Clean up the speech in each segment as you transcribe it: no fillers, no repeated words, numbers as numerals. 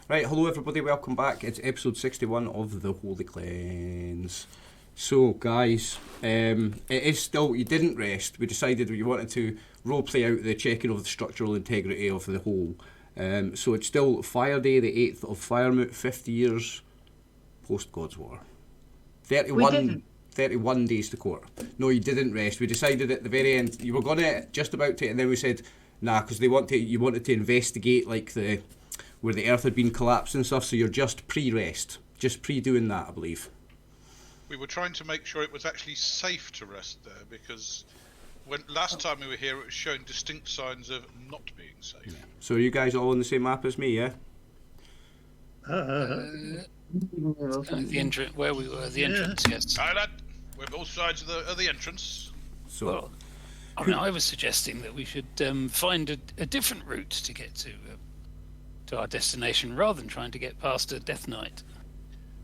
Right, hello everybody, welcome back. It's episode 61 of the Holy Cleanse. So, guys, it is still, you didn't rest. We decided we wanted to roleplay out the checking of the structural integrity of the whole. So it's still Fire Day, the 8th of Firemoot, 50 years post God's War. 31 days to court. No, you didn't rest. We decided at the very end, you were going to, just about to, and then we said, nah, because you wanted to investigate, like, where the earth had been collapsed and stuff, so you're just pre-rest. Just pre-doing that, I believe. We were trying to make sure it was actually safe to rest there, because when last time we were here, it was showing distinct signs of not being safe. Yeah. So are you guys all on the same map as me, yeah? The entrance, where we were, the entrance, yes. Aye, lad. We're both sides of the entrance. So, Well, I mean, I was suggesting that we should find a different route to get to our destination, rather than trying to get past a Death Knight.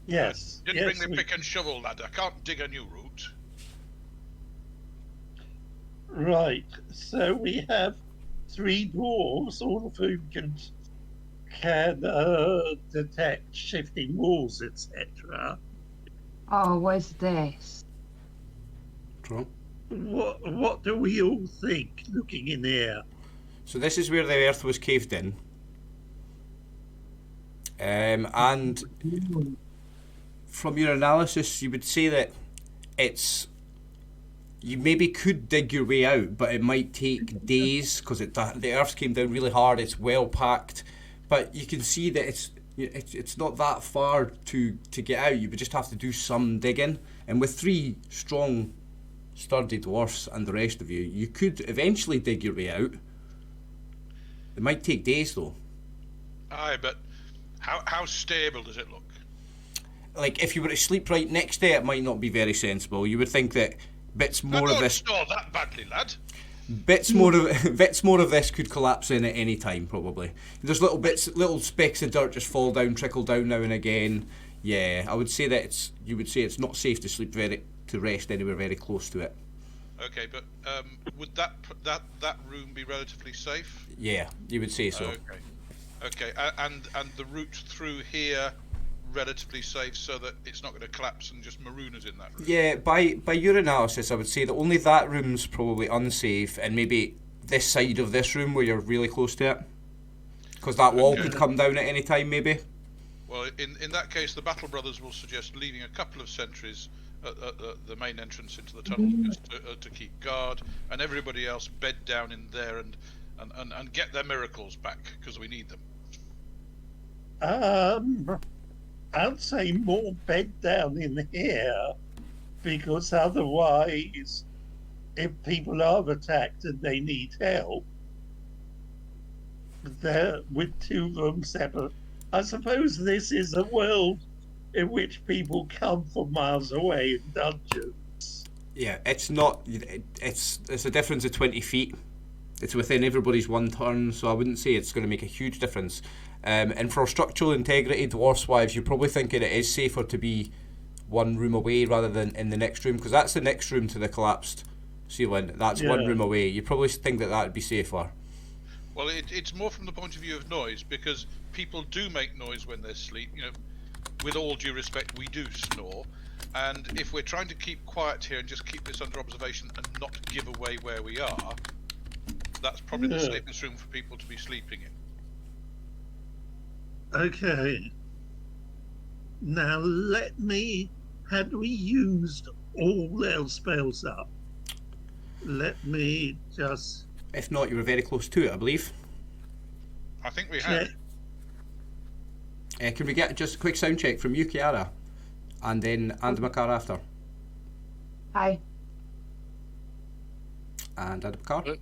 Yes. Didn't bring the pick and shovel, lad. I can't dig a new route. Right. So we have 3 dwarves, all of whom can detect shifting walls, etc. Oh, where's this? True. What do we all think, looking in here? So this is where the earth was caved in. And from your analysis, you would say that you maybe could dig your way out, but it might take days because the earth came down really hard. It's well packed, but you can see that it's not that far to get out. You would just have to do some digging, and with 3 strong, sturdy dwarfs and the rest of you, you could eventually dig your way out. It might take days though. Aye, but how stable does it look? Like, if you were to sleep right next to it, it might not be very sensible. You would think that bits more of this that badly, lad. bits more of this could collapse in at any time, probably. There's little specks of dirt just fall down, trickle down now and again. Yeah, I would say that you would say it's not safe to rest anywhere very close to it. Okay, but would that room be relatively safe? Yeah, you would say so. Okay, and the route through here relatively safe, so that it's not going to collapse and just maroon us in that room. Yeah, by your analysis, I would say that only that room's probably unsafe, and maybe this side of this room where you're really close to it, because that wall could come down at any time, maybe. Well, in that case, the Battle Brothers will suggest leaving a couple of sentries at the main entrance into the tunnel just to keep guard, and everybody else bed down in there and get their miracles back, because we need them. I'd say more bed down in here, because otherwise, if people are attacked and they need help, they're with 2 rooms separate. I suppose this is a world in which people come from miles away in dungeons. Yeah, it's not. It's a difference of 20 feet. It's within everybody's 1 turn, so I wouldn't say it's going to make a huge difference. And for structural integrity, dwarfs' wives, you're probably thinking it is safer to be 1 room away rather than in the next room, because that's the next room to the collapsed ceiling. That's 1 room away. You probably think that would be safer. Well, it's more from the point of view of noise, because people do make noise when they're asleep. You know, with all due respect, we do snore. And if we're trying to keep quiet here and just keep this under observation and not give away where we are, that's probably the safest room for people to be sleeping in. Okay. Now had we used all our spells up? Let me just... If not, you were very close to it, I believe. I think we have. Can we get just a quick sound check from you, Kiara? And then Andamakar after. Hi. And Andamakar?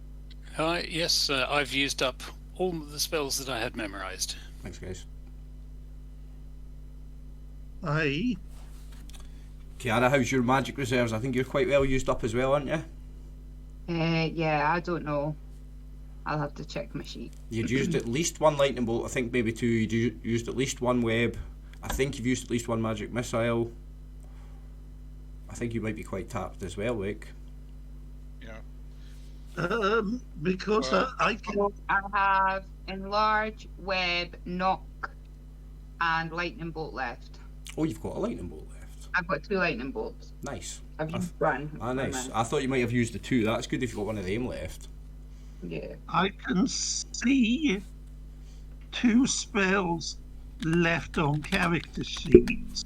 Hi, yes, I've used up all the spells that I had memorized. Thanks, guys. Aye. Kiara, how's your magic reserves? I think you're quite well used up as well, aren't you? Yeah, I don't know. I'll have to check my sheet. You'd used at least 1 lightning bolt, I think maybe 2. You'd used at least 1 web. I think you've used at least 1 magic missile. I think you might be quite tapped as well, Wake. Yeah. Because I can... I have enlarge, web, knock, and lightning bolt left. Oh, you've got a lightning bolt left. I've got 2 lightning bolts. Nice. I've used one. Nice. I thought you might have used the 2. That's good if you've got one of them left. Yeah. I can see 2 spells left on character sheets,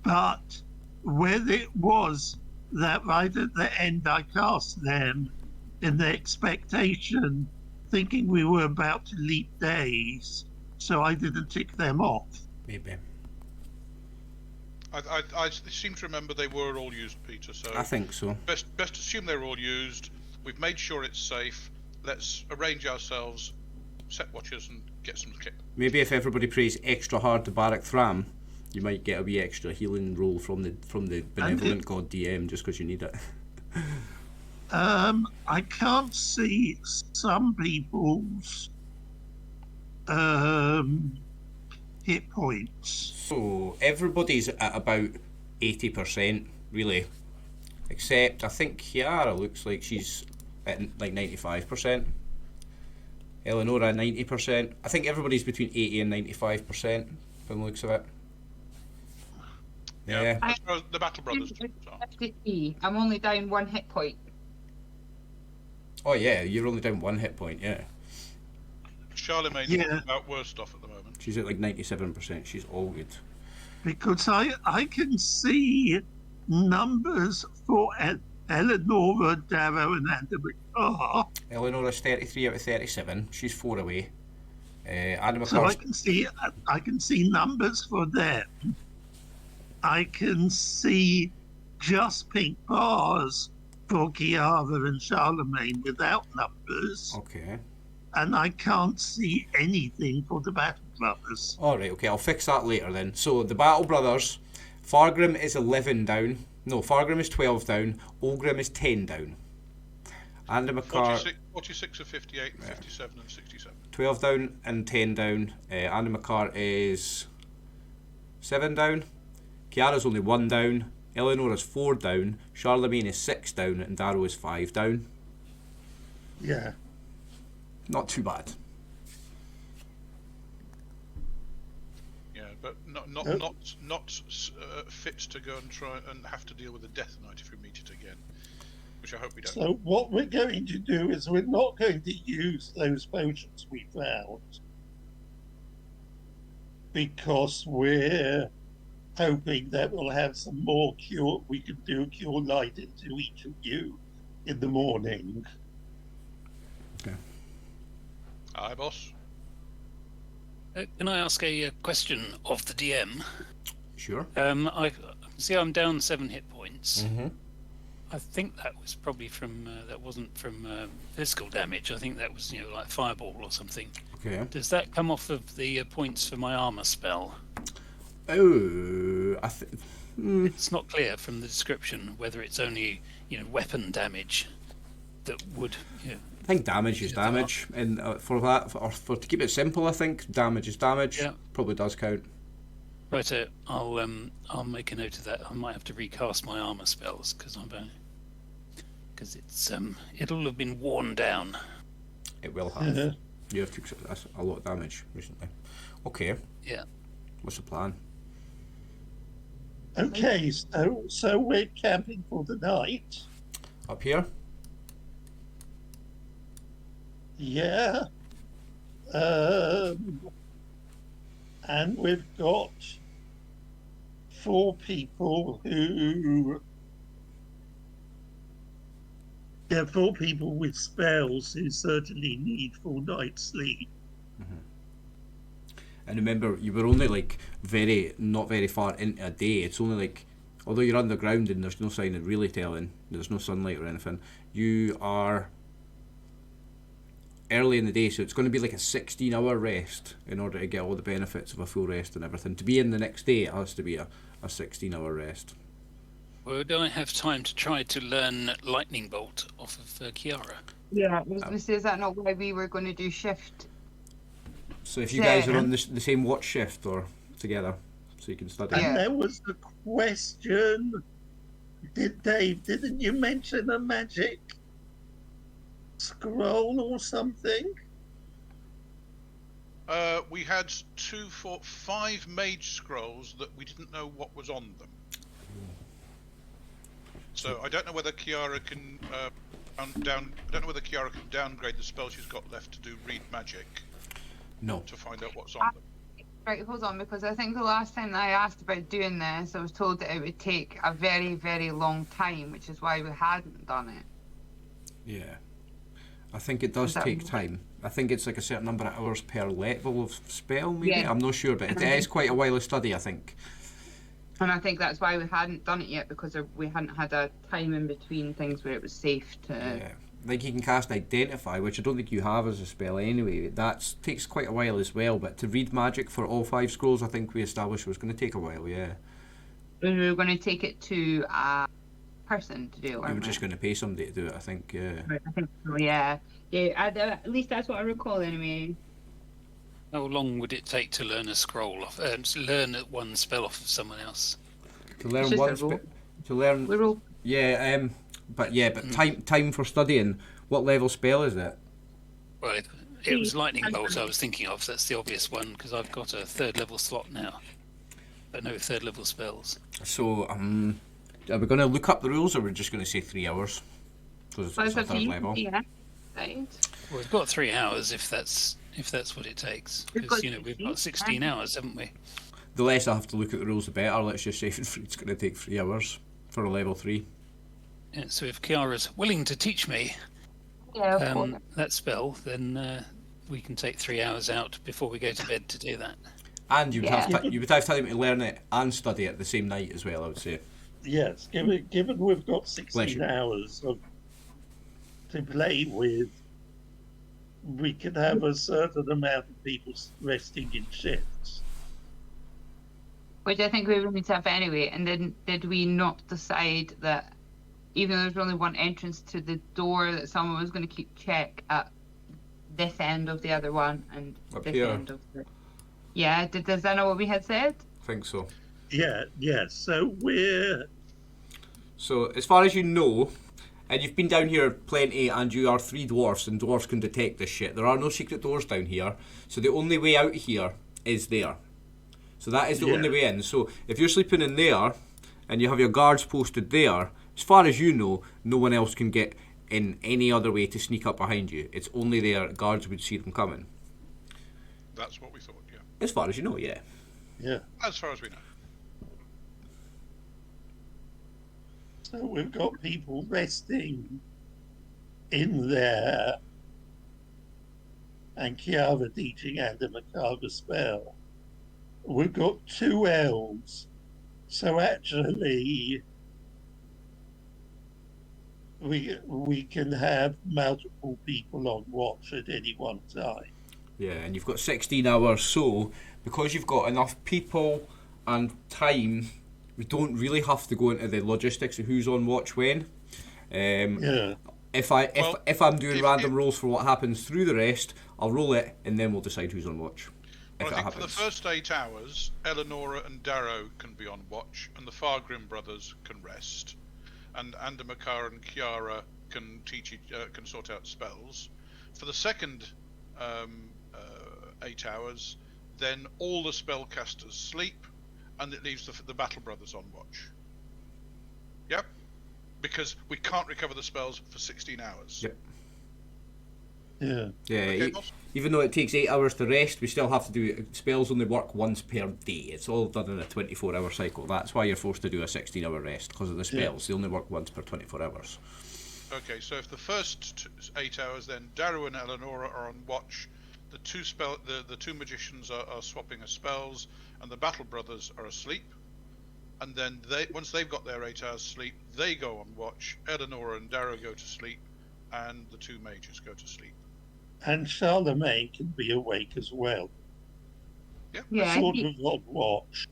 but whether it was that right at the end I cast them in the expectation, thinking we were about to leap days, so I didn't tick them off. Maybe. I seem to remember they were all used, Peter. So I think so. Best assume they're all used. We've made sure it's safe. Let's arrange ourselves, set watchers, and get some kit. Maybe if everybody prays extra hard to Barak Thram, you might get a wee extra healing roll from the benevolent god DM just because you need it. I can't see some people's hit points. So everybody's at about 80%, really. Except I think Kiara looks like she's at like 95%. Eleonora 90%. I think everybody's between 80 and 95% from the looks of it. Yeah. As far as the Battle Brothers. I'm only down 1 hit point. Oh yeah, you're only down 1 hit point, yeah. Charlemagne's about worst off at the moment. She's at like 97%. She's all good. Because I can see numbers for Eleonora, Darrow, and Anna. Eleonora's 33 out of 37. She's 4 away. Anna So I McCarthy. can see numbers for them. I can see just pink bars for Kiara and Charlemagne without numbers. Okay. And I can't see anything for the Battle Brothers. Alright, okay, I'll fix that later then. So, the Battle Brothers, Fargrim is 11 down. No, Fargrim is 12 down. Olgrim is 10 down. Anna McCarthy... 46 of 58, 57 and 67. 12 down and 10 down. Anna McCarthy is 7 down. Kiara's only 1 down. Eleonora's 4 down. Charlemagne is 6 down. And Darrow is 5 down. Yeah. Not too bad. Yeah, but not fit to go and try and have to deal with a death knight if we meet it again, which I hope we don't. So what we're going to do is we're not going to use those potions we found because we're hoping that we'll have some more cure. We can do cure light into each of you in the morning. Okay. Aye, boss. Can I ask a question of the DM? Sure. I see I'm down 7 hit points. Mm-hmm. I think that was probably from that wasn't from physical damage. I think that was like fireball or something. Okay. Does that come off of the points for my armor spell? Oh, It's not clear from the description whether it's only weapon damage that would. I think damage is damage, and for that, for to keep it simple, I think damage is damage. Yeah. Probably does count. Right, I'll make a note of that. I might have to recast my armor spells because it'll have been worn down. It will have. You have took a lot of damage recently. Okay. Yeah. What's the plan? Okay, so we're camping for the night. Up here? Yeah. And we've got 4 people who... There are 4 people with spells who certainly need full night's sleep. Mm-hmm. And remember, you were only not very far into a day. It's only although you're underground and there's no sign of really telling, there's no sunlight or anything, you are early in the day, so it's going to be like a 16-hour rest in order to get all the benefits of a full rest and everything. To be in the next day, it has to be a 16-hour rest. Well, do I have time to try to learn Lightning Bolt off of Kiara? Yeah, I was going to say, is that not why we were going to do shift? So if you guys are on the same watch shift or together, so you can study. And there was the question, didn't you mention a magic scroll or something? We had 5 mage scrolls that we didn't know what was on them. So I don't know whether Kiara can I don't know whether Kiara can downgrade the spell she's got left to do read magic. No. To find out what's on them. Right, hold on, because I think the last time that I asked about doing this, I was told that it would take a very, very long time, which is why we hadn't done it. Yeah. I think it does take time. I think it's like a certain number of hours per level of spell, maybe? Yeah. I'm not sure, but it is quite a while of study, I think. And I think that's why we hadn't done it yet, because we hadn't had a time in between things where it was safe to... Yeah. Like you can cast Identify, which I don't think you have as a spell anyway. That takes quite a while as well, but to read magic for all 5 scrolls, I think we established was going to take a while, yeah. We were going to take it to a person to do it, You weren't were we? just going to pay somebody to do it, I think, yeah. Right, I think so, yeah. Yeah, at least that's what I recall anyway. How long would it take to learn a scroll off? Learn one spell off of someone else? To learn It's just one a roll. spell... To learn... We roll. Yeah, but time for studying. What level spell is it? Well, it was lightning bolt I was thinking of. That's the obvious one because I've got a 3rd level slot now, but no 3rd level spells. So, are we going to look up the rules, or we're just going to say 3 hours? Because Well, it's it's a up to 3rd you. level. Yeah. Right. Well, we've got 3 hours if that's what it takes. Because we've got 16 hours, haven't we? The less I have to look at the rules, the better. Let's just say it's going to take 3 hours for a level 3. Yeah, so if Kiara's willing to teach me Yeah, of course. that spell, then we can take 3 hours out before we go to bed to do that. And you would Yeah. have time to learn it and study it the same night as well, I would say. Yes, given we've got Bless 16 you. hours to play with, we can have a certain amount of people resting in shifts. Which I think we would need to have anyway. And then did we not decide that even though there's only one entrance to the door, that someone was going to keep check at this end of the other one and Up this here. end of the... Yeah, does that know what we had said? I think so. Yeah, yes. So So, as far as you know, and you've been down here plenty, and you are 3 dwarfs, and dwarfs can detect this shit. There are no secret doors down here, so the only way out here is there. So that is the only way in. So if you're sleeping in there, and you have your guards posted there, as far as you know, no one else can get in any other way to sneak up behind you. It's only there. Guards would see them coming. That's what we thought, yeah. As far as you know, yeah. yeah. As far as we know. So we've got people resting in there, and Kiara teaching Adam a carve spell. We've got 2 elves, so actually we can have multiple people on watch at any one time. Yeah, and you've got 16 hours, so because you've got enough people and time, we don't really have to go into the logistics of who's on watch when. Yeah. If I'm doing random rolls for what happens through the rest, I'll roll it and then we'll decide who's on watch. Well, If I it think for the happens. first 8 hours, Eleonora and Darrow can be on watch, and the Fargrim brothers can rest, and Andamakar and Kiara can can sort out spells. For the second 8 hours, then all the spellcasters sleep, and it leaves the Battle Brothers on watch. Yep, because we can't recover the spells for 16 hours. Yep. Yeah. Yeah, Okay, boss? even though it takes 8 hours to rest, we still have to do it. Spells only work once per day. It's all done in a 24-hour cycle. That's why you're forced to do a 16-hour rest, because of the spells. They only work once per 24 hours. Okay, so if the first 8 hours, then Darrow and Eleonora are on watch. The two magicians are swapping of spells, and the Battle Brothers are asleep. And then once they've got their 8 hours sleep, they go on watch. Eleonora and Darrow go to sleep, and the 2 mages go to sleep. And Charlemagne can be awake as well. Yeah, Sort of on watch.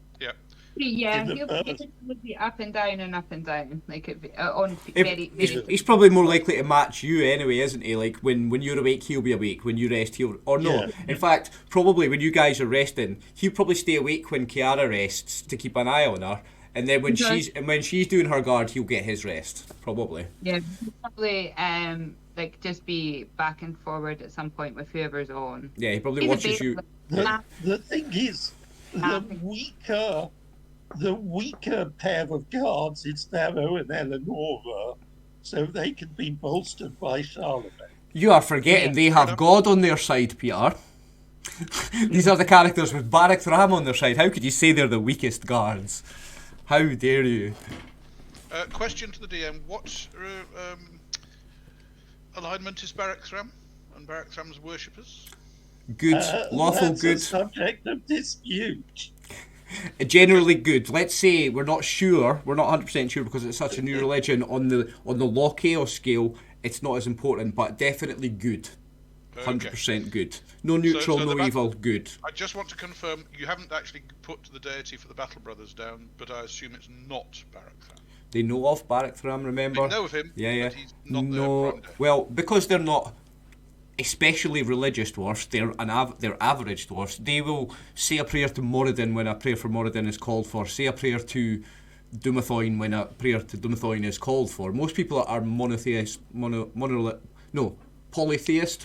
yeah, in the he'll first- be up and down and up and down, like on If- very, very. He's probably more likely to match you anyway, isn't he? Like, when you're awake, he'll be awake. When you rest, he'll... Or no, Yeah. in fact, probably when you guys are resting, he'll probably stay awake when Kiara rests to keep an eye on her. And then when Okay. she's doing her guard, he'll get his rest, probably. Yeah, probably like just be back and forward at some point with whoever's on. Yeah, he probably He's a watches you. bit- The thing is, the weaker pair of guards is Darrow and Eleonora, so they can be bolstered by Charlemagne. You are forgetting they have God on their side, Peter. These are the characters with Barak Thram on their side. How could you say they're the weakest guards? How dare you? Question to the DM: what alignment is Barak Thram and Barak Thram's worshippers? Good, lawful, that's good. A subject of dispute. Generally good. Let's say we're not sure. We're not 100% sure because it's such a new religion. On the law chaos scale, it's not as important, but definitely good. 100% good. No neutral, so no evil. Good. I just want to confirm you haven't actually put the deity for the Battle Brothers down, but I assume it's not Barak Thram. They know of Barak Thram, remember? They know of him. Yeah. But he's not No, well, because they're not especially religious dwarfs, they're average dwarfs. They will say a prayer to Moradin when a prayer for Moradin is called for. Say a prayer to Dumathoin when a prayer to Dumathoin is called for. Most people are monotheist,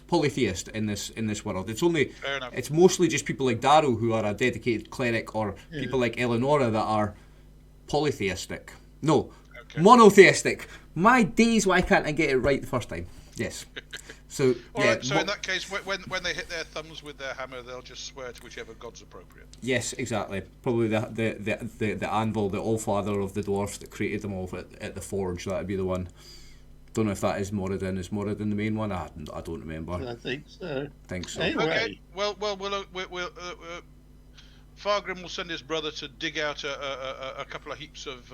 polytheist in this world. It's mostly just people like Daru who are a dedicated cleric, or people like Eleonora that are polytheistic. No, monotheistic. My days, why can't I get it right the first time? Yes. So Alright, so in that case, when they hit their thumbs with their hammer, they'll just swear to whichever god's appropriate. Yes, exactly. Probably the anvil, the Allfather of the dwarfs that created them all at the forge. That'd be the one. Don't know if that is Moradin. Is Moradin the main one? I don't remember. I think so. Anyway. Okay. Well, Fargrim will send his brother to dig out a couple of heaps of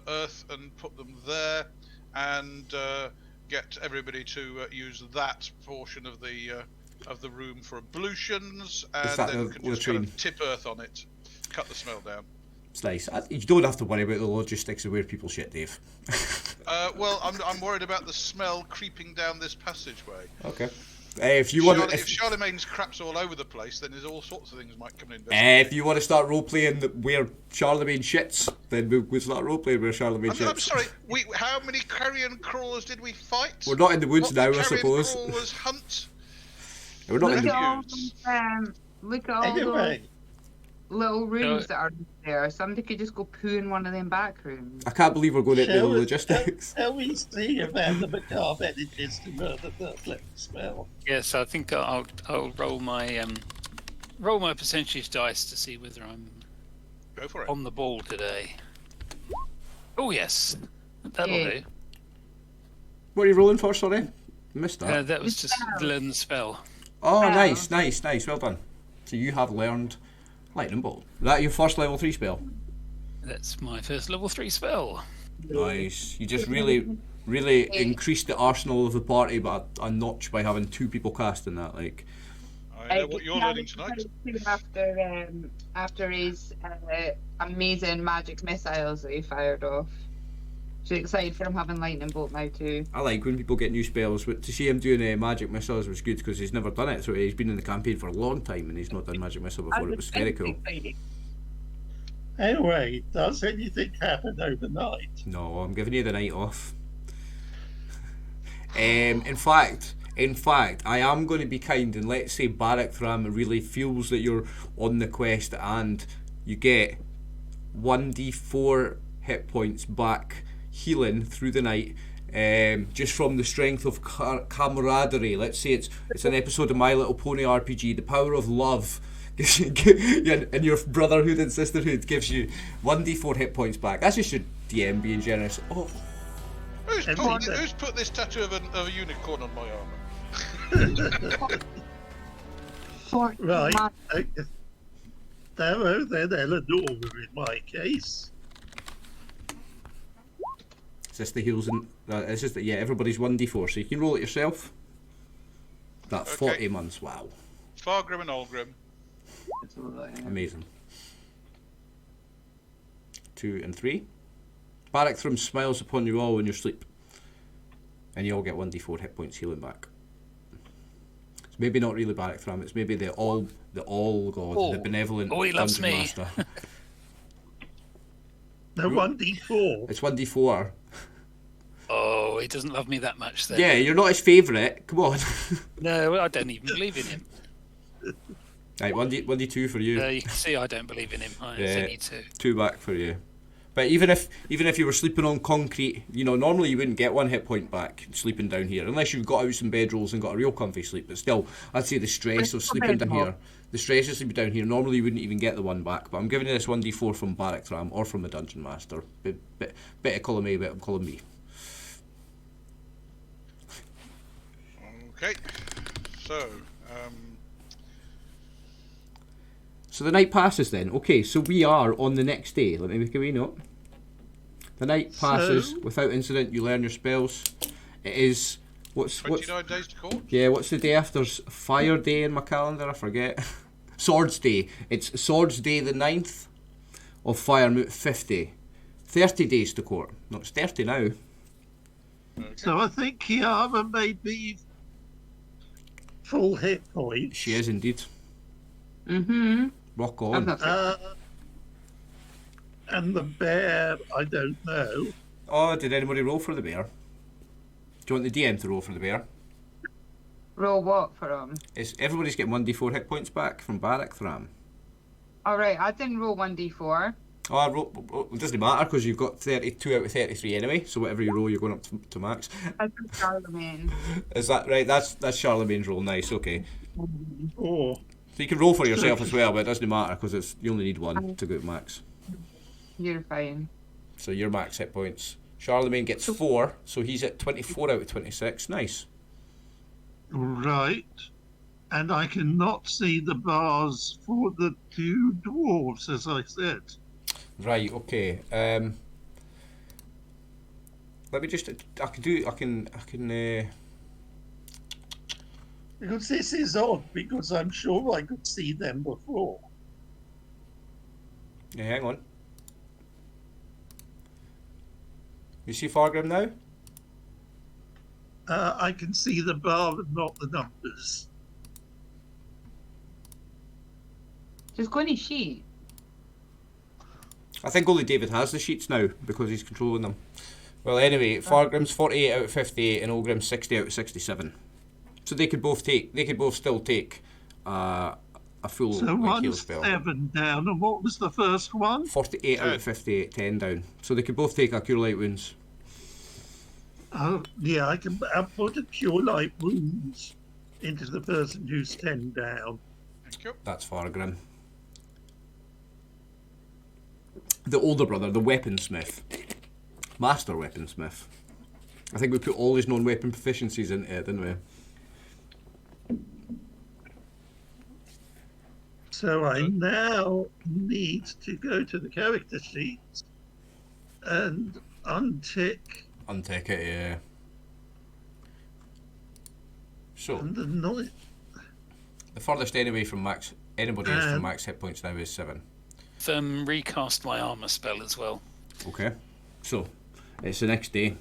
earth and put them there, and get everybody to use that portion of the room for ablutions, and then you can just kind of tip earth on it, cut the smell down. It's nice. You don't have to worry about the logistics of where people shit, Dave. Well, I'm worried about the smell creeping down this passageway. Okay. If Charlemagne's crap's all over the place, then there's all sorts of things might come in. If you want to start role-playing where Charlemagne shits, then we'll start role-playing where Charlemagne shits. I'm sorry, how many carrion crawlers did we fight? We're not in the woods now, I suppose. Carrion crawlers hunt? We're not in the woods. Look at all those little rooms that are there. Somebody could just go poo in one of them back rooms. I can't believe we're going into the logistics. Shall we see about the macabre manages to murder the left spell? Yes, I think I'll roll my percentage dice to see whether I'm Go for it. on the ball today. Oh yes, that'll do. What are you rolling for? Sorry, missed that. That was just learn the spell. Oh, nice. Well done. So you have learned Lightning Bolt. Is that your first level 3 spell? That's my first level 3 spell. Nice. You just really increased the arsenal of the party by a notch by having 2 people casting that. Like, I know what you're learning tonight. After his amazing magic missiles that he fired off. So excited for him having Lightning Bolt now too. I like when people get new spells, but to see him doing magic missiles was good because he's never done it. So he's been in the campaign for a long time and he's not done magic missile before. It was very cool. Anyway, does anything happen overnight? No, I'm giving you the night off. In fact, I am going to be kind, and let's say Barak Thram really feels that you're on the quest and you get 1d4 hit points back healing through the night, just from the strength of camaraderie. Let's say it's an episode of My Little Pony RPG. The power of love and your brotherhood and sisterhood gives you 1d4 hit points back. That's just your DM being generous. Oh, who's put this tattoo of a unicorn on my armor? Right. Darrow, then Eleanor in my case. Is this the heals and it's just that everybody's 1d4, so you can roll it yourself. That 40 months, wow. Fargrim and Olgrim. Amazing. 2 and 3. Barak Thram smiles upon you all in your sleep, and you all get 1d4 hit points healing back. It's maybe not really Barak Thram. It's maybe the all god, the benevolent he loves dungeon me. master. The 1d4. It's 1d4. Oh, he doesn't love me that much then. Yeah, you're not his favourite. Come on. No, I don't even believe in him. Right, 1d2 for you. You can see I don't believe in him. It's only 2. 2 back for you. But even if you were sleeping on concrete, normally you wouldn't get 1 hit point back sleeping down here, unless you've got out some bedrolls and got a real comfy sleep. But still, I'd say the stress of sleeping down here, normally you wouldn't even get the 1 back. But I'm giving you this 1d4 from Barrack Thram or from a dungeon master. Bit of column A, bit of column B. Okay. So the night passes then. Okay, so we are on the next day. Let me make a wee note. The night passes without incident. You learn your spells. It is 29 days to court? Yeah, what's the day after Fire Day in my calendar? I forget. Swords Day. It's Swords Day the 9th of Firemoot 50. 30 days to court. No, it's 30 now. Okay. So I think Kiara may be full hit points. She is indeed. Mm-hmm. Rock on. And the bear, I don't know. Oh, did anybody roll for the bear? Do you want the DM to roll for the bear? Roll what for him? Everybody's getting 1d4 hit points back from Barrack Thram. Alright, I didn't roll 1d4. Oh, it doesn't matter because you've got 32 out of 33 anyway, so whatever you roll, you're going up to max. I took Charlemagne. Is that right? That's Charlemagne's roll. Nice, okay. Or So you can roll for yourself as well, but it doesn't matter because you only need 1 to go to max. You're fine. So your max hit points. Charlemagne gets 4, so he's at 24 out of 26. Nice. right. And I cannot see the bars for the 2 dwarves, as I said. Right, okay. Let me just. I can. Because this is odd, because I'm sure I could see them before. Yeah, hang on. You see Fargrim now? I can see the bar, but not the numbers. Just go on his sheet. I think only David has the sheets now because he's controlling them. Well, anyway, Fargrim's 48 out of 58 and Olgrim's 60 out of 67. So they could both still take a full So heal one's spell. 7 down, and what was the first one? 48 out of 58, 10 down. So they could both take a cure light wounds. Yeah, I'll put a cure light wounds into the person who's 10 down. Thank you. That's Fargrim. The older brother, the weaponsmith. Master weaponsmith. I think we put all his non-weapon proficiencies into it, didn't we? So I now need to go to the character sheet and untick Untick it, yeah. So, and the noise. the furthest anybody is from max hit points now is 7. Recast my armor spell as well. Okay. So, it's the next day.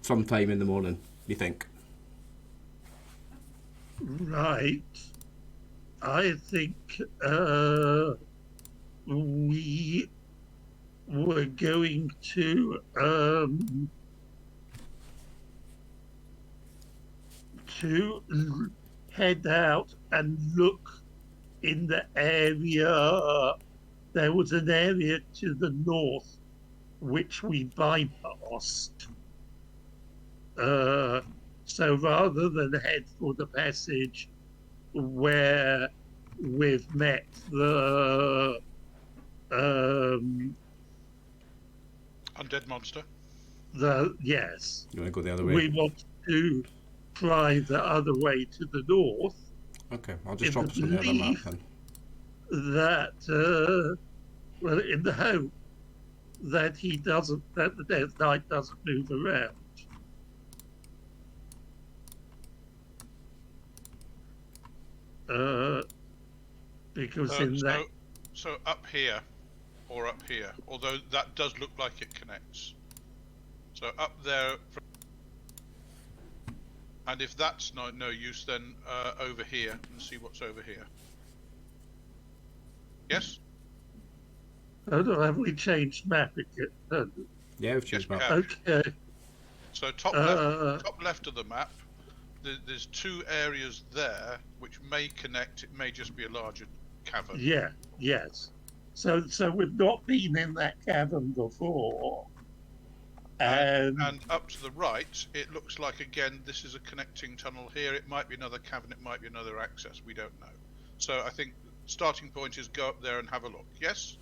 Sometime in the morning, you think? Right. I think we were going to head out and look in the area. There was an area to the north which we bypassed. So rather than head for the passage where we've met the Undead monster. yes, You want to go the other way? we want to try the other way to the north. Okay, I'll just in drop the us on the other map belief then. That well, in the hope that the Death Knight doesn't move around. Because So up here, or up here, although that does look like it connects. So up there, and if that's no use, then over here and see what's over here. Yes. Have we changed map again? Yeah, we've changed Yes, we map. have. Okay. So top left of the map, there's 2 areas there which may connect. It may just be a larger cavern. Yeah, yes. So we've not been in that cavern before. And up to the right, it looks like, again, this is a connecting tunnel here. It might be another cavern, it might be another access, we don't know. So I think starting point is go up there and have a look, yes?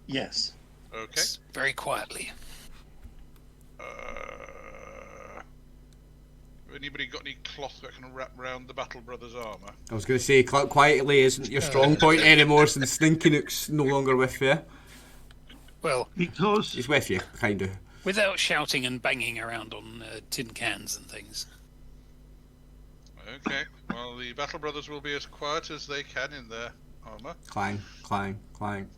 Yes. Okay. Very quietly. Anybody got any cloth that can wrap around the Battle Brothers' armour? I was going to say, quietly isn't your strong point anymore since Stinkynook's no longer with you. Well, Because He's with you, kind of. without shouting and banging around on tin cans and things. Okay, well, the Battle Brothers will be as quiet as they can in their armour. Clang, clang, clang.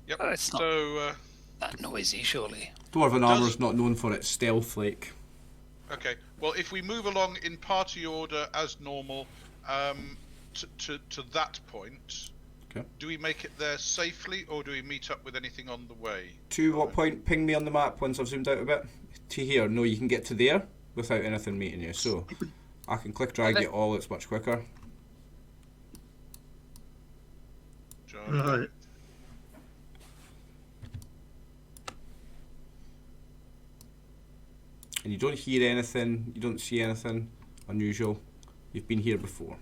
Yep, Oh, it's not- so, That noisy, surely. Dwarven armour's not known for its stealth, like. okay, well, if we move along in party order as normal, to that point, Okay. do we make it there safely, or do we meet up with anything on the way? To what point? Ping me on the map once I've zoomed out a bit. To here. No, you can get to there without anything meeting you. So I can click drag you all. It's much quicker. John? right, And you don't hear anything. You don't see anything unusual. You've been here before.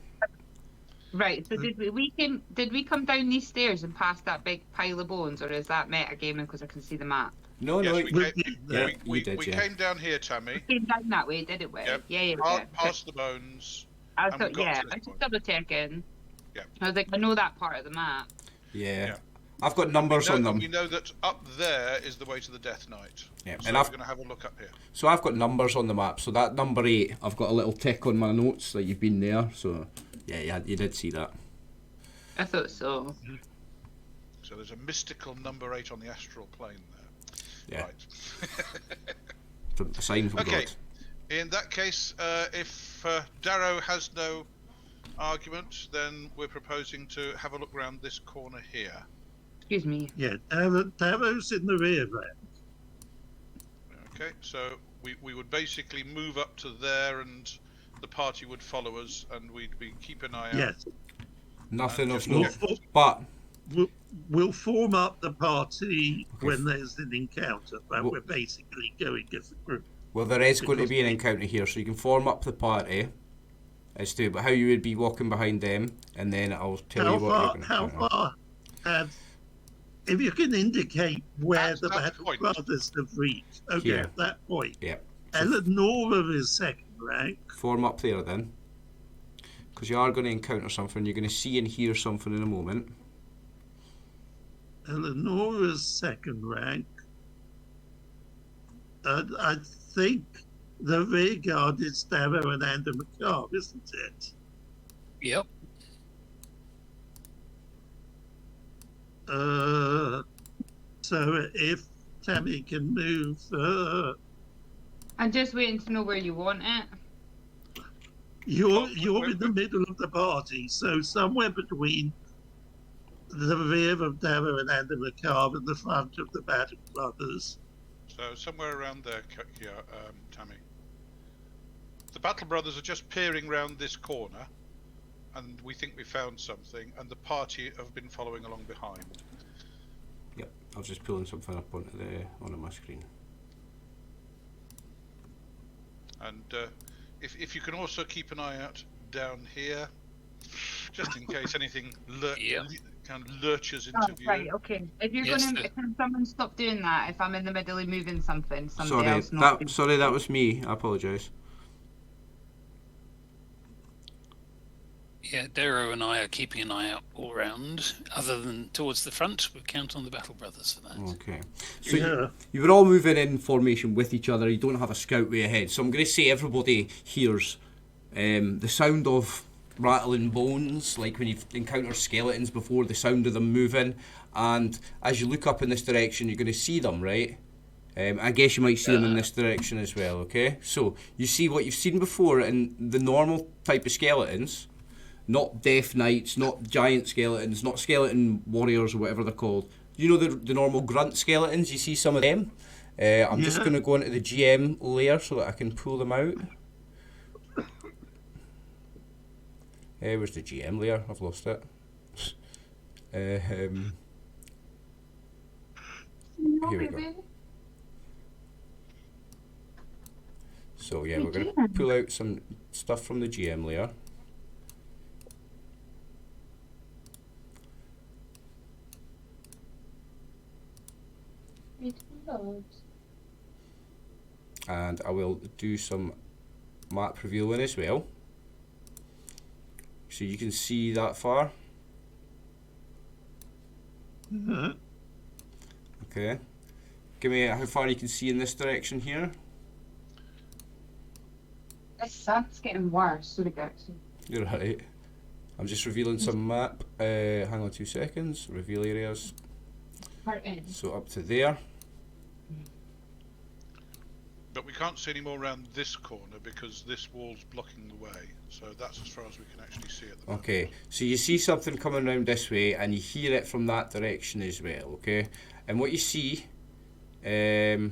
Right. So did we come down these stairs and past that big pile of bones, or is that metagaming because I can see the map? No, Yes, no. we we came, did yeah, that. we, you did, we yeah. came down here, Tammy. We came down that way, didn't we? Yep. Yeah. Past the bones. I and we thought, got yeah. to this I was just point. double checking. Yeah. I was like, I know that part of the map. Yeah. Yeah. I've got numbers on them. We know that up there is the way to the Death Knight. Yeah, So and we're I've- going to have a look up here. So I've got numbers on the map. So that number 8, I've got a little tick on my notes that you've been there. So yeah, you did see that. I thought so. So there's a mystical number 8 on the astral plane there. Yeah. Right. It's a sign from Okay. God. In that case, if Darrow has no argument, then we're proposing to have a look around this corner here. Excuse me. Yeah, Darrow's in the rear rank. Okay, so we would basically move up to there, and the party would follow us, and we'd be keep an eye out. Yes. Nothing of just note. look But We'll form up the party Okay. when there's an encounter, but Well- we're basically going as a group. well, there is going to Because be an we- encounter here, so you can form up the party as to how you would be walking behind them, and then I'll tell How you what far? you're going to How far? have- if you can indicate where That's the that Battle point. Brothers have reached. Okay, Here. at that point. Yeah. Eleonora is second rank. Form up there then, because you are going to encounter something. You're going to see and hear something in a moment. Eleonora's second rank. I think the rear guard is Darrow and Andrew McCarr, isn't it? Yep. So if Tammy can move, I'm just waiting to know where you want it. you're in the middle of the party, so somewhere between the rear of Darrow and Andrew McCarr and the front of the Battle Brothers. So somewhere around there, Tammy. The Battle Brothers are just peering round this corner, and we think we found something, and the party have been following along behind. Yep. I was just pulling something up onto my screen. And if you can also keep an eye out down here, just in case anything Yeah. kind of lurches into Oh, view. right, okay. If you're Yes, gonna, can someone stop doing that? If I'm in the middle of moving something, somebody Sorry, else not. sorry, that was me. I apologise. Yeah, Darrow and I are keeping an eye out all round. Other than towards the front, we count on the Battle Brothers for that. Okay. So Yeah. you were all moving in formation with each other. You don't have a scout way ahead. So I'm going to say everybody hears the sound of rattling bones, like when you've encountered skeletons before, the sound of them moving. And as you look up in this direction, you're going to see them, right? I guess you might see them in this direction as well, okay? So you see what you've seen before in the normal type of skeletons. Not Death Knights, not giant skeletons, not skeleton warriors or whatever they're called. You know the normal grunt skeletons? You see some of them? I'm just Yeah. going to go into the GM layer so that I can pull them out. Where's the GM layer? I've lost it. Here we go. So yeah, we're going to pull out some stuff from the GM layer. And I will do some map revealing as well. So you can see that far. Okay. Give me how far you can see in this direction here. This sun's getting worse. You're right. I'm just revealing some map. Hang on 2 seconds. Reveal areas. So up to there. But we can't see any more around this corner because this wall's blocking the way. So that's as far as we can actually see at the moment. Okay, so you see something coming around this way and you hear it from that direction as well, okay? And what you see here,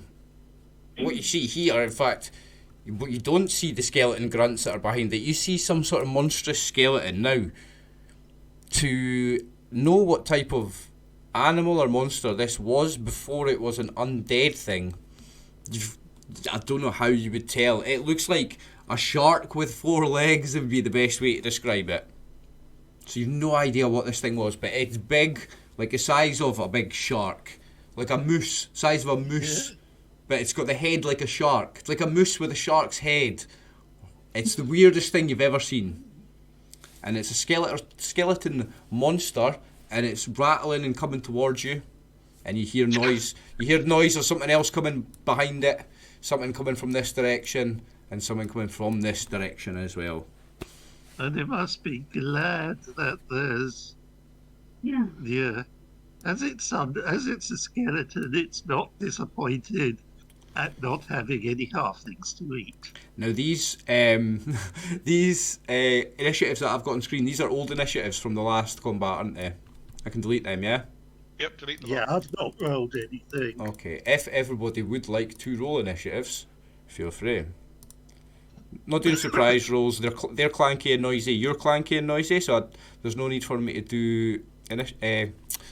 in fact, but you don't see the skeleton grunts that are behind it. You see some sort of monstrous skeleton. Now, to know what type of animal or monster this was before it was an undead thing, I don't know how you would tell. It looks like a shark with 4 legs would be the best way to describe it. So you've no idea what this thing was, but it's big, like the size of a big shark. Like a moose, size of a moose. But it's got the head like a shark. It's like a moose with a shark's head. It's the weirdest thing you've ever seen. And it's a skeleton monster, and it's rattling and coming towards you. And you hear noise. You hear noise of something else coming behind it. Something coming from this direction, and something coming from this direction as well. And it must be glad that there's... Yeah. As it's a skeleton, it's not disappointed at not having any halflings to eat. Now these initiatives that I've got on screen, these are old initiatives from the last combat, aren't they? I can delete them, yeah? Yep, delete them. Yeah, I've not rolled anything. Okay, if everybody would like to roll initiatives, feel free. Not doing surprise rolls, they're clanky and noisy. You're clanky and noisy, so there's no need for me to do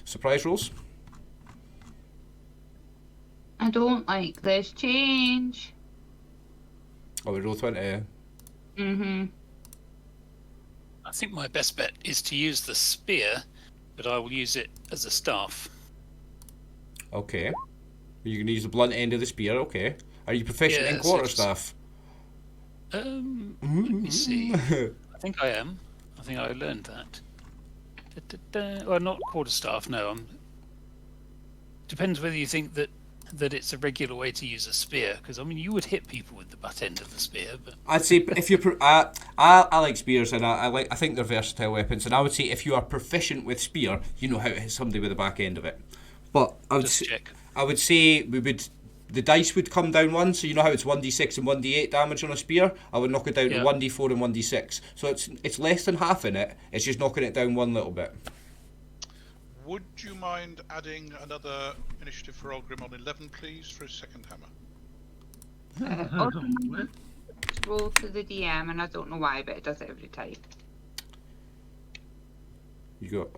surprise rolls. I don't like this change. Oh, we roll 20. Mm-hmm. I think my best bet is to use the spear, but I will use it as a staff. Okay. You're going to use the blunt end of the spear, okay. Are you proficient in quarterstaff? Let me see. I think I am. I think I learned that. Well, not quarterstaff, no. Depends whether you think that it's a regular way to use a spear, because I mean you would hit people with the butt end of the spear, but I'd say if you're I like spears, and I think they're versatile weapons, and I would say if you are proficient with spear, you know how to hit somebody with the back end of it. But I would say the dice would come down one, so you know how it's 1d6 and 1d8 damage on a spear. I would knock it down to 1d4 and 1d6. So it's less than half in it. It's just knocking it down one little bit. Would you mind adding another initiative for Olgrim on 11, please, for his second hammer? Roll to the DM, and I don't know why, but it does it every time. You got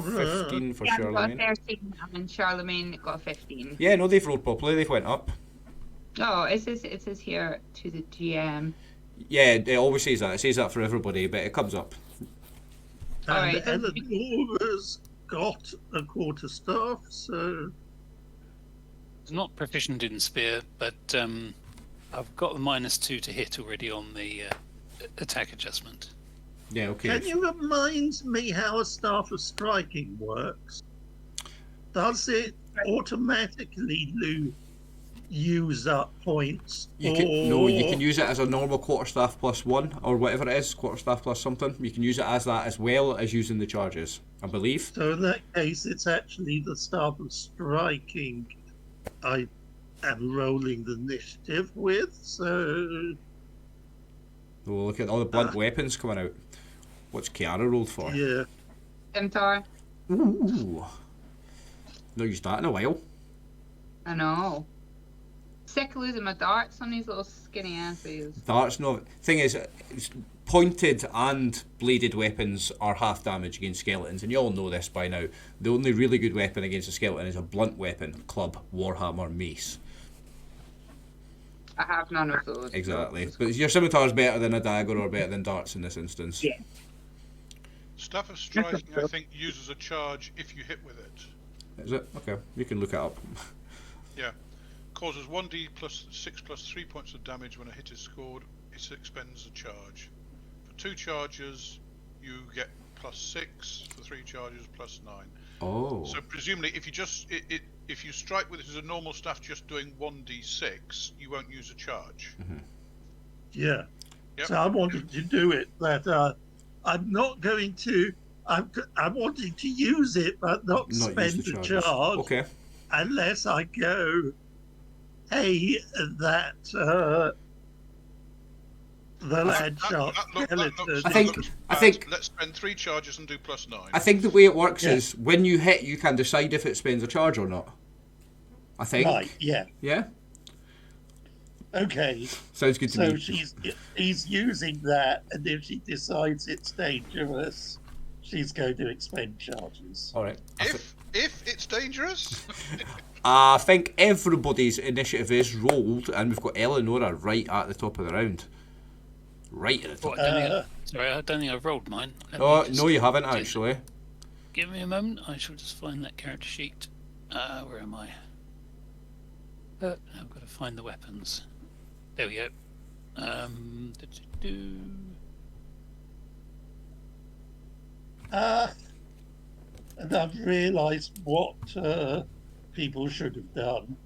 15 for Charlemagne. I got 13, and Charlemagne got 15. Yeah, no, they've rolled properly. They've went up. Oh, it says here to the GM. Yeah, it always says that. It says that for everybody, but it comes up. And Eleanor's got a quarterstaff, so... I'm not proficient in spear, but I've got the -2 to hit already on the attack adjustment. Yeah, okay. Can you remind me how a staff of striking works? Does it automatically use up points? You can use it as a normal quarterstaff +1 or whatever it is, quarterstaff plus something. You can use it as that as well as using the charges, I believe. So in that case, it's actually the staff of striking I am rolling the initiative with. So Oh, look at all the blunt weapons coming out. What's Kiara rolled for? Yeah. Scimitar. Ooh. Not used that in a while. I know. Sick of losing my darts on these little skinny asses. Darts, no. Thing is, pointed and bladed weapons are half damage against skeletons, and you all know this by now. The only really good weapon against a skeleton is a blunt weapon, club, warhammer, mace. I have none of those. Exactly. But your scimitar is better than a dagger or better than darts in this instance. Yeah. Staff of Striking, I think, uses a charge if you hit with it. Is it? Okay, you can look it up. Yeah. Causes 1d plus 6 plus 3 points of damage when a hit is scored. It expends a charge. For 2 charges, you get plus 6. For 3 charges, plus 9. Oh. So presumably, if you just if you strike with it as a normal staff, just doing 1d6, you won't use a charge. Mm-hmm. Yeah. Yep. So I wanted to do it, but I'm not going to. I'm wanting to use it, but not Not spend use the charges. charge Okay. unless I go. Hey, that the land shark skeleton. I think- Let's spend 3 charges and do plus 9. I think the way it works Yeah. is when you hit, you can decide if it spends a charge or not. I think. Right. Yeah. Yeah. Okay. Sounds good to So me. he's using that, and if she decides it's dangerous, she's going to expend charges. All right. If it's dangerous, I think everybody's initiative is rolled, and we've got Eleonora right at the top of the round. Right at the top. What, I don't think sorry, I don't think I've rolled mine. Let me Oh, just no, you haven't do- actually. Give me a moment. I shall just find that character sheet. Where am I? I've got to find the weapons. There we go. And I've realised what people should have done.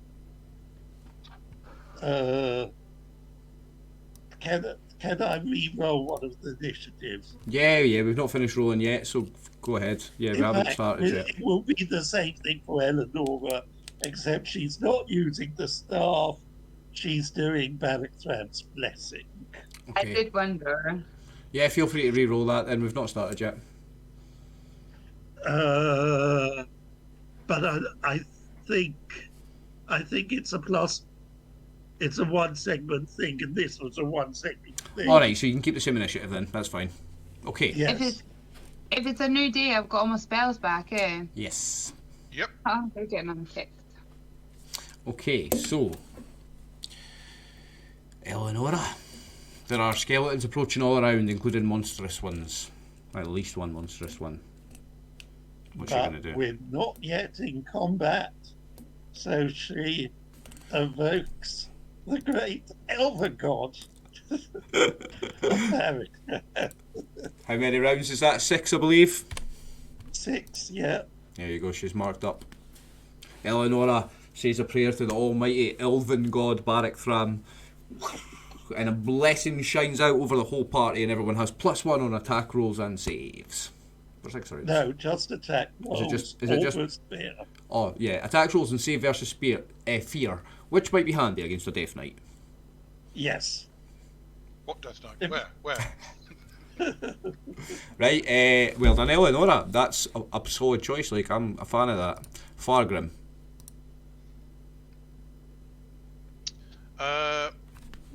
Can I re-roll one of the initiatives? Yeah, we've not finished rolling yet, so go ahead. Yeah, we In haven't fact, started yet. it will be the same thing for Eleonora, except she's not using the staff. She's doing Balaktran's blessing. I Okay. did wonder. Yeah, feel free to re-roll that, then we've not started yet. But I think it's a plus. It's a one segment thing, and this was a one segment thing. All right, so you can keep the same initiative then. That's fine. Okay. Yes. If it's a new day, I've got all my spells back, eh? Yes. yep. Oh, they're getting unkicked. Okay, so Eleonora, there are skeletons approaching all around, including monstrous ones. At least one monstrous one. What's she But gonna do? we're not yet in combat, so she evokes the great elder god. How many rounds is that? 6, I believe. 6, yeah. There you go, she's marked up. Eleonora says a prayer to the almighty elven god Barak-Thram, and a blessing shines out over the whole party, and everyone has +1 on attack rolls and saves. For 6 rounds. No, just attack rolls. Is it just- over spear. Oh, yeah, attack rolls and save versus fear, which might be handy against a Death Knight. Yes. What Death Knight? Where? Right, well done, Eleonora. That's a solid choice. Like, I'm a fan of that. Fargrim.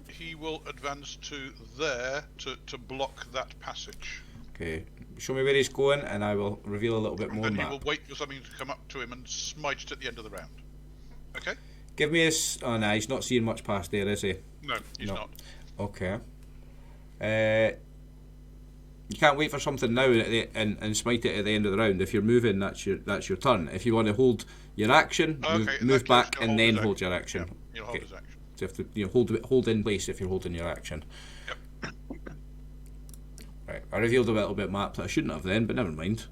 He will advance to there to block that passage. Okay, show me where he's going, and I will reveal a little bit more on Then he that. will wait for something to come up to him and smite it at the end of the round. Okay? Give me his. Oh, no, he's not seeing much past there, is he? No, he's No. not. Okay. You can't wait for something now and smite it at the end of the round. If you're moving, that's your turn. If you want to hold your action, Okay, in move that back case, and he'll then his hold your action. Yeah, you'll hold Okay. his action. So you have to hold in place if you're holding your action. Yep. Right, I revealed a little bit map that I shouldn't have then, but never mind.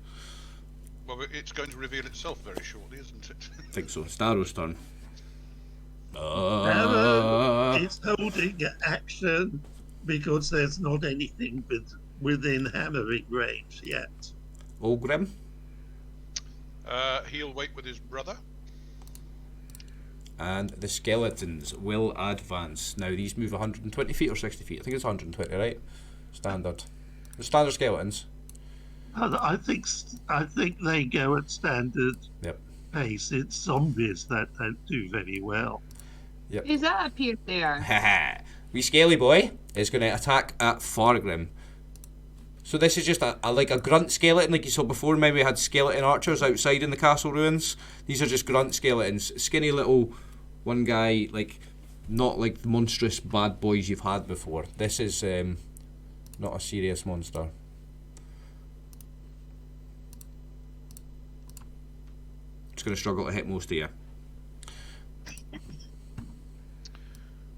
Well, it's going to reveal itself very shortly, isn't it? I think so. It's Darrow's turn. Arrow is holding action because there's not anything within hammering range yet. Olgrim. He'll wait with his brother. And the skeletons will advance. Now these move 120 feet or 60 feet. I think it's 120, right? Standard. The standard skeletons. I think they go at standard Yep. pace. It's zombies that don't do very well. Who's that appeared there? Haha. Wee Scaly Boy is going to attack at Fargrim. So this is just a like a grunt skeleton, like you saw before. Maybe we had skeleton archers outside in the castle ruins. These are just grunt skeletons, skinny little one guy, like not like the monstrous bad boys you've had before. This is not a serious monster. It's going to struggle to hit most of you.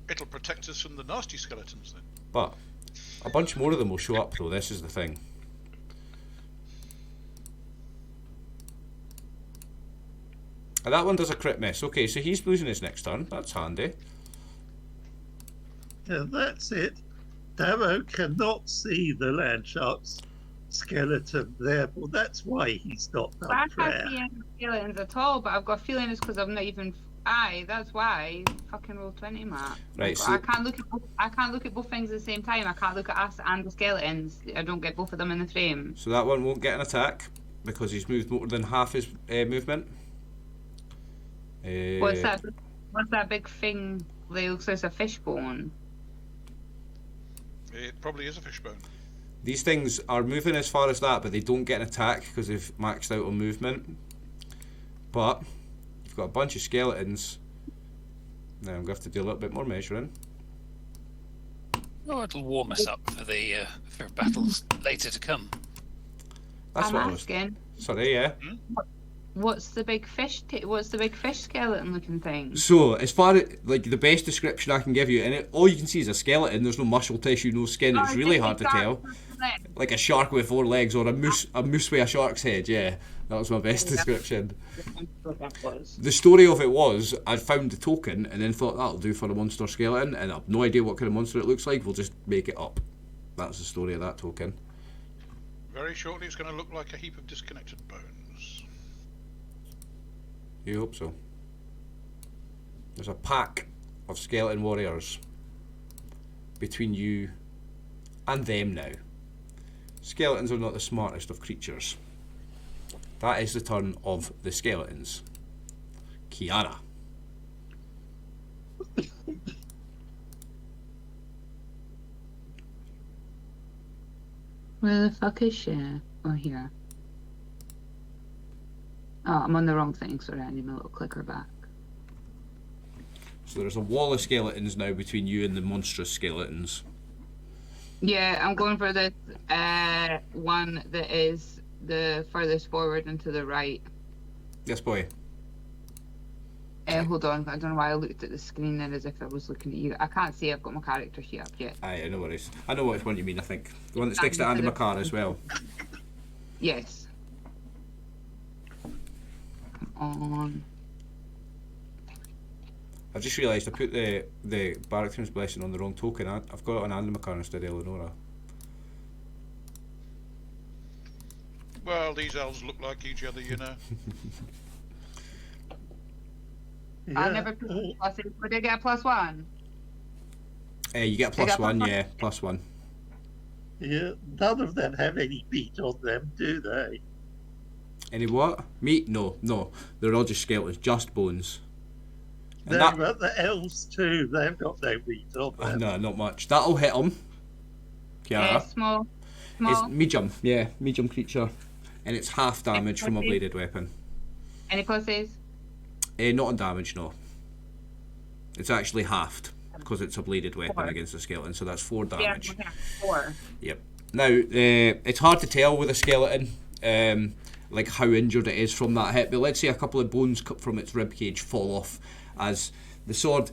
It'll protect us from the nasty skeletons then. But a bunch more of them will show up though, this is the thing. And that one does a crit miss. Okay, so he's losing his next turn. That's handy. Yeah, that's it. Darrow cannot see the land shark's skeleton, therefore that's why he's not I done can't prayer. see any skeletons at all, but I've got a feeling it's because I'm not even. Aye, that's why. Fucking roll 20, Matt. Right, But so I can't look at both things at the same time. I can't look at us and the skeletons. I don't get both of them in the frame. so that one won't get an attack because he's moved more than half his movement. What's that? What's that big thing that looks like a fishbone? It probably is a fishbone. These things are moving as far as that, but they don't get an attack because they've maxed out on movement. But you've got a bunch of skeletons. Now I'm going to have to do a little bit more measuring. Oh, it'll warm us up for battles later to come. That's I'm what I was. asking. Sorry, yeah. What's the big fish? What's the big fish skeleton looking thing? So, as far as like the best description I can give you, and all you can see is a skeleton. There's no muscle tissue, no skin. It's really hard to tell. Like a shark with 4 legs, or a moose with a shark's head. Yeah, that was my best description. The story of it was I found the token and then thought that'll do for a monster skeleton, and I've no idea what kind of monster it looks like. We'll just make it up. That's the story of that token. Very shortly, it's going to look like a heap of disconnected bones. You hope so. There's a pack of skeleton warriors between you and them now. Skeletons are not the smartest of creatures. That is the turn of the skeletons. Kiara. Where the fuck is she? Oh, here. Oh, I'm on the wrong thing. Sorry, I need my little clicker back. So there's a wall of skeletons now between you and the monstrous skeletons. Yeah, I'm going for the one that is the furthest forward and to the right. Yes, boy. Hold on, I don't know why I looked at the screen then as if I was looking at you. I can't see, I've got my character sheet up yet. Aye, no worries. I know which one you mean, I think. The one that sticks to Andy McCarr as well. Yes. Come on. I've just realised I put the Barracktown's Blessing on the wrong token. I've got it on Andy McCarr instead of Eleonora. Well, these elves look like each other, you know. I never put pluses. Would I get a +1? You get a +1, yeah, +1. Yeah, none of them have any meat on them, do they? Any what? Meat? No. They're all just skeletons, just bones. And No, but the elves too, they've got no meat on them. No, not much. That'll hit them. Kiara. Small. It's medium creature. And it's half damage from a bladed weapon. Any pluses? Not on damage, no. It's actually halved, because it's a bladed weapon 4. against a skeleton, so that's 4 damage. Yeah, 4. Yep. Now, it's hard to tell with a skeleton, like how injured it is from that hit, but let's say a couple of bones cut from its ribcage fall off as the sword.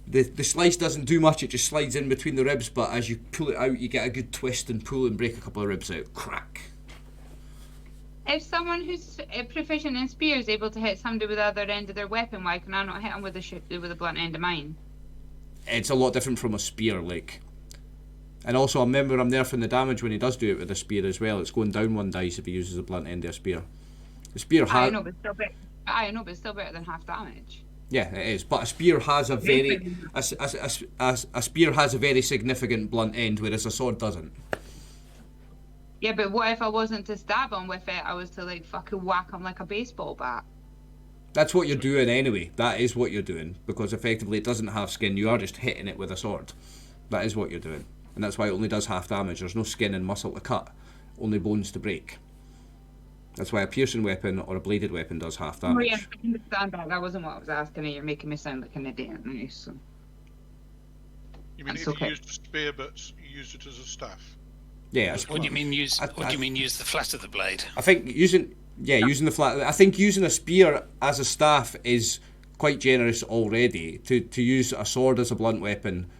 The slice doesn't do much, it just slides in between the ribs, but as you pull it out, you get a good twist and pull and break a couple of ribs out. Crack. If someone who's proficient in spear is able to hit somebody with the other end of their weapon, why can I not hit them with the blunt end of mine? It's a lot different from a spear, like. And also, I remember I'm nerfing the damage when he does do it with a spear as well. It's going down 1 dice if he uses a blunt end of a spear. The spear has. I know, but it's still better than half damage. Yeah, it is. But a spear has a very a spear has a very significant blunt end, whereas a sword doesn't. Yeah, but what if I wasn't to stab him with it? I was to like fucking whack him like a baseball bat. That's what you're doing anyway. That is what you're doing, because effectively it doesn't have skin. You are just hitting it with a sword. That is what you're doing, and that's why it only does half damage. There's no skin and muscle to cut. only bones to break. That's why a piercing weapon or a bladed weapon does half Oh damage. yeah, I understand that. That wasn't what I was asking. You're making me sound like an idiot now. So. You mean That's if okay. you used a spear but you used it as a staff? Yeah, What do you mean use? I- What do you mean use the flat of the blade? I think using the flat. I think using a spear as a staff is quite generous already. To use a sword as a blunt weapon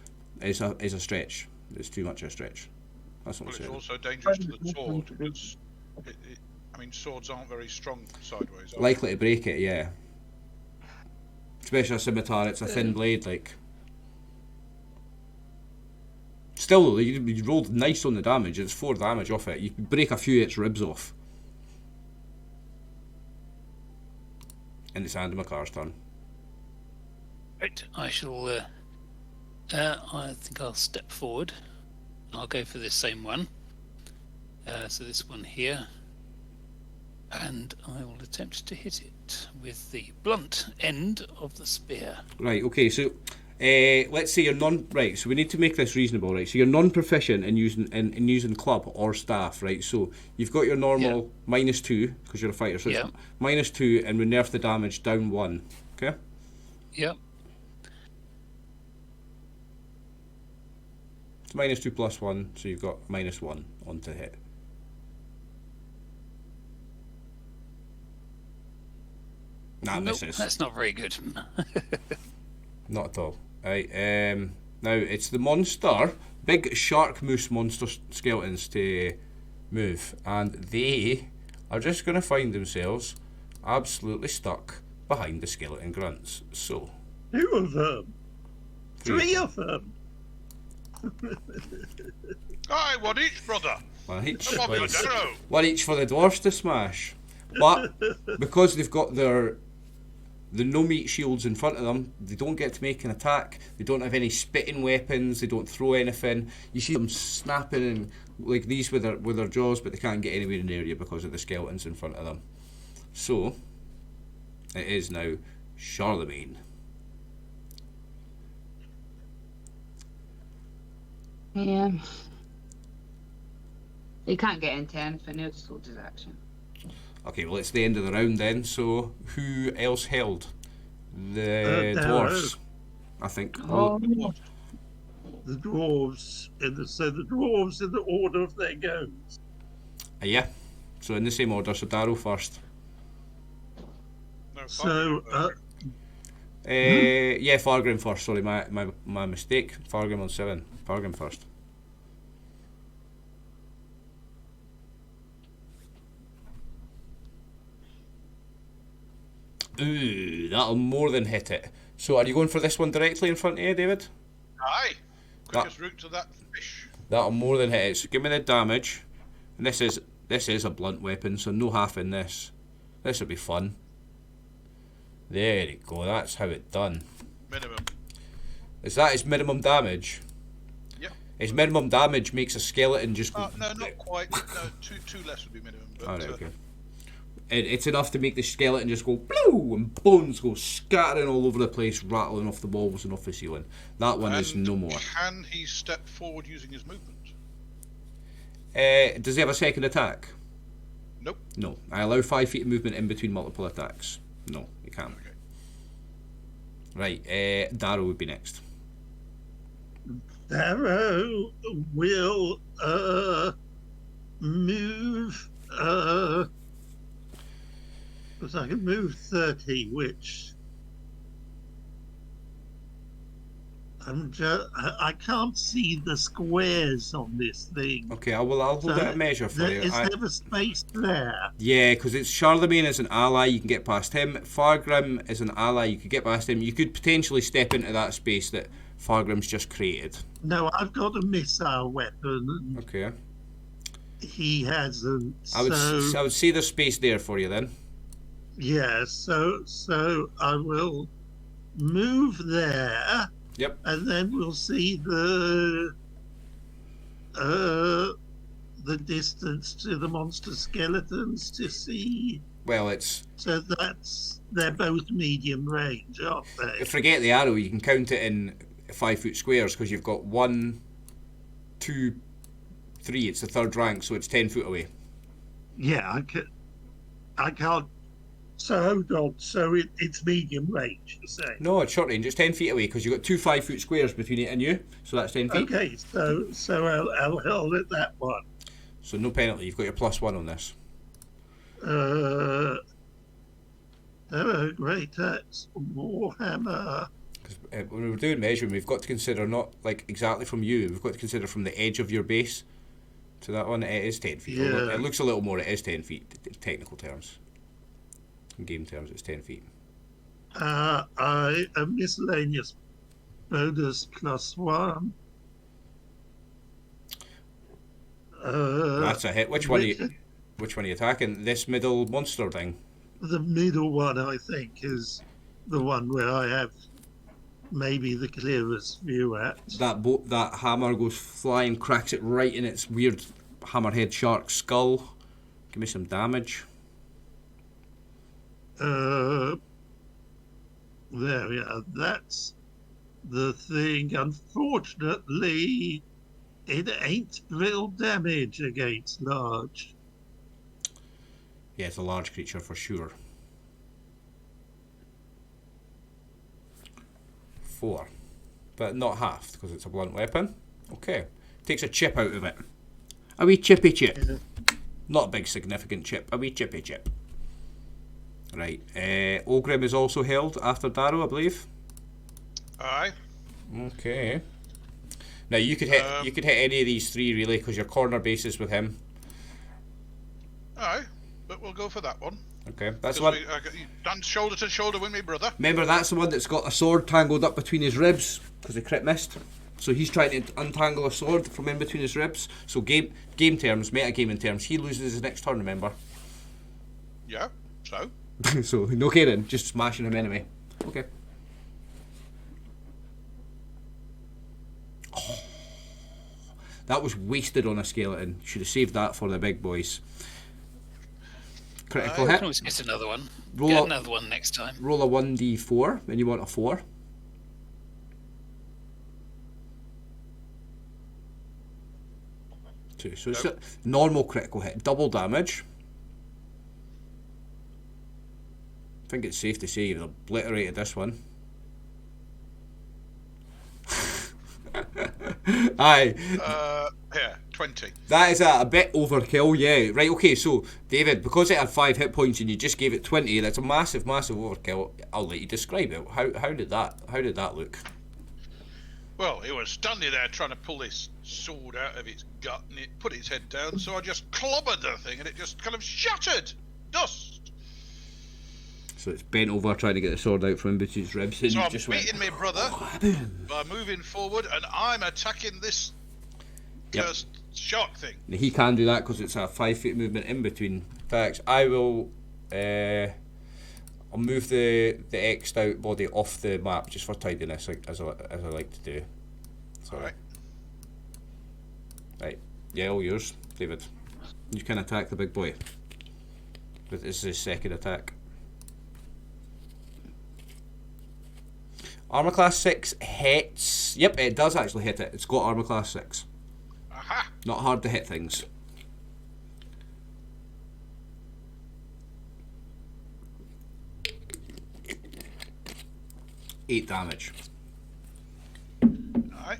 is a stretch. It's too much of a stretch. That's what Well, I'm it's saying. also dangerous to the sword because I mean swords aren't very strong sideways. Are they? Likely to break it, yeah. Especially a scimitar, it's a thin blade, like. Still, though, you rolled nice on the damage. It's 4 damage off it. You break a few of its ribs off. And it's Andy McCar's turn. Right, I shall. I think I'll step forward. I'll go for this same one. So this one here, and I will attempt to hit it with the blunt end of the spear. Right, okay, so let's say you're right, so we need to make this reasonable, right? So you're non-proficient in using club or staff, right? So you've got your normal -2 because you're a fighter, so it's -2, and we nerf the damage down 1. Okay. Yep. It's -2 plus 1, so you've got -1 on to hit. Nah, Nope, misses. that's not very good. Not at all. Right, now it's the monster, big shark moose monster skeletons to move, and they are just going to find themselves absolutely stuck behind the skeleton grunts. So, 2 of them. 3 of them. Aye, one each, brother. one each, Come on, Madero. one each for the dwarfs to smash. But because they've got the no meat shields in front of them, they don't get to make an attack. They don't have any spitting weapons. They don't throw anything. You see them snapping and like these with their jaws, but they can't get anywhere in the area because of the skeletons in front of them. So it is now Charlemagne. Yeah. He can't get into anything. He'll just hold his action. Okay, well it's the end of the round then. So who else held? The Darrow. dwarves, I think. Oh, The dwarves in the order of their goes. Yeah. So in the same order. So Darrow first. No, So, Yeah, Fargrim first. Sorry, my mistake. Fargrim on 7. Fargrim first. Ooh, that'll more than hit it. So are you going for this one directly in front of you, David? aye. Quickest route to that fish. That'll more than hit it. So give me the damage. And this is a blunt weapon, so no half in this. This will be fun. There you go. That's how it's done. Minimum. Is that his minimum damage? Yep. His minimum damage makes a skeleton just go. No, not quite. No, two less would be minimum. But, Alright, okay. It's enough to make the skeleton just go blue and bones go scattering all over the place, rattling off the walls and off the ceiling. That one is no more. Can he step forward using his movement? Does he have a second attack? Nope. No. I allow 5 feet of movement in between multiple attacks. No, you can't. Okay. Right, Darrow would be next. Darrow will move because I can move 30, which I can't see the squares on this thing. Okay, I'll hold out a measure for you. Is there a space there? Yeah, because it's Charlemagne as an ally, you can get past him. Fargrim is an ally, you could get past him. You could potentially step into that space that Fargrim's just created. No, I've got a missile weapon. And Okay. he hasn't. I would say there's space there for you then. Yeah, so I will move there. Yep. And then we'll see the distance to the monster skeletons to see. Well, it's... So they're both medium range, aren't they? Forget the arrow, you can count it in 5 foot squares because you've got 1, 2, 3. It's the 3rd rank, so it's 10 foot away. Yeah, I can't. So hold on. So it's medium range, you say? No, it's short range. It's 10 feet away because you've got 2 5-foot squares between it and you, so that's 10 feet. Okay, so I'll hold at that one. So no penalty. You've got your +1 on this. Great. That's Warhammer. When we're doing measuring, we've got to consider not like exactly from you. We've got to consider from the edge of your base to that one. It is 10 feet. Yeah. It looks a little more. It is 10 feet in technical terms. In game terms, it's 10 feet. A miscellaneous bonus +1. That's a hit. Which one are you attacking? This middle monster thing? The middle one, I think, is the one where I have maybe the clearest view at. That hammer goes flying, cracks it right in its weird hammerhead shark skull. Give me some damage. There we are. That's the thing. Unfortunately, it ain't real damage against large. Yeah, it's a large creature for sure. 4. But not halved because it's a blunt weapon. Okay. Takes a chip out of it. A wee chippy chip. Yeah. Not a big significant chip. A wee chippy chip. Right. Ogrim is also held after Darrow, I believe. Aye. Okay. Now you could hit any of these 3 really because your corner base is with him. Aye. But we'll go for that one. Okay, that's one. Dance shoulder to shoulder with me, brother. Remember, that's the one that's got a sword tangled up between his ribs because the crit missed. So he's trying to untangle a sword from in between his ribs. So game terms, metagaming terms, he loses his next turn. Remember. Yeah. So. So no caring, just smashing him anyway. Okay. Oh, that was wasted on a skeleton. Should have saved that for the big boys. Critical I hit. can always get another one. Roll Get up- another one next time. Roll a 1d4 and you want a 4. Two. So it's a normal critical hit, double damage. I think it's safe to say you've obliterated this one. Aye. Here, 20. That is a bit overkill, yeah. Right, okay, so, David, because it had 5 hit points and you just gave it 20, that's a massive, massive overkill. I'll let you describe it. How did that look? Well, it was standing there trying to pull this sword out of its gut, and it put its head down, so I just clobbered the thing, and it just kind of shattered! Dust! So it's bent over trying to get the sword out from in between its ribs, and So you I'm just beating went... me brother by moving forward, and I'm attacking this cursed shark thing. Now, he can do that because it's a 5 feet movement in between attacks. I will... I'll move the X'd out body off the map just for tidiness, as I like to do. So, Alright. Right. Yeah, all yours, David. You can attack the big boy. But this is his second attack. Armor class 6 hits. Yep, it does actually hit it. It's got armor class 6. Aha! Not hard to hit things. Eight damage. Alright.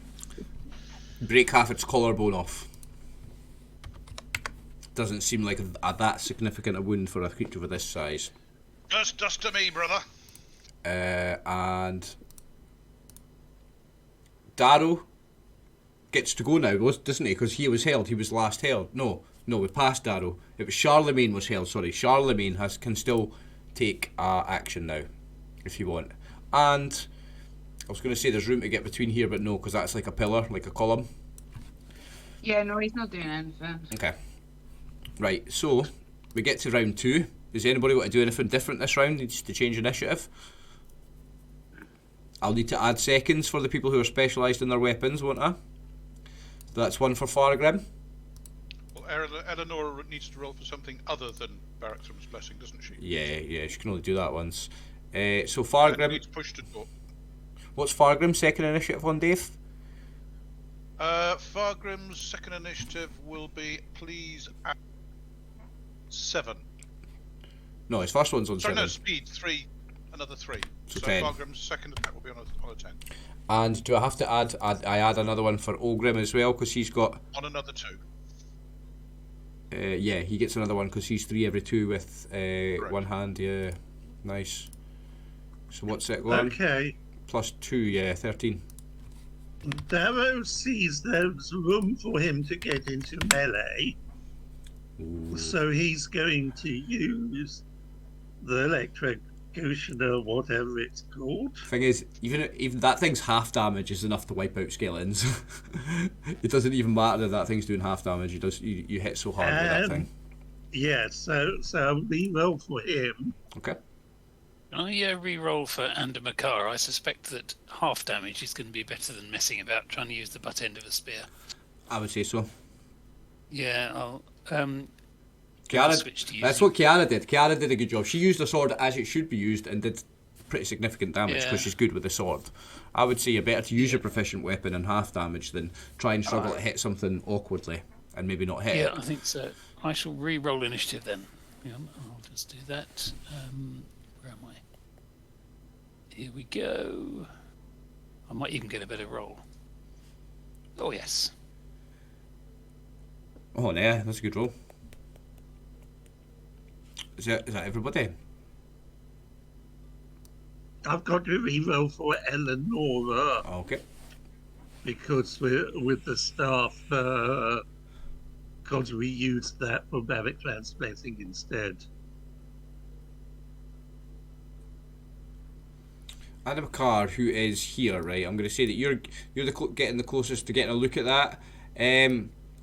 Break half its collarbone off. Doesn't seem like that significant a wound for a creature of this size. Dust to me, brother. And Darrow gets to go now, doesn't he? Because he was held. He was last held. No, we passed Darrow. It was Charlemagne was held. Sorry, Charlemagne can still take action now, if you want. And I was going to say there's room to get between here, but no, because that's like a pillar, like a column. Yeah, no, he's not doing anything. Okay. Right, so we get to round 2. Does anybody want to do anything different this round, just to change initiative? I'll need to add seconds for the people who are specialised in their weapons, won't I? That's one for Fargrim. Well, Eleanor needs to roll for something other than Barrackstrom's Blessing, doesn't she? Yeah, she can only do that once. So And Fargrim, needs push to talk. what's Fargrim's second initiative on, Dave? Fargrim's second initiative will be please at 7. No, his first one's on Sorry, 7. no, speed 3, another 3. So So 10. Fargrim's second attack will be on a 10. And do I have to add? I add another one for Ogrim as well because he's got. On another 2. Yeah, he gets another one because he's 3 every 2 with one hand. Yeah, nice. So what's it going? Okay. Plus 2, yeah, 13. Darrow sees there's room for him to get into melee, Ooh. so he's going to use the electrocution or whatever it's called. Thing is, even that thing's half damage is enough to wipe out skeletons. It doesn't even matter that thing's doing half damage. You hit so hard with that thing. Yeah, so re-roll for him. Okay. Can I re-roll for Andamakar? I suspect that half damage is going to be better than messing about trying to use the butt end of a spear. I would say so. Yeah, I'll switch to That's using... what Kiara did. Kiara did a good job. She used the sword as it should be used and did pretty significant damage because she's good with the sword. I would say you're better to use your proficient weapon and half damage than try and struggle to hit something awkwardly and maybe not hit it. Yeah, I think so. I shall re-roll initiative then. Yeah, I'll just do that. Where am I? Here we go. I might even get a better roll. Oh, yes. Oh, yeah, that's a good roll. Is that everybody? I've got to re-roll for Eleonora Okay. because with the staff, because we used that for Barrack transplanting instead. Adam Carr, who is here, right? I'm going to say that you're getting the closest to getting a look at that.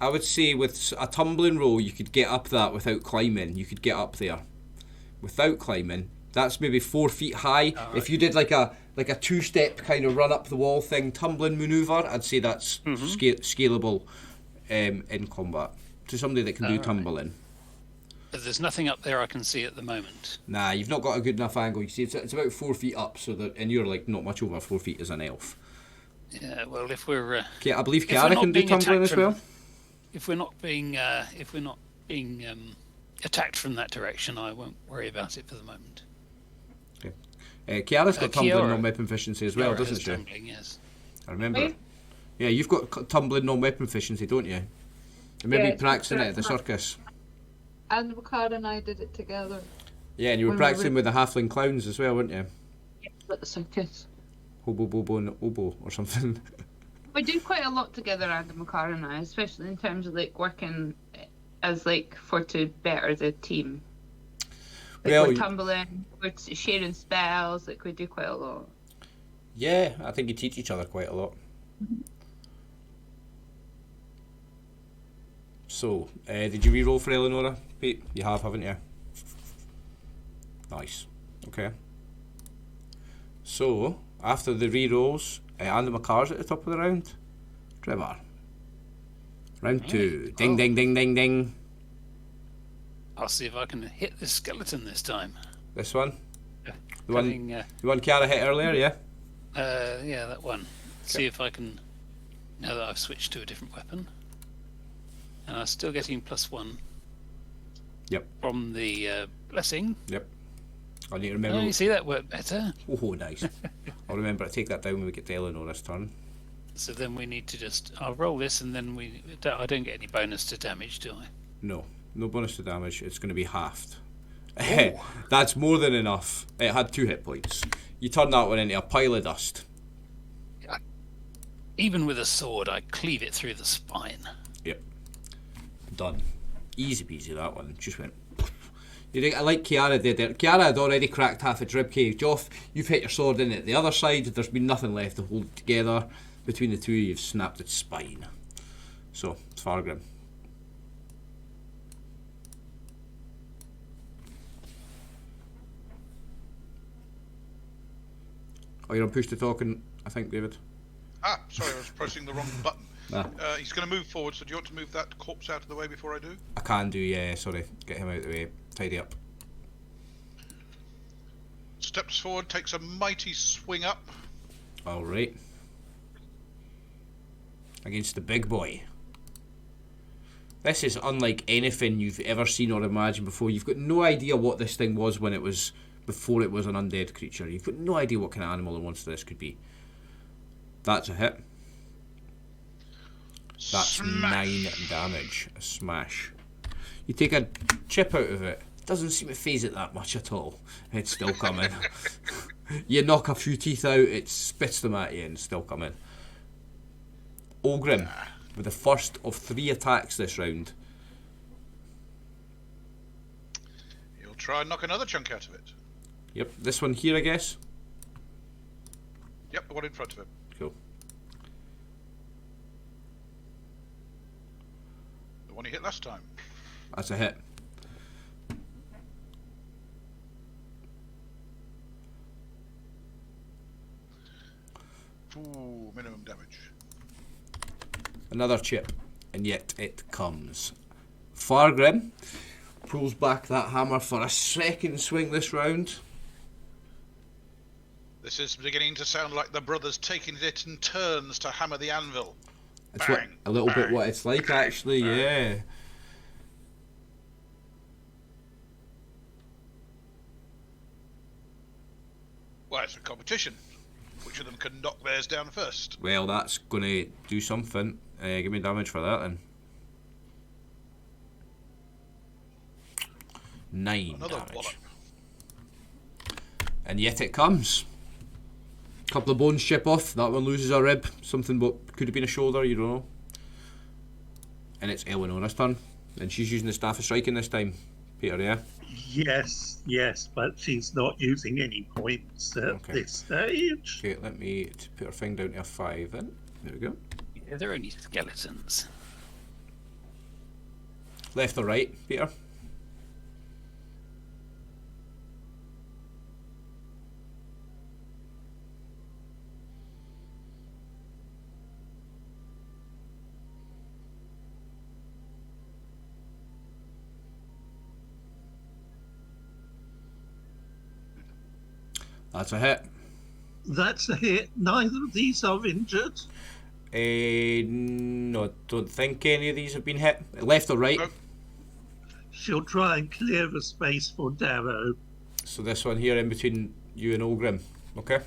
I would say with a tumbling roll, you could get up that without climbing. You could get up there without climbing. That's maybe 4 feet high. Right. If you did like a 2-step kind of run up the wall thing, tumbling maneuver, I'd say that's scalable in combat to somebody that can do tumbling. But there's nothing up there I can see at the moment. Nah, you've not got a good enough angle. You see, it's about 4 feet up, and you're like not much over 4 feet as an elf. Yeah, well, if we're I believe Kiara can do tumbling as well. If we're not being attacked from that direction, I won't worry about it for the moment. Okay. Kiara's got tumbling non-weapon efficiency as well, doesn't she? Tumbling, yes. I remember. Yeah, you've got tumbling non-weapon efficiency, don't you? And maybe practicing it at the circus. And Ricard and I did it together. Yeah, and you were practicing with the halfling clowns as well, weren't you? Yeah, at the circus. Hobo, Bobo, and Obo, or something. We do quite a lot together, Adam McCarr and I, especially in terms of like working as like to better the team. Like we're tumbling, we're sharing spells, like we do quite a lot. Yeah, I think you teach each other quite a lot. So, did you re-roll for Eleonora, Pete? You have, haven't you? Nice. Okay. So, after the re-rolls, Andy McCarr's at the top of the round. Trevor. Round 2. Ding, ding, ding, ding, ding. I'll see if I can hit the skeleton this time. This one? Yeah. The one Kiara hit earlier, yeah? Yeah, that one. See if I can, now that I've switched to a different weapon. And I'm still getting +1. Yep. From the blessing. Yep. I need to remember. Oh, you see that worked better. Oh, nice. I'll remember to take that down when we get to Eleanor's turn. So then we need to I'll roll this and then I don't get any bonus to damage, do I? No bonus to damage. It's going to be halved. That's more than enough. It had 2 hit points. You turn that one into a pile of dust. Even with a sword, I cleave it through the spine. Yep. Done. Easy peasy, that one. Just went. You think, like Kiara did there. Kiara had already cracked half its ribcage. Joff, you've hit your sword in at the other side. There's been nothing left to hold it together. Between the two, you've snapped its spine. So, it's Fargrim. Oh, you're on push to talk, I think, David. Sorry, I was pressing the wrong button. Nah. He's going to move forward, so do you want to move that corpse out of the way before I do? I can do, yeah, sorry. Get him out of the way. Tidy up. Steps forward, takes a mighty swing up. Alright. against the big boy. This is unlike anything you've ever seen or imagined before. You've got no idea what this thing was when it was before it was an undead creature. You've got no idea what kind of animal or monster this could be. That's a hit. That's Smash. 9 damage. A smash. You take a chip out of it. Doesn't seem to phase it that much at all. It's still coming. You knock a few teeth out, it spits them at you and it's still coming. Ogrim, with the first of 3 attacks this round. He'll try and knock another chunk out of it. Yep, this one here, I guess. Yep, the one in front of him. Cool. The one he hit last time. That's a hit. Ooh, minimum damage. Another chip, and yet it comes. Fargrim pulls back that hammer for a second swing this round. This is beginning to sound like the brothers taking it in turns to hammer the anvil. It's Bang, a little bit bang, what it's like, bang, actually, bang. yeah. Well, it's a competition. Which of them can knock theirs down first? Well, that's going to do something. Give me damage for that then. 9 Another damage. wallop. And yet it comes. Couple of bones chip off. That one loses a rib. Something what could have been a shoulder, you don't know. And it's Eleonora's turn. And she's using the Staff of Striking this time. Peter, yeah? Yes, but she's not using any points at this stage. Okay, let me put her thing down to a 5 then. There we go. Yeah, they're only skeletons. Left or right, Peter? That's a hit. That's a hit. Neither of these are injured. No, don't think any of these have been hit. Left or right? Nope. She'll try and clear the space for Darrow. So this one here in between you and Ogrim, okay?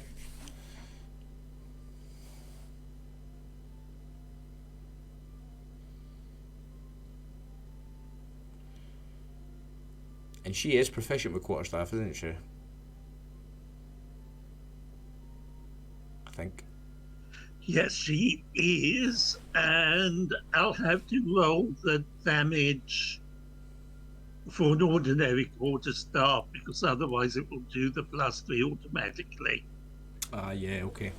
And she is proficient with quarterstaff, isn't she? I think. Yes, she is, and I'll have to roll the damage for an ordinary quarterstaff because otherwise it will do the +3 automatically. Ah, yeah, okay.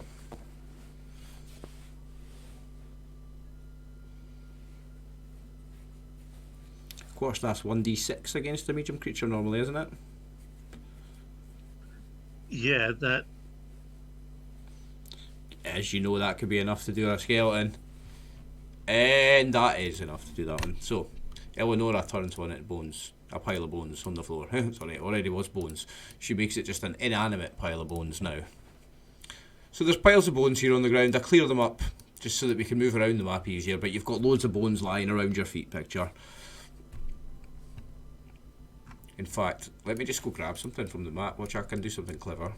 Quarterstaff's 1d6 against a medium creature normally, isn't it? Yeah, that. As you know, that could be enough to do a skeleton. And that is enough to do that one. So, Eleonora turns one at bones. A pile of bones on the floor. Sorry, it already was bones. She makes it just an inanimate pile of bones now. So there's piles of bones here on the ground. I clear them up just so that we can move around the map easier, but you've got loads of bones lying around your feet, picture. In fact, let me just go grab something from the map. Watch, I can do something clever.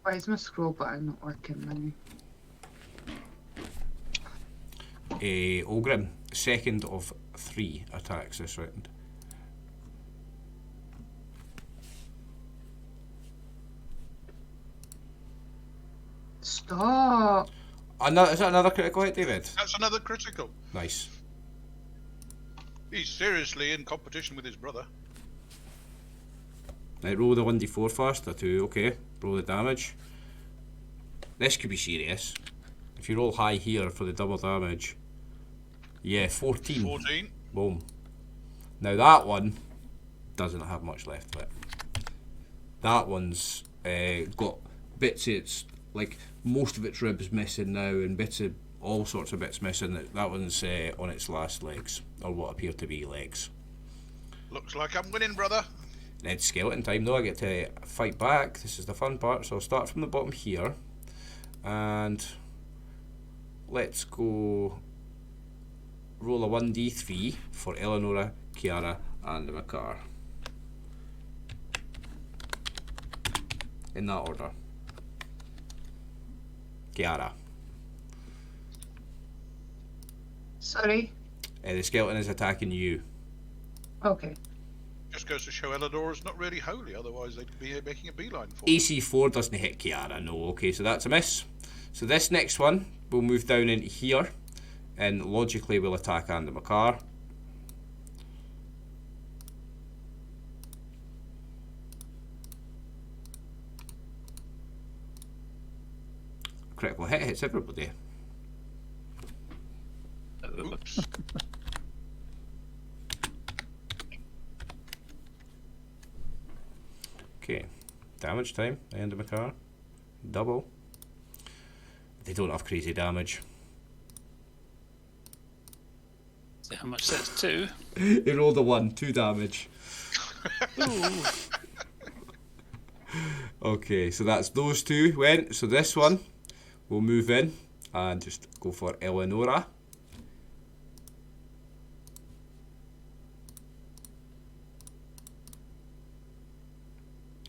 Why is my scroll button not working now? Ogrim, second of 3 attacks this round. Stop! Is that another critical hit, David? That's another critical. Nice. He's seriously in competition with his brother. Right, roll the 1d4 first, a 2, okay. Roll the damage. This could be serious. If you roll high here for the double damage. Yeah, 14. 14. Boom. Now that one doesn't have much left of it. That one's got bits of its, like, most of its ribs missing now and bits of all sorts of bits missing. That one's on its last legs, or what appear to be legs. Looks like I'm winning, brother. Then it's skeleton time though. I get to fight back. This is the fun part. So I'll start from the bottom here, and let's go roll a 1d3 for Eleonora, Kiara, and Makar. In that order. Kiara. Sorry. The skeleton is attacking you. Okay. Just goes to show Eleanor's not really holy, otherwise they'd be making a beeline for her. AC 4 doesn't hit Kiara, no. Okay, so that's a miss. So this next one will move down into here, and logically will attack Andy Makar. Critical hit hits everybody. Oops. Okay, damage time, Andy Makar. Double. They don't have crazy damage. So how much that's 2? He rolled a 1, 2 damage. Okay, so that's those two went. So this one will move in and just go for Eleonora.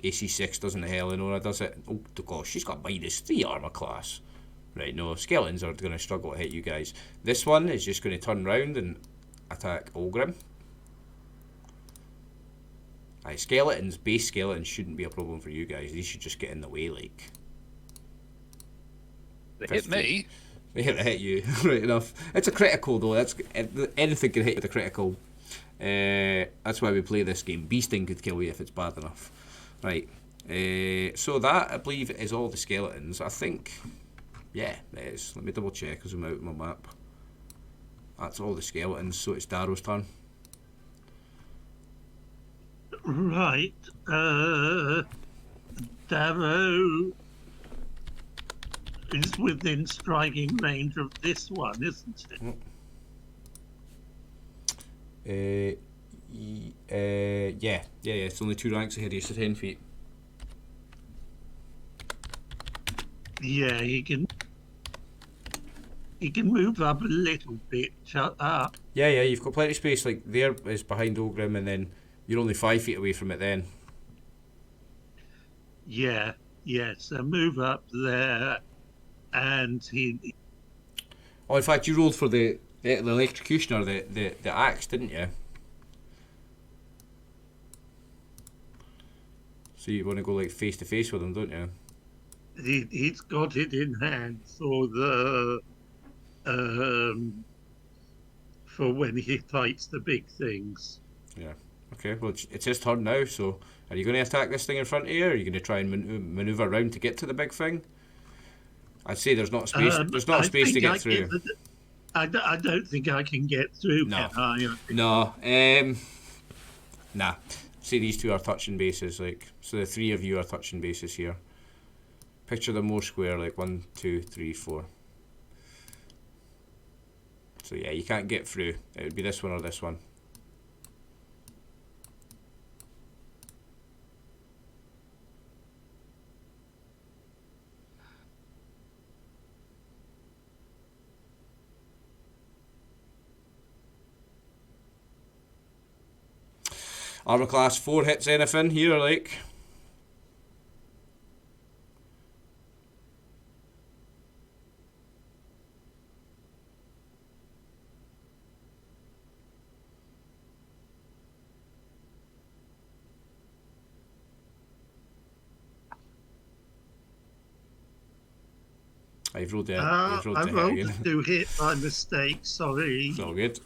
AC 6 doesn't hit Eleonora, does it? Oh gosh, she's got -3 armor class. Right, no, skeletons are going to struggle to hit you guys. This one is just going to turn round and attack Olgrim. Aye, skeletons, base skeletons shouldn't be a problem for you guys. These should just get in the way, like. They hit me. They hit you, right enough. It's a critical though. That's anything can hit with a critical. That's why we play this game. Beasting could kill you if it's bad enough. Right. So that I believe is all the skeletons. I think. Yeah, it is. Let me double check as I'm out on my map. That's all the skeletons. So it's Darrow's turn. Right. Darrow is within striking range of this one, isn't it? Yeah. It's only 2 ranks ahead. He's 10 feet. Yeah, he can move up a little bit. Shut up. Yeah. You've got plenty of space. Like there is behind Ogrim, and then you're only 5 feet away from it. Then. Yeah. So move up there, and he. Oh, in fact, you rolled for the electrocution or the axe, didn't you? So you want to go like face to face with him, don't you? He's got it in hand for the for when he fights the big things. Yeah. Okay. Well, it's his turn now. So, are you going to attack this thing in front of you, or are you going to try and maneuver around to get to the big thing? I'd say there's not space. There's not space to get through. I don't think I can get through. No. Can I? No. Nah. See, these two are touching bases. Like, so the 3 of you are touching bases here. Picture them more square, like 1, 2, 3, 4. So yeah, you can't get through. It would be this one or this one. Armor class 4 hits anything here, like. I've rolled it. I rolled again. 2 hit by mistake. Sorry. It's all good.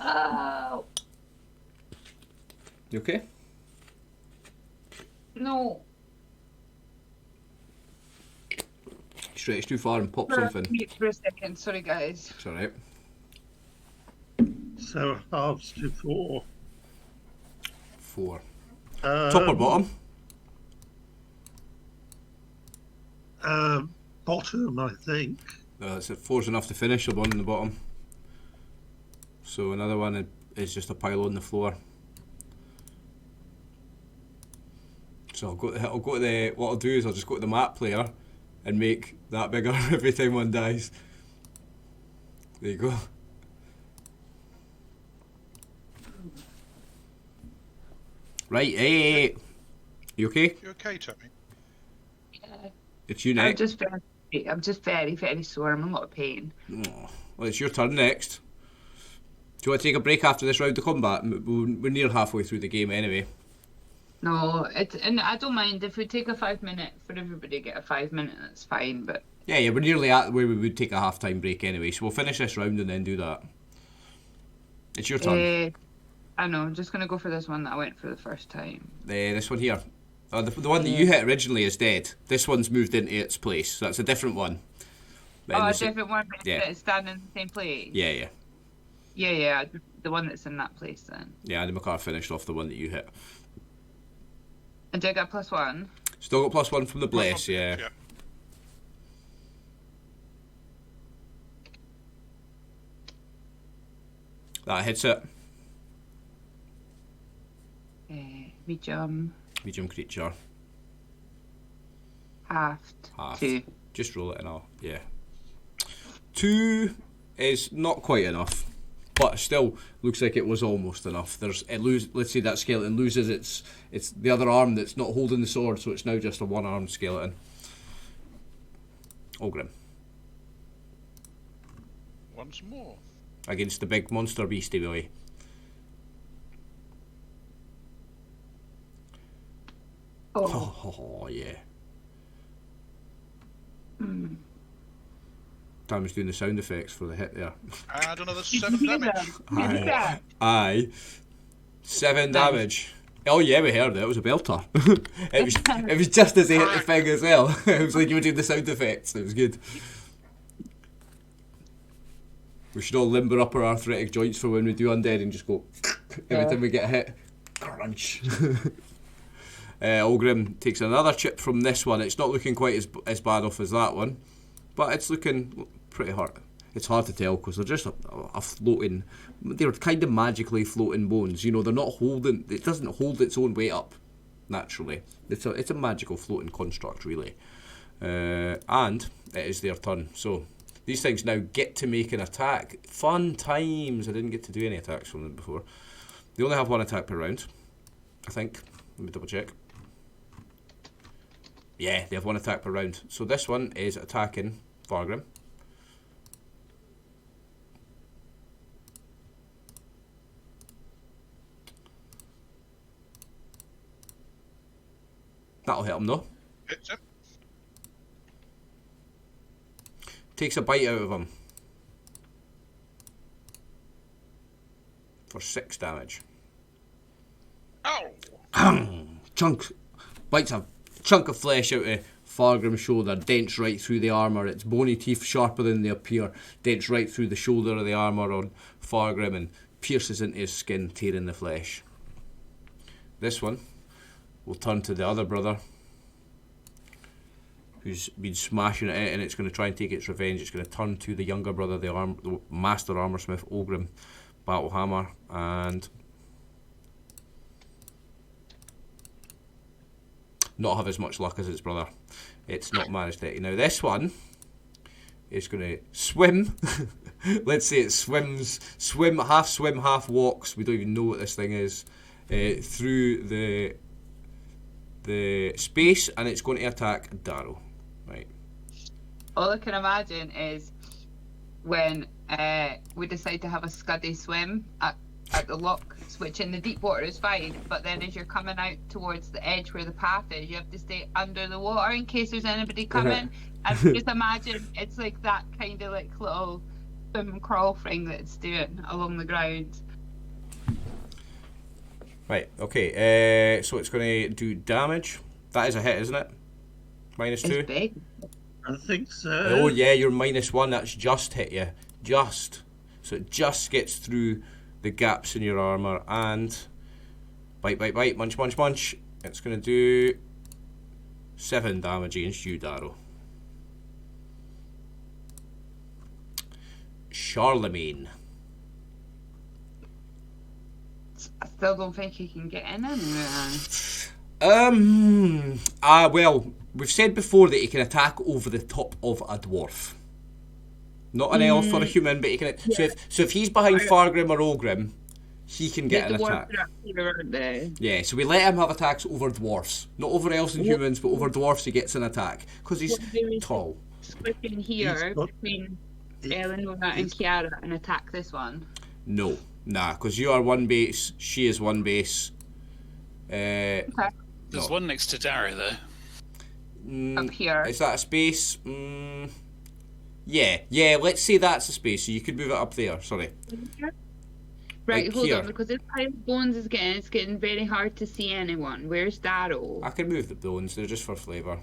Oh You okay? no! Stretch too far and pop something. Mute for a second. Sorry, guys. It's alright. So halves to 4. 4. Top or bottom? bottom, I think. It's 4's enough to finish the one on the bottom. So another one is just a pile on the floor. So I'll go to the, what I'll do is I'll just go to the map player and make that bigger every time one dies. There you go. Right, hey. You okay? You okay, Tommy? Yeah. It's you I'm next. just very, very sore. I'm in a lot of pain. Oh, well, it's your turn next. Do you want to take a break after this round of combat? We're near halfway through the game anyway. No, and I don't mind if we take a 5 minute for everybody to get a 5 minute. That's fine, but Yeah, we're nearly at where we would take a half-time break anyway, so we'll finish this round and then do that. It's your turn. I know. I'm just gonna go for this one that I went for the first time. This one here. The one that you hit originally is dead. This one's moved into its place, so that's a different one. A different one, but yeah. it's standing in the same place. Yeah. Yeah, the one that's in that place then. Yeah, Andy McCarr finished off the one that you hit. And did I get +1? Still got +1 from the bless, yeah. That hits it. Medium. Medium creature. Halved. Half. 2. Just roll it and all. Yeah. 2 is not quite enough, but still looks like it was almost enough. Let's say that skeleton loses it's the other arm that's not holding the sword, so it's now just a one-armed skeleton. Ogrim. Once more. Against the big monster beastie boy. Oh yeah. Tam's doing the sound effects for the hit there. Add another 7 damage. Aye. 7 damage. Oh yeah, we heard it. It was a belter. it was just as he hit the thing as well. It was like you were doing the sound effects. It was good. We should all limber up our arthritic joints for when we do undead and just go every time we get hit. Crunch. Ogrim takes another chip from this one. It's not looking quite as bad off as that one, but it's looking pretty hard. It's hard to tell because they're just a floating. They're kind of magically floating bones. You know, they're not holding. It doesn't hold its own weight up naturally. It's a magical floating construct really, and it is their turn. So these things now get to make an attack. Fun times. I didn't get to do any attacks from them before. They only have one attack per round, I think. Let me double check. Yeah, they have one attack per round. So this one is attacking Fargrim. That'll hit him though. Hits him. Takes a bite out of him. For 6 damage. Ow! Bites a chunk of flesh out of Fargrim's shoulder, dents right through the armour. Its bony teeth, sharper than they appear, dents right through the shoulder of the armour on Fargrim and pierces into his skin, tearing the flesh. This one will turn to the other brother who's been smashing at it, and it's going to try and take its revenge. It's going to turn to the younger brother, the Master Armoursmith Ogrim Battlehammer, and not have as much luck as its brother. It's not managed it. Now this one is going to swim. Let's say it swim, half walks. We don't even know what this thing is. Through the space, and it's going to attack Darrow. Right. All I can imagine is when we decide to have a scuddy swim at the lock switch in the deep water is fine, but then as you're coming out towards the edge where the path is, you have to stay under the water in case there's anybody coming. And just imagine it's like that kind of like little swim and crawl thing that it's doing along the ground. Right, okay, so it's going to do damage. That is a hit, isn't it? -2? It's big. I think so. Oh yeah, you're -1, that's just hit you. Just. So it just gets through the gaps in your armour, and bite, munch. It's going to do 7 damage against you, Darrow. Charlemagne. I still don't think he can get in anywhere. Well, we've said before that he can attack over the top of a dwarf. Not an elf or a human, but he can. Yeah. So if he's behind Fargrim or Ogrim, he can get The an dwarves attack. are up here, aren't they? Yeah, so we let him have attacks over dwarfs. Not over elves and humans, but over dwarfs he gets an attack. Because he's What do we tall. Split in here He's got- between Eleanor and Kiara and attack this one. No. Nah, because you are one base, she is one base. Okay. There's No. one next to Darrow, though. Up here. Is that a space? Yeah, let's say that's a space, so you could move it up there, sorry. Right, Like hold here. on, because this pile of bones is getting very hard to see anyone. Where's Darrow? I can move the bones, they're just for flavour.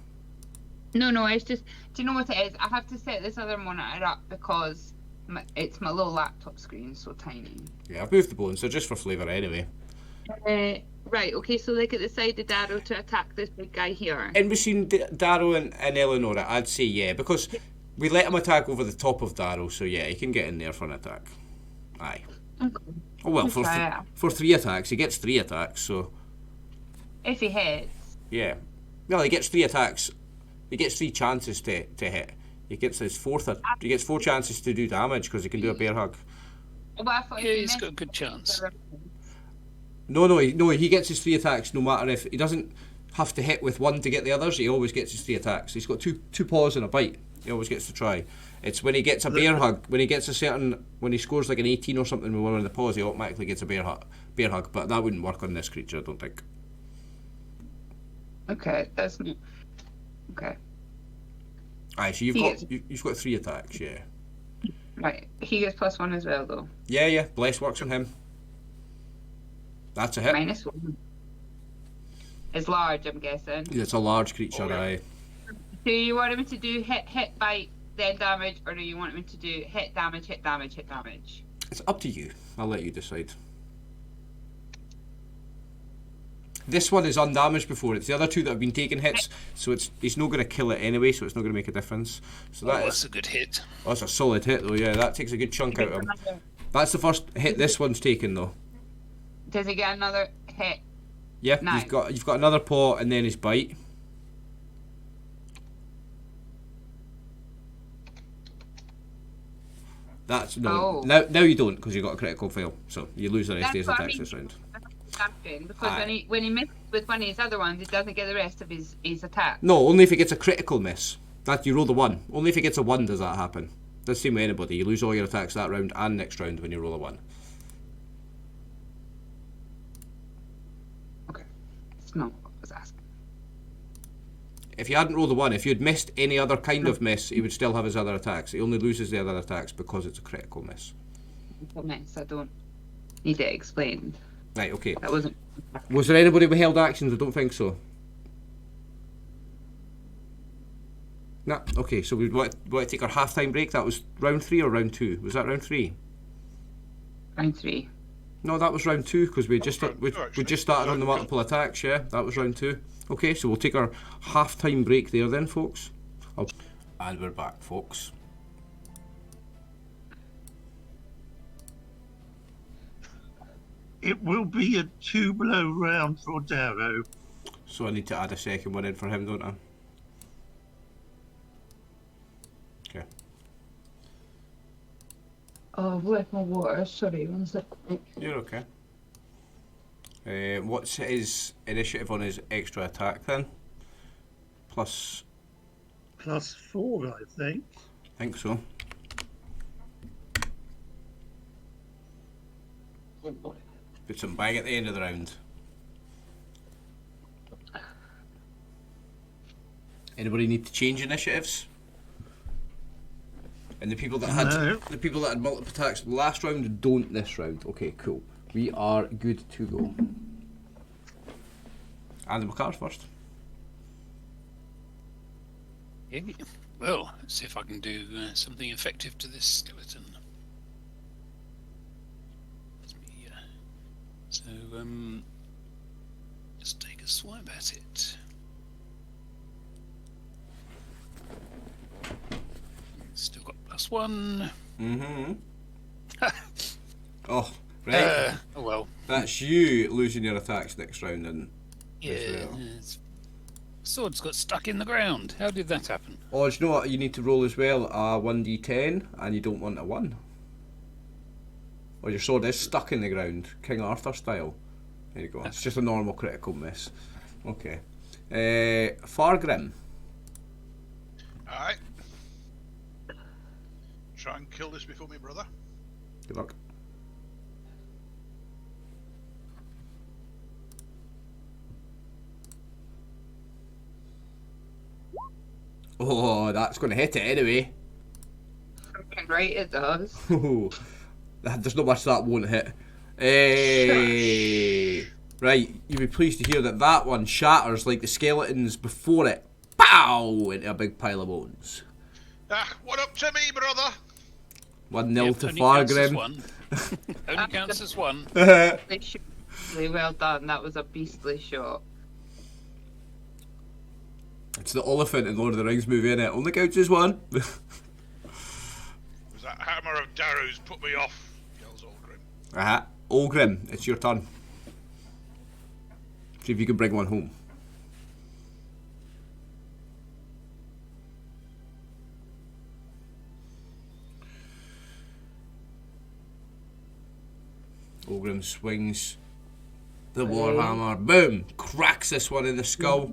No, it's just. Do you know what it is? I have to set this other monitor up because it's my little laptop screen, so tiny. Yeah, I've moved the bones, they're just for flavour anyway. Right, okay, so like at the side of Darrow to attack this big guy here. In between Darrow and Eleonora, I'd say yeah, because we let him attack over the top of Darrow, so yeah, he can get in there for an attack. Aye. Okay. Oh well, for Okay. for 3 attacks, he gets 3 attacks, so If he hits. yeah. Well, he gets 3 attacks. He gets 3 chances to hit. He gets his he gets 4 chances to do damage because he can do a bear hug. Well, I thought if Yeah, he he's missed, got a good chance. No, he gets his 3 attacks no matter if he doesn't have to hit with one to get the others. He always gets his 3 attacks. He's got two paws and a bite. He always gets to try. It's when he gets a bear hug, when he scores like an 18 or something with one of the paws, he automatically gets a bear hug. But that wouldn't work on this creature, I don't think. Okay, that's not. Okay. Aye, so you've got 3 attacks, yeah. Right, he gets +1 as well, though. Yeah, bless works on him. That's a hit. -1. It's large, I'm guessing. It's a large creature, aye. Do you want me to do hit, bite, then damage, or do you want me to do hit, damage, hit, damage, hit, damage? It's up to you. I'll let you decide. This one is undamaged before. It's the other 2 that have been taking hits, so he's not going to kill it anyway, so it's not going to make a difference. So That's a good hit. that's a solid hit though. Yeah, that takes a good chunk out of him. That's the first hit this one's taken though. Does he get another hit? Yeah, Nice. you've got another paw and then his bite. That's no. Oh. Now you don't because you got a critical fail, so you lose the rest of his That's what I attacks mean. this round. Because Aye. when he misses with one of his other ones, he doesn't get the rest of his attack. No, only if he gets a critical miss. That you roll the 1. Only if he gets a 1 does that happen. That's the same with anybody. You lose all your attacks that round and next round when you roll a 1. Okay, that's not what I was asking. If you hadn't rolled a 1, if you'd missed any other kind of miss, he would still have his other attacks. He only loses the other attacks because it's a critical miss. It's a mess. I don't need it explained. Right, okay. That wasn't. Was there anybody with held actions? I don't think so. Nah, okay, so we want to take our half-time break. That was round 3 or round 2? Was that round 3? Round 3. No, that was round 2 because we just round we 2 actually. just started on the multiple attacks. Yeah, that was round 2. Okay, so we'll take our half-time break there then, folks. And we're back, folks. It will be a 2-blow round for Darrow. So I need to add a second one in for him, don't I? Okay. Oh, where's my water? Sorry, one second. You're okay. What's his initiative on his extra attack then? Plus, +4, I think. I think so. Put some bang at the end of the round. Anybody need to change initiatives? And the people that had multiple attacks last round don't this round. Okay, cool. We are good to go. And the cards first. Yeah. Well, let's see if I can do something effective to this skeleton. So, just take a swipe at it. Still got +1. Mm-hmm. Oh, right. Oh well. That's you losing your attacks next round, and Yeah. well. Sword's got stuck in the ground. How did that happen? Oh, do you know what you need to roll as well? A 1d10, and you don't want a 1. Or your sword is stuck in the ground, King Arthur style. There you go. It's just a normal critical miss. Okay. Fargrim. Alright. Try and kill this before me, brother. Good luck. Oh, that's going to hit it anyway. Right, it does. There's not much that won't hit. Right, you'll be pleased to hear that one shatters like the skeletons before it. Pow! Into a big pile of bones. What up to me, brother? 1-0 to Only counts as Fargrim. one. Only counts as one. Well done. That was a beastly shot. It's the elephant in Lord of the Rings movie, innit? Only counts as one. Was that hammer of Darrow's put me off? Yells Olgrim. Olgrim, it's your turn. See if you can bring one home. Olgrim swings the warhammer, boom, cracks this one in the skull.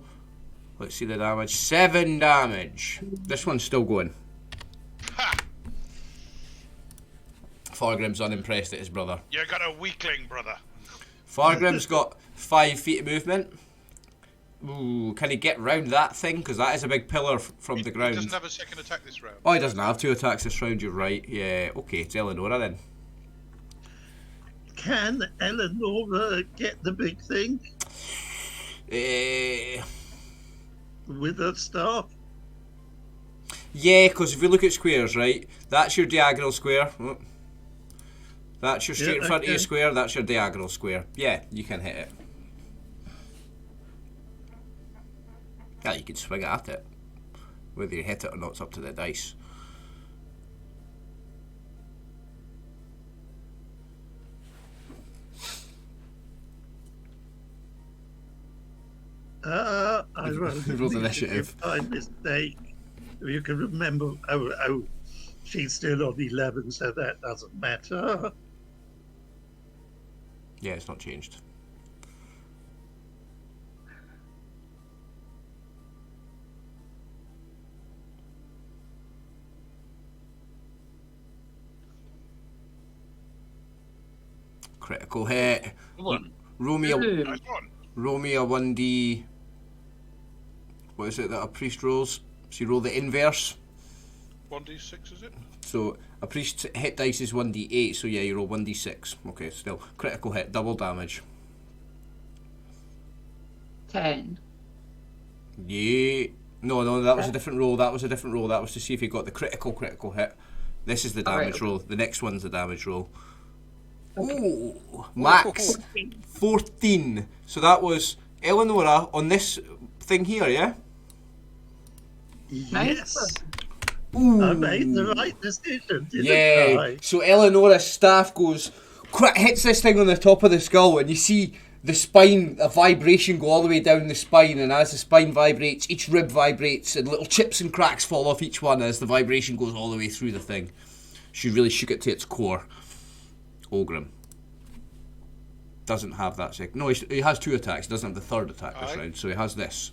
Let's see the damage. 7 damage. This one's still going. Ha! Fargrim's unimpressed at his brother. You got a weakling, brother. Fargrim's got 5 feet of movement. Ooh, can he get round that thing? Because that is a big pillar from the ground. He doesn't have a second attack this round. Oh, he doesn't have 2 attacks this round, you're right. Yeah, okay, it's Eleonora then. Can Eleanor get the big thing with her staff? Yeah, because if you look at squares, right, that's your diagonal square. Oh. That's your straight in front of you square, that's your diagonal square. Yeah, you can hit it. Yeah, you can swing at it. Whether you hit it or not, it's up to the dice. I rolled initiative. By mistake. If you can remember, she's still on 11, so that doesn't matter. Yeah, it's not changed. Critical hit. Roll me a Nice one. 1d. What is it that a priest rolls? So you roll the inverse. 1d6, is it? So a priest hit dice is 1d8, so yeah, you roll 1d6. Okay, still. Critical hit, double damage. 10. Yeah. No, that was a different roll. That was to see if you got the critical hit. This is the damage roll. The next one's the damage roll. Ooh, max 14. So that was Eleonora on this thing here, yeah? Yes. Ooh. I made the right decision, didn't I? So Eleonora's staff goes, hits this thing on the top of the skull, and you see the spine, a vibration go all the way down the spine, and as the spine vibrates, each rib vibrates, and little chips and cracks fall off each one as the vibration goes all the way through the thing. She really shook it to its core. Olgrim doesn't have that second. No, he has 2 attacks. He doesn't have the third attack this round, so he has this.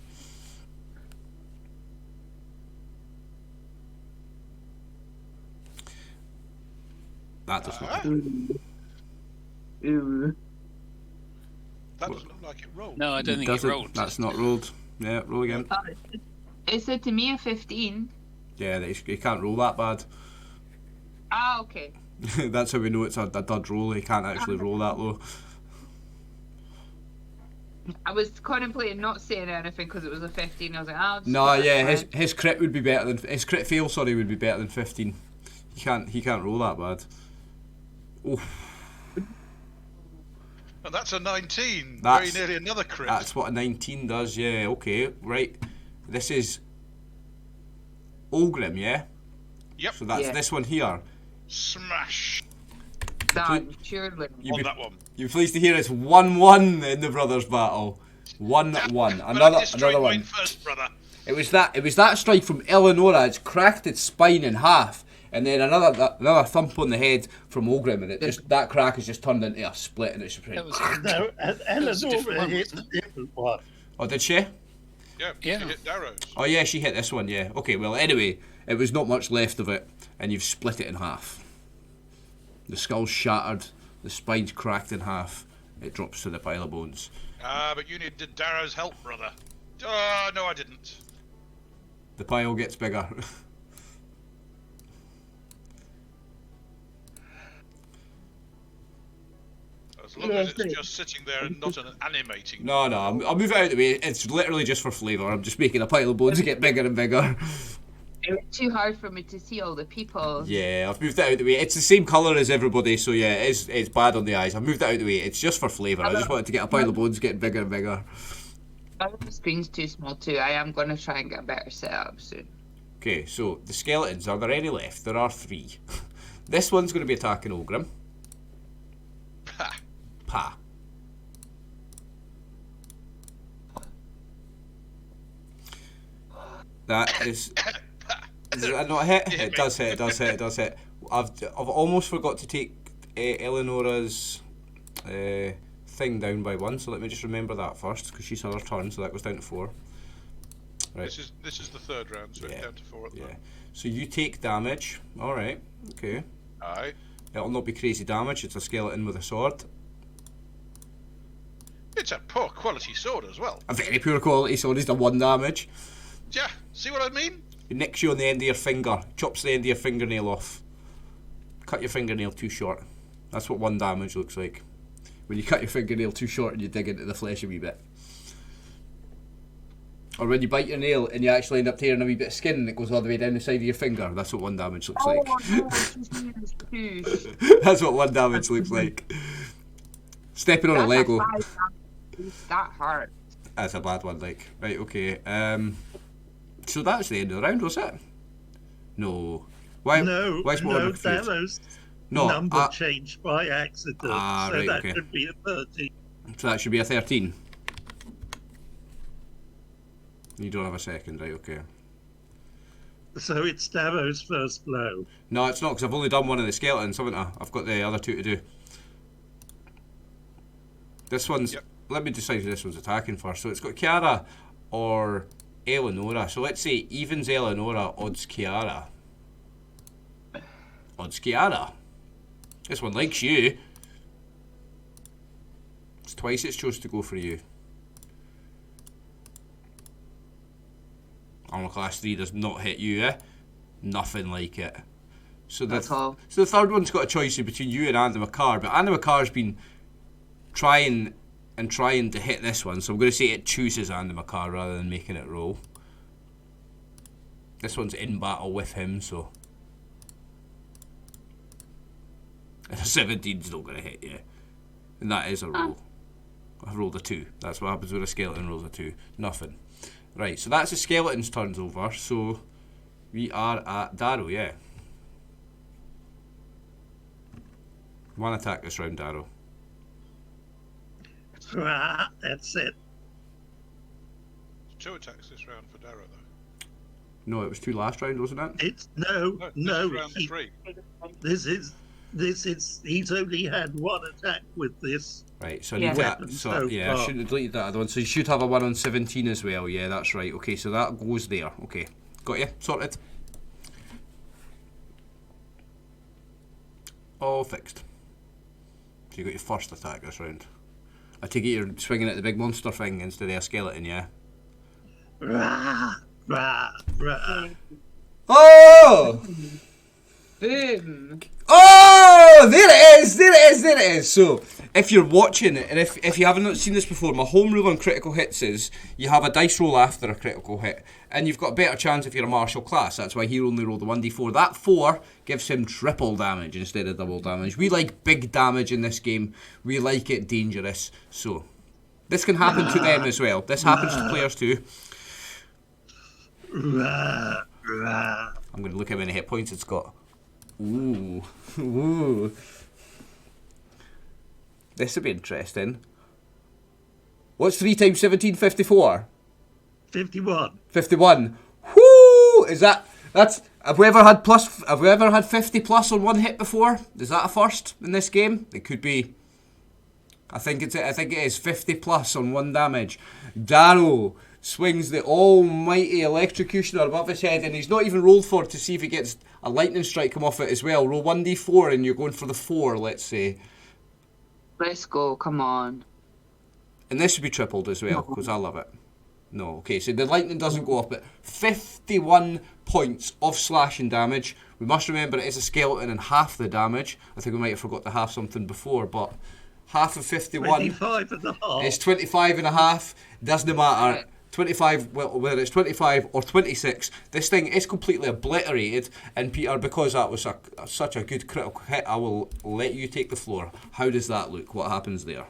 That does not. That doesn't look like it rolled. No, I don't think it rolled. That's not rolled. Yeah, roll again. It said to me a 15. Yeah, he can't roll that bad. Ah, okay. That's how we know it's a dud roll. He can't actually roll that low. I was contemplating not saying anything because it was a 15. I was like, oh. No, yeah, his crit would be better than his crit fail. Sorry, would be better than 15. He can't roll that bad. Oh. And that's a 19. That's- Very nearly another crit. That's what a 19 does. Yeah. Okay. Right. This is Olgrim. Yeah. Yep. So that's Yeah. this one here. Smash Done, surely. on that one. You're pleased to hear it's 1-1 in the brothers' battle. 1-1. But I destroyed Another mine one. first, brother. It was that strike from Eleonora. It's cracked its spine in half, and then another thump on the head from Ogrim, and that crack has just turned into a split, and it's That was No, was a different Eleanor one, hit a wasn't it? different one. Oh, did she? Yeah, Yeah. she hit Darrow's. Oh yeah, she hit this one. Yeah. Okay. Well, anyway, it was not much left of it, and you've split it in half. The skull's shattered. The spine's cracked in half. It drops to the pile of bones. Ah, but you needed Darrow's help, brother. Oh, no, I didn't. The pile gets bigger. As long as it's just sitting there and not an animating. No, I'll move it out of the way. It's literally just for flavour. I'm just making a pile of bones get bigger and bigger. It was too hard for me to see all the people. Yeah, I've moved it out of the way. It's the same colour as everybody, so yeah, it's bad on the eyes. I've moved it out of the way. It's just for flavour. I just wanted to get a pile of bones getting bigger and bigger. The screen's too small too. I am going to try and get a better setup soon. Okay, so the skeletons, are there any left? There are 3. This one's going to be attacking Ogrim. Ha. Pa. That is... Does that not hit? Yeah, It does hit, it does hit, it does hit. I've almost forgot to take Eleonora's thing down by 1, so let me just remember that first, because she's had her turn, so that goes down to 4. Right. This is the third round, so Yeah. it's down to 4 at the Yeah. moment. So you take damage. Alright, okay. Aye. It'll not be crazy damage, it's a skeleton with a sword. It's a poor quality sword as well. A very poor quality sword, he's done 1 damage. Yeah, see what I mean? It nicks you on the end of your finger, chops the end of your fingernail off. Cut your fingernail too short. That's what 1 damage looks like. When you cut your fingernail too short and you dig into the flesh a wee bit. Or when you bite your nail and you actually end up tearing a wee bit of skin and it goes all the way down the side of your finger. That's what 1 damage looks like. no, she's used too. That's what 1 damage looks like. Stepping on a Lego. That hurt. That's a bad one, like. Right, okay. So that's the end of the round, was it? No. Why? No, Why's more no, fruit? Darrow's No. number changed by accident, so right, that okay. could be a 30. So that should be a 13. You don't have a second, right? Okay. So it's Darrow's first blow. No, it's not, because I've only done one of the skeletons, haven't I? I've got the other 2 to do. This one's... Yep. Let me decide who this one's attacking first. So it's got Kiara or Eleonora. So let's say evens Eleonora, odds Kiara. Odds Kiara. This one likes you. It's twice it's chose to go for you. Armor class 3 does not hit you, eh? Nothing like it. So That's all. so the third one's got a choice between you and Andy McCarr, but Andy McCarr's been trying to hit this one, so I'm going to say it chooses Andy McCarr rather than making it roll. This one's in battle with him, so... A 17's not going to hit you. And that is a roll. I've rolled a 2. That's what happens when a skeleton rolls a 2. Nothing. Right, so that's the skeleton's turns over, so... We are at Darrow, yeah. 1 attack this round, Darrow. That's it. 2 attacks this round for Darrow, though. No, it was 2 last round, wasn't it? It's No, no. this is round 3. This is. He's only had 1 attack with this. Right, so I Yeah. need that. Weapon So so yeah, I far. shouldn't have deleted that other one. So you should have a 1 on 17 as well. Yeah, that's right. Okay, so that goes there. Okay, got you. Sorted. All fixed. So you got your first attack this round. I take it you're swinging at the big monster thing instead of a skeleton, yeah? Rah, rah, rah. Oh! Boom. Oh, there it is, there it is, there it is. So, if you're watching it, and if you haven't seen this before, my home rule on critical hits is you have a dice roll after a critical hit, and you've got a better chance if you're a martial class. That's why he only rolled a 1d4. That 4 gives him triple damage instead of double damage. We like big damage in this game. We like it dangerous. So, this can happen to them as well. This happens to players too. Rah, rah. I'm going to look how many hit points it's got. Ooh. Ooh. This would be interesting. What's 3 times 17? 54? 51. 51. Whoo! Is that's have we ever had 50 plus on one hit before? Is that a first in this game? It could be. I think it is 50 plus on one damage. Darrow swings the almighty electrocutioner above his head, and he's not even rolled for it to see if he gets a lightning strike come off it as well. Roll 1d4 and you're going for the 4, let's say. Let's go, come on. And this should be tripled as well, because I love it. No, okay, so the lightning doesn't go off, but 51 points of slashing damage. We must remember it is a skeleton and half the damage. I think we might have forgot to have something before, but half of 51 25 and a half. is 25 and a half. Doesn't matter. 25, well, whether it's 25 or 26, this thing is completely obliterated. And Peter, because that was such a good critical hit, I will let you take the floor. How does that look? What happens there?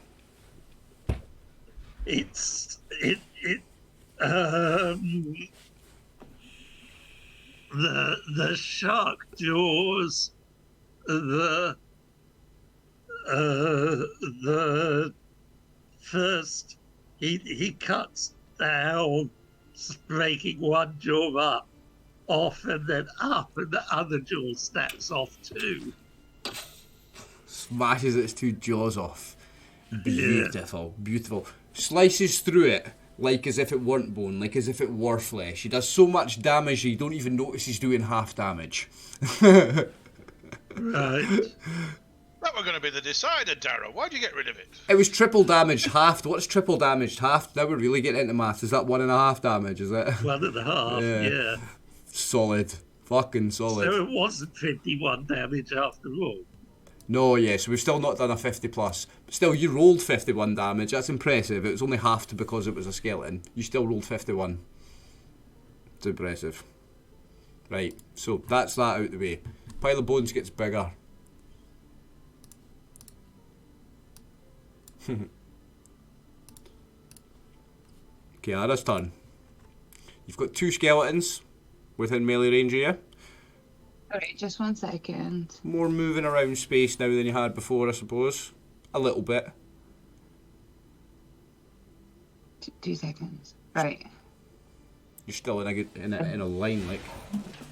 The shark jaws, the first he cuts down, breaking one jaw off and then up, and the other jaw snaps off too. Smashes its 2 jaws off. Beautiful, beautiful. Slices through it like as if it weren't bone, like as if it were flesh. He does so much damage you don't even notice he's doing half damage. Right. That were going to be the decider, Darrow. Why'd you get rid of it? It was triple damage halved. What's triple damage halved? Now we're really getting into maths. Is that 1.5 damage, is it? 1.5, yeah. Solid. Fucking solid. So it wasn't 51 damage after all. No, yes, we've still not done a 50 plus. But still, you rolled 51 damage. That's impressive. It was only halved because it was a skeleton. You still rolled 51. It's impressive. Right, so that's that out the way. Pile of bones gets bigger. Okay, Ara's turn. You've got 2 skeletons within melee range of you. Alright, just 1 second. More moving around space now than you had before, I suppose. A little bit. 2 seconds. Right. You're still in a line, like.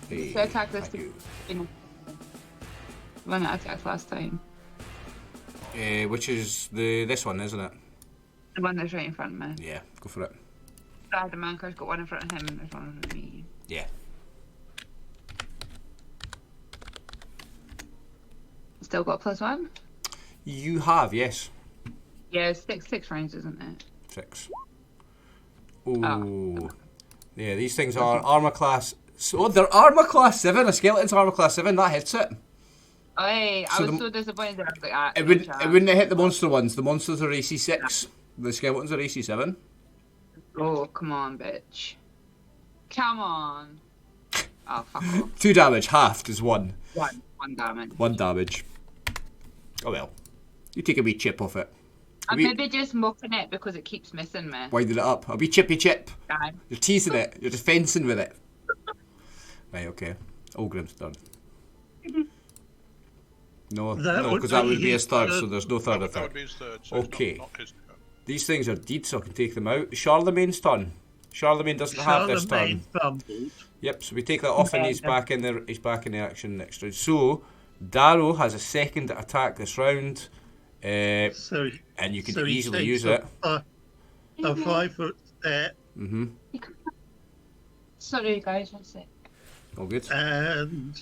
Hey, So attack this. thank you. The one that I attacked last time. Which is this one, isn't it? The one that's right in front of me. Yeah, go for it. Radamanker's got one in front of him and there's one in front of me. Yeah. Still got +1? You have, yes. Yeah, it's six rounds, isn't it? 6. Ooh. Yeah, these things are armor class. So they're armor class 7. A skeleton's armor class 7. That hits it. Oh, hey, So I was so disappointed. I was like, ah, It wouldn't have hit the monster ones. The monsters are AC 6. The skeletons are AC 7. Oh, come on, bitch. Come on. Oh, fuck off. 2 damage. Halved is 1. One damage. 1 damage. Oh well. You take a wee chip off it. I'm maybe just mocking it because it keeps missing me. Winding it up. A wee chippy chip. Aye. You're teasing it. You're just fencing with it. Right, okay. Ogrim's turn. No, because that would be his third, so there's no third or That third. would be his third. So Okay. It's not his turn. These things are deed, so I can take them out. Charlemagne's turn. Charlemagne doesn't have this turn. Charlemagne fumbled. Yep, so we take that off and he's back in the action next round. So Darrow has a second attack this round. And you can he easily takes use it. A 5-foot step Mm-hmm. Sorry, guys, 1 sec. All good. and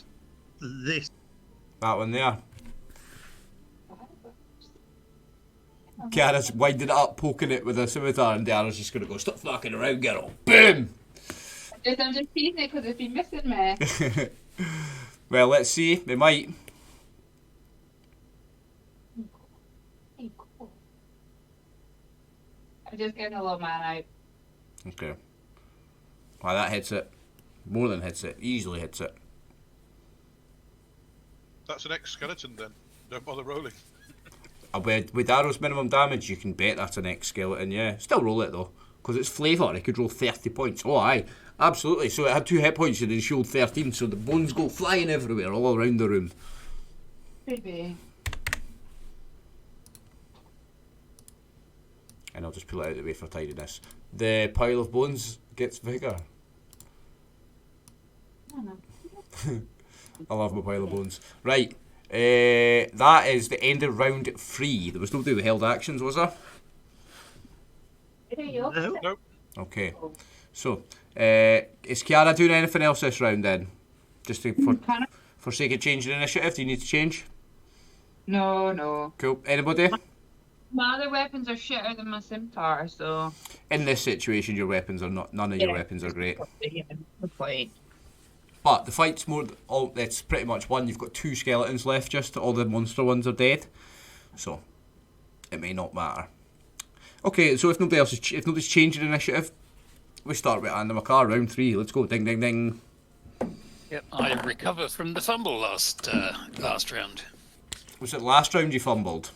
this. That one there. Kara's winding it up, poking it with a scimitar, and Darrow's just going to go, stop fucking around, girl. Boom! I'm just teasing it because it's been missing me. Well, let's see. They might. I'm just getting a little man out. Okay. Well, that hits it. More than hits it. Easily hits it. That's an ex-skeleton then. Don't bother rolling. With Darrow's minimum damage, you can bet that's an X skeleton, yeah. Still roll it though. because it's flavour, it could roll 30 points. Oh, aye, absolutely. So it had 2 hit points and it showed 13, so the bones go flying everywhere, all around the room. Maybe. And I'll just pull it out of the way for tidiness. The pile of bones gets bigger. I love my pile of bones. Right, that is the end of round 3. There was nobody with held actions, was there? No. Nope. Okay. So, is Kiara doing anything else this round then? Just for sake of changing initiative, do you need to change? No. Cool. Anybody? My other weapons are shitter than my scimitar, so. In this situation, your weapons are not. None of your weapons are great. Good point. But the fight's it's pretty much won. You've got 2 skeletons left. Just all the monster ones are dead, so it may not matter. Okay, so if nobody's changing initiative, we start with Anna McCarr, round 3. Let's go. Ding, ding, ding. Yep, I recovered from the fumble last round. Was it last round you fumbled?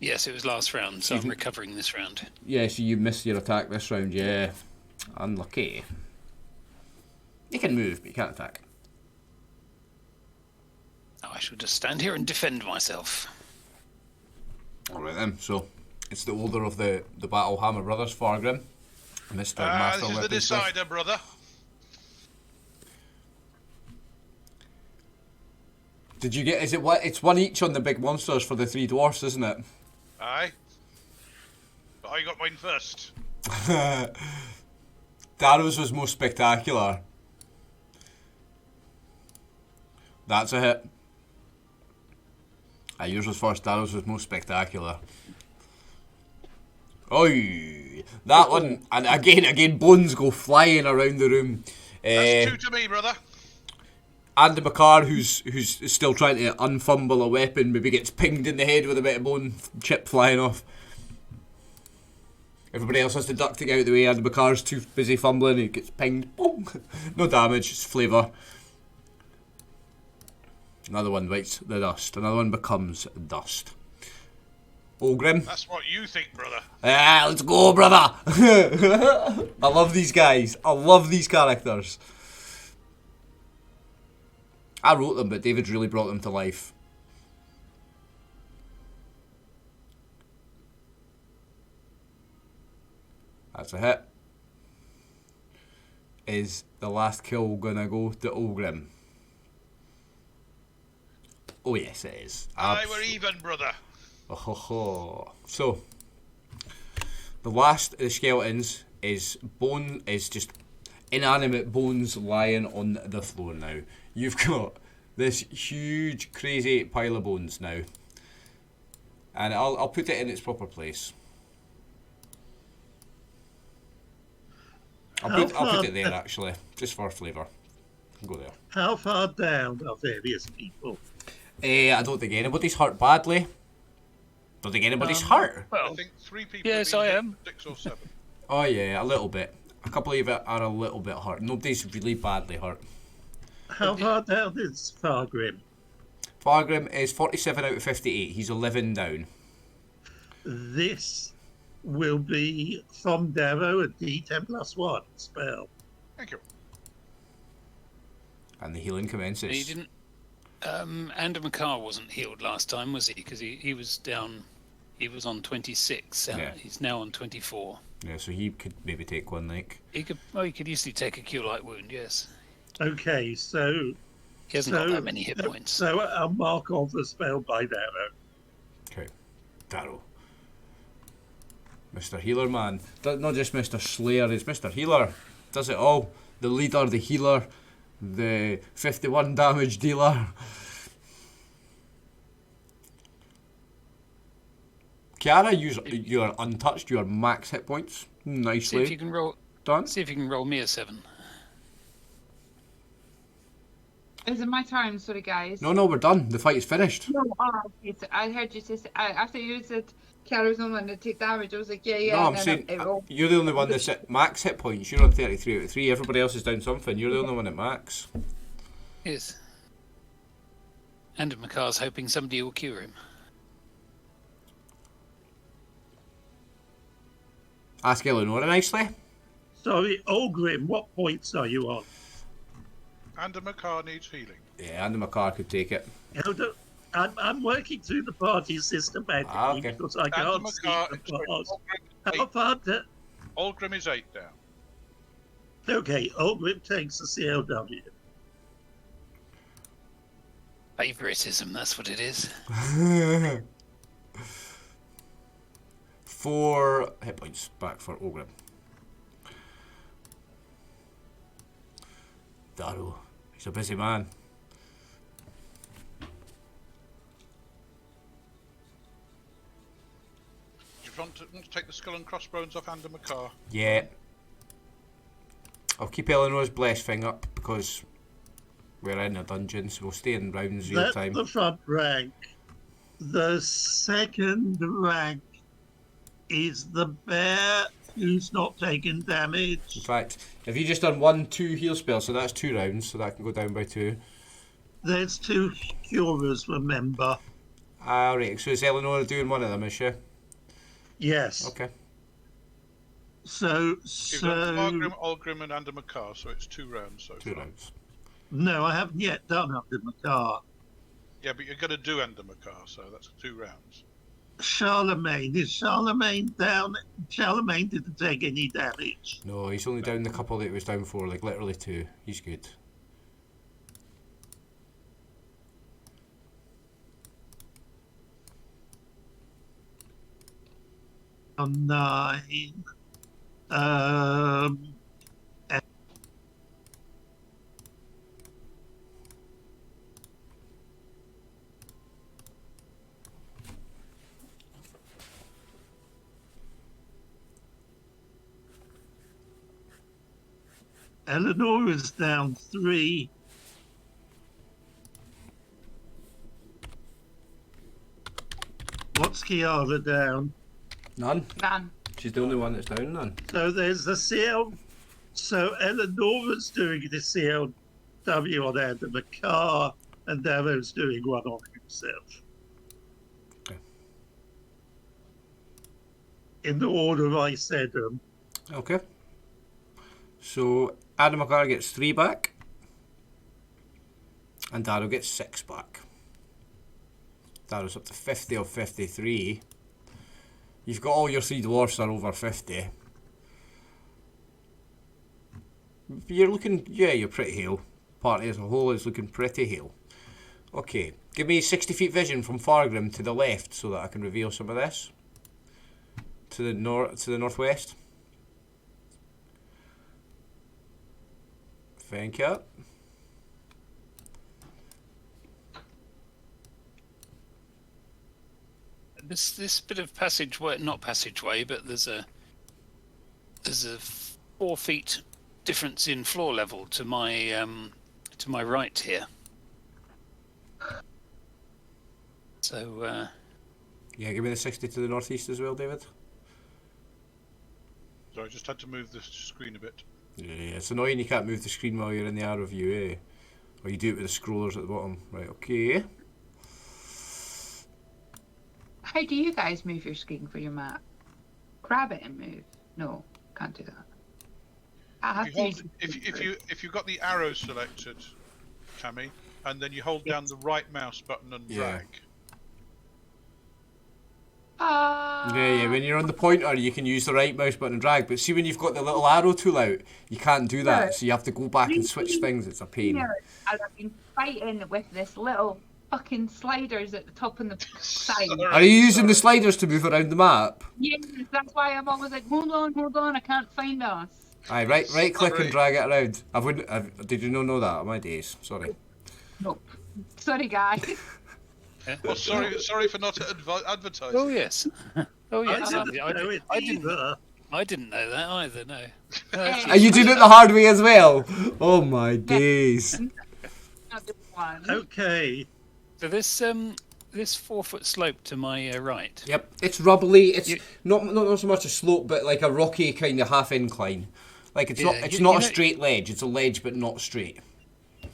Yes, it was last round, so I'm recovering this round. Yeah, so you missed your attack this round, yeah. Unlucky. You can move, but you can't attack. Oh, I shall just stand here and defend myself. Alright then, so it's the older of the Battle Hammer brothers, Fargrim. Mr. Master This is the Weaponsmith. decider, brother. Did you get, it's one each on the big monsters for the 3 dwarfs, isn't it? Aye. But I got mine first. Darrow's was most spectacular. That's a hit. Yours was first, Darrow's was most spectacular. Oi! That one, and again, bones go flying around the room. That's 2 to me, brother. Andy McCarr, who's still trying to unfumble a weapon, maybe gets pinged in the head with a bit of bone chip flying off. Everybody else has to duck to get out of the way. Andy McCarr's too busy fumbling, he gets pinged. Boom! No damage, just flavour. Another one bites the dust. Another one becomes dust. Ogrim. That's what you think, brother. Ah, let's go, brother! I love these guys. I love these characters. I wrote them, but David's really brought them to life. That's a hit. Is the last kill gonna go to Ogrim? Oh yes, it is. Aye, we're even, brother. Oh ho ho. So, the last of the skeletons is just inanimate bones lying on the floor now. You've got this huge, crazy pile of bones now. And I'll put it in its proper place. I'll put it there actually, just for flavour. Go there. How far down are various people? I don't think anybody's hurt badly. Don't think anybody's hurt. I think 3 people. Yes, have I been am. hit, 6 or 7. Oh yeah, a little bit. A couple of you are a little bit hurt. Nobody's really badly hurt. How far down is Fargrim? Fargrim is 47 out of 58. He's 11 down. This will be from Darrow a D10+1 spell. Thank you. And the healing commences. He didn't. Andy McCarr wasn't healed last time, was he? Because he was down. He was on 26. Yeah. He's now on 24. Yeah, so he could maybe take one, like. He could easily take a cure light wound. Yes. Okay, so He hasn't got that many hit points. So I'll mark off the spell by Darrow. Okay. Darrow. Mr. Healer Man. Not just Mr. Slayer, it's Mr. Healer. Does it all. The leader, the healer, the 51 damage dealer. Kiara, you are untouched. You are max hit points. See Nicely if you can roll. done. See if you can roll me a 7. Is it my turn? Sorry, guys. No, we're done. The fight is finished. No, okay, so I heard you say after you said Carol was the one to take damage. I was like, yeah. No, I'm and then saying it rolled. you're the only one that's at max hit points. You're on 33 out of 3. Everybody else is down something. You're the only one at max. Yes. Andy McCarr's hoping somebody will cure him. Ask Eleonora nicely. Sorry, Olgrim, what points are you on? And a Makar needs healing. Yeah, Andy McCarr could take it. Hold on. I'm working through the party systematically Okay. because I And can't the see Makar, the past. sorry, How far do... Olgrim is 8 down. Okay, Olgrim takes the CLW. Favoritism, that's what it is. 4 hit points back for Ogrim. Darrow, he's a busy man. Do you want to take the skull and crossbones off Ander Makar? Yeah. I'll keep Eleanor's blessed thing up because we're in a dungeon, so we'll stay in rounds real That's time. the front rank. The second rank is the bear who's not taken In damage. fact, have you just done 1-2 heal spells, so that's 2 rounds, so that can go down by 2. There's 2 curers, remember. Alright, so is Eleanor doing one of them, is she? Yes. Okay. You've done Fargrim, Olgrim, and Ander Makar, so it's 2 rounds so 2 far. rounds. No, I haven't yet done up in the car. Yeah, but you're going to do Ander Makar, so that's 2 rounds. Charlemagne. Is Charlemagne down? Charlemagne didn't take any damage. No, he's only down the couple that he was down for, like literally 2. He's good. On 9. Eleanor is down 3. What's Kiara down? None. None. She's the only one that's down, none. So there's the CL. So Eleanor's doing the CLW on Ander Makar, and Darrow's doing one on himself. Okay. In the order I said them. Okay. So Adam McCarr gets 3 back. And Darrow gets 6 back. Darrow's up to 50 of 53. You've got all your 3 dwarfs are over 50. You're looking, yeah, you're pretty hale. Party as a whole is looking pretty hale. Okay, give me 60 feet vision from Fargrim to the left so that I can reveal some of this. To the northwest. Thank you. This bit of passageway, not passageway, but there's a 4 feet difference in floor level to my right here. So Yeah, give me the 60 to the northeast as well, David. So I just had to move the screen a bit. Yeah, it's annoying you can't move the screen while you're in the arrow view, eh? Or you do it with the scrollers at the bottom. Right, okay. How do you guys move your screen for your map? Grab it and move. No, can't do that. I have to use If you've got the arrow selected, Tammy, and then you hold down the right mouse button and drag. Yeah, when you're on the pointer, you can use the right mouse button and drag. But see, when you've got the little arrow tool out, you can't do that. So you have to go back and switch things. It's a pain. I've been fighting with this little fucking sliders at the top and the side. Are you using the sliders to move around the map? Yes, that's why I'm always like, hold on, I can't find us. Aye, right click and drag it around. Did you not know that? My days. Sorry. Nope. Sorry, guys. Well, sorry for not advertising. oh yes, oh yes. I didn't know that either. No. Are you doing it the hard way as well? Oh my days. Not the one. Okay. So this 4 foot slope to my right. Yep, it's rubbly. It's not so much a slope, but like a rocky kind of half incline. Like it's not a straight ledge. It's a ledge, but not straight.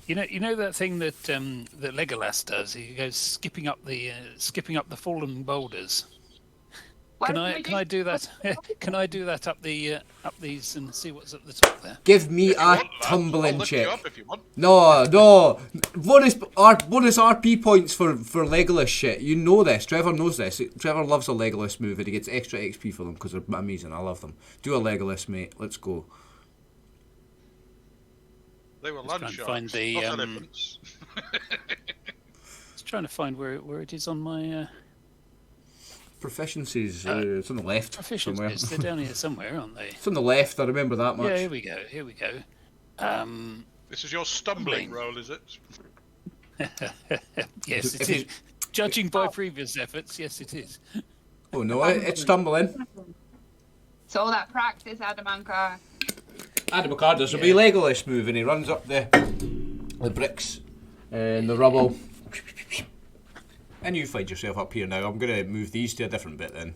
You know that thing that that Legolas does. He goes skipping up the fallen boulders. Why Can don't I we can I just- do that? Can I do that up these and see what's at the top there? Give me If you a want, lad, I'll tumbling lift you check. up if you want. No. Bonus RP points for Legolas shit. You know this. Trevor knows this. Trevor loves a Legolas move and he gets extra XP for them because they're amazing. I love them. Do a Legolas, mate. Let's go. They were Just land trying to sharks, find the, not um, elephants. Just trying to find where it is on my Proficiencies. It's on the left somewhere. proficiencies. They're down here somewhere, aren't they? It's on the left. I remember that much. Yeah, here we go. Here we go. This is your stumbling roll, is it? Yes, If it you- is. Judging by previous efforts, yes, it is. Oh no, it's stumbling. So all that practice, Adamanka. Adam McCard does a wee Legolas move and he runs up the bricks and the rubble. And you find yourself up here now. I'm going to move these to a different bit then.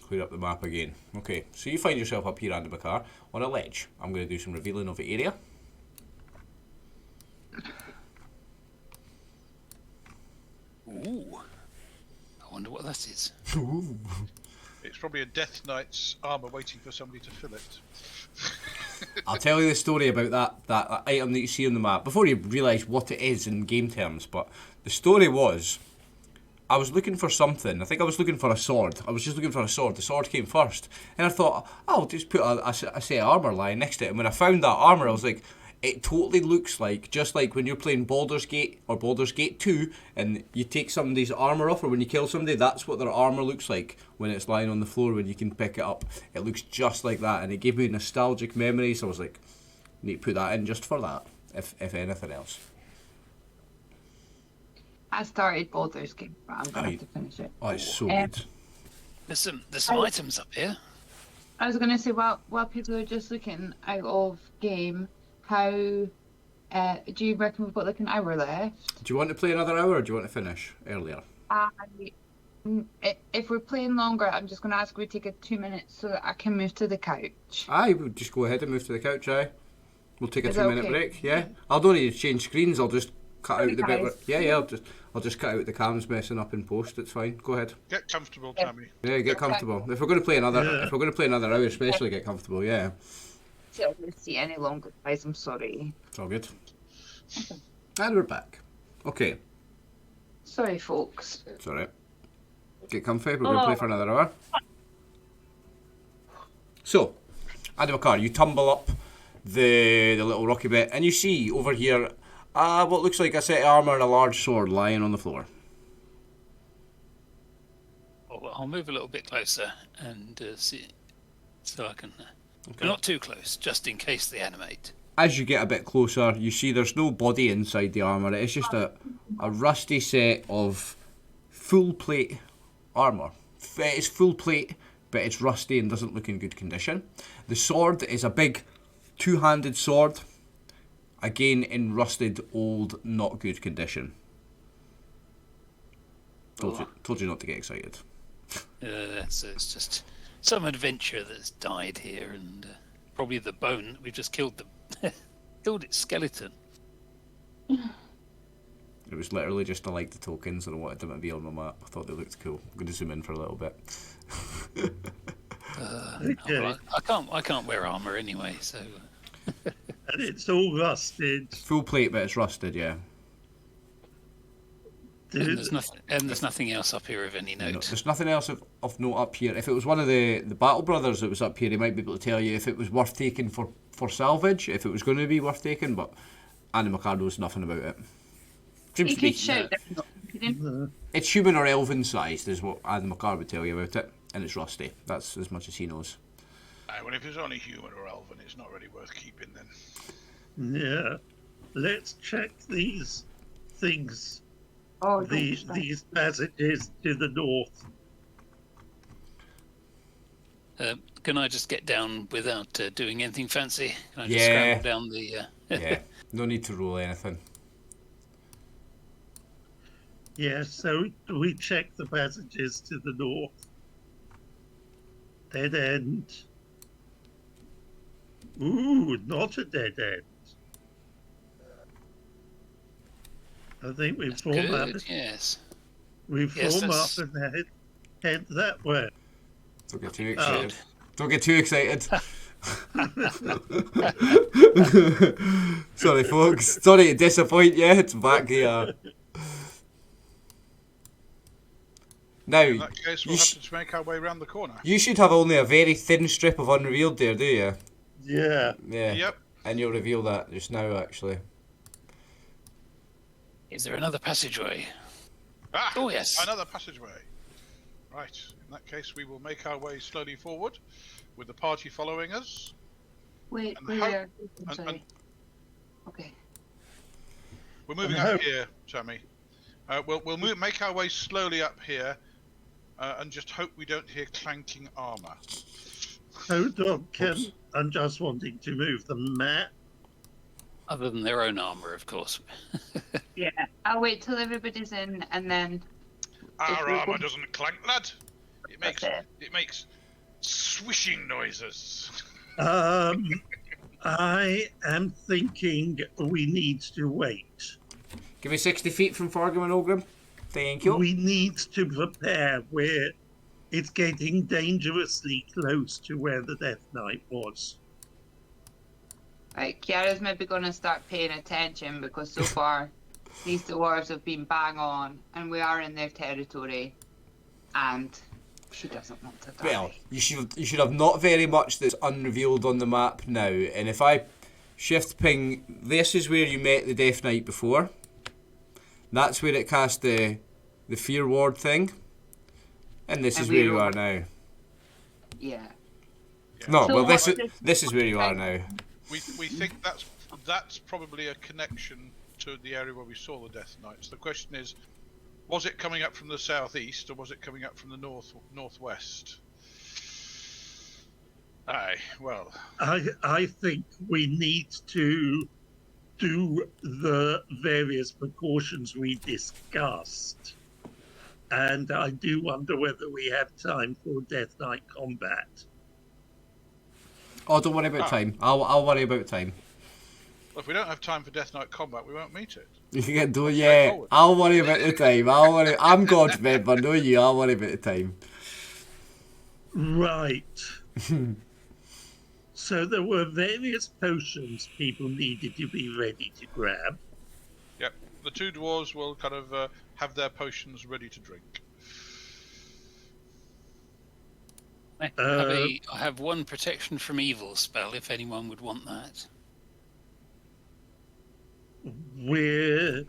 Clear up the map again. Okay, so you find yourself up here, Andy McCarr, on a ledge. I'm going to do some revealing of the area. Ooh. I wonder what that is. It's probably a Death Knight's armour waiting for somebody to fill it. I'll tell you the story about that item that you see on the map before you realise what it is in game terms. But the story was, I was looking for something. I think I was looking for a sword. I was just looking for a sword. The sword came first. And I thought, I'll just put a set of armour lying next to it. And when I found that armour, I was like, it totally looks like, just like when you're playing Baldur's Gate or Baldur's Gate 2 and you take somebody's armour off, or when you kill somebody, that's what their armour looks like when it's lying on the floor when you can pick it up. It looks just like that, and it gave me nostalgic memories, so I was like, need to put that in just for that, if anything else. I started Baldur's Gate, but I'm going to have to finish it. Oh, it's so good. There's some items up here. I was going to say, while people are just looking out of game, how do you reckon we've got like an hour left? Do you want to play another hour, or do you want to finish earlier? If we're playing longer, I'm just going to ask we take a 2 minutes so that I can move to the couch. Aye, we'll just go ahead and move to the couch, aye. We'll take a Is 2 that minute okay? break, yeah. I'll don't need to change screens, I'll just cut out Sorry, the bit where, guys. yeah, I'll just cut out the cams messing up in post, it's fine. Go ahead. Get comfortable, Tammy. Yeah, get comfortable. If we're gonna play another hour, especially get comfortable, yeah. So I'm going to see any longer, guys. I'm sorry. It's all good. And we're back. Okay, Sorry, folks. it's alright. Get comfy, we're gonna play for another hour. So, Adam McCarr, you tumble up the little rocky bit and you see over here what looks like a set of armour and a large sword lying on the floor. Oh, well, I'll move a little bit closer and see, so I can. Not too close, just in case they animate. As you get a bit closer, you see there's no body inside the armour. It's just a rusty set of full plate armour. It's full plate, but it's rusty and doesn't look in good condition. The sword is a big two-handed sword, again in rusted, old, not good condition. Told you not to get excited. So it's just some adventure that's died here, and probably the bone. We've just killed killed its skeleton. It was literally just I liked the tokens and I wanted them to be on the map. I thought they looked cool. I'm going to zoom in for a little bit. Okay. I can't wear armor anyway, so. And it's all rusted. Full plate, but it's rusted, yeah. And there's nothing else up here of any No, note. there's nothing else of note up here. If it was one of the Battle Brothers that was up here, he might be able to tell you if it was worth taking for salvage, if it was going to be worth taking, but Andy McCard knows nothing about it. Seems You to be, could shout down. it's human or elven sized is what Andy McCard would tell you about it, and it's rusty. That's as much as he knows. Well, if it's only human or elven, it's not really worth keeping then. Yeah. Let's check these things. Oh, These passages to the north. Can I just get down without doing anything fancy? Can I just Yeah. scramble down the? Yeah, no need to roll anything. Yeah, so we check the passages to the north. Dead end. Ooh, not a dead end. I think That's good. Yes. we Yes, form that's- up and head that way. Don't get too excited. Don't get too excited. Sorry, folks. Sorry to disappoint you. It's back here. Now, In that case, we'll have to make our way around the corner. you should have only a very thin strip of unrevealed there, do you? Yeah. Yeah. Yep. And you'll reveal that just now, actually. Is there another passageway? Ah, Oh, yes. Another passageway. Right. In that case, we will make our way slowly forward, with the party following us. Wait, And wait, how- I'm and- sorry. and- Okay. We're moving And up how- here, Tammy. We'll make our way slowly up here, and just hope we don't hear clanking armour. Hold on, Ken. I'm just wanting to move the map. Other than their own armor, of course. Yeah. I'll wait till everybody's in, and then. Our we armour go- doesn't clank, lad. That's it. It makes swishing noises. I am thinking we need to wait. Give me 60 feet from Fargrim and Ogrim. Thank you. We need to prepare where it's getting dangerously close to where the Death Knight was. Right, Kiara's maybe going to start paying attention because so far these dwarves have been bang on, and we are in their territory, and she doesn't want to die. Well, you should have not very much that's unrevealed on the map now. And if I shift ping, this is where you met the Death Knight before. That's where it cast the Fear Ward thing. And this And is we where you don't- are now. Yeah. No, So well this what- is where you are now. We think that's probably a connection to the area where we saw the Death Knights. The question is, was it coming up from the southeast or was it coming up from the northwest? Aye, well, I think we need to do the various precautions we discussed. And I do wonder whether we have time for Death Knight combat. Oh, don't worry about time. I'll worry about time. well, if we don't have time for Death Knight combat, we won't meet it. You can do yeah. straightforward. I'll worry about the time. I'm God's member, no you. I'll worry about the time. Right. So there were various potions people needed to be ready to grab. Yep, the two dwarves will kind of have their potions ready to drink. I have one protection from evil spell if anyone would want that. We're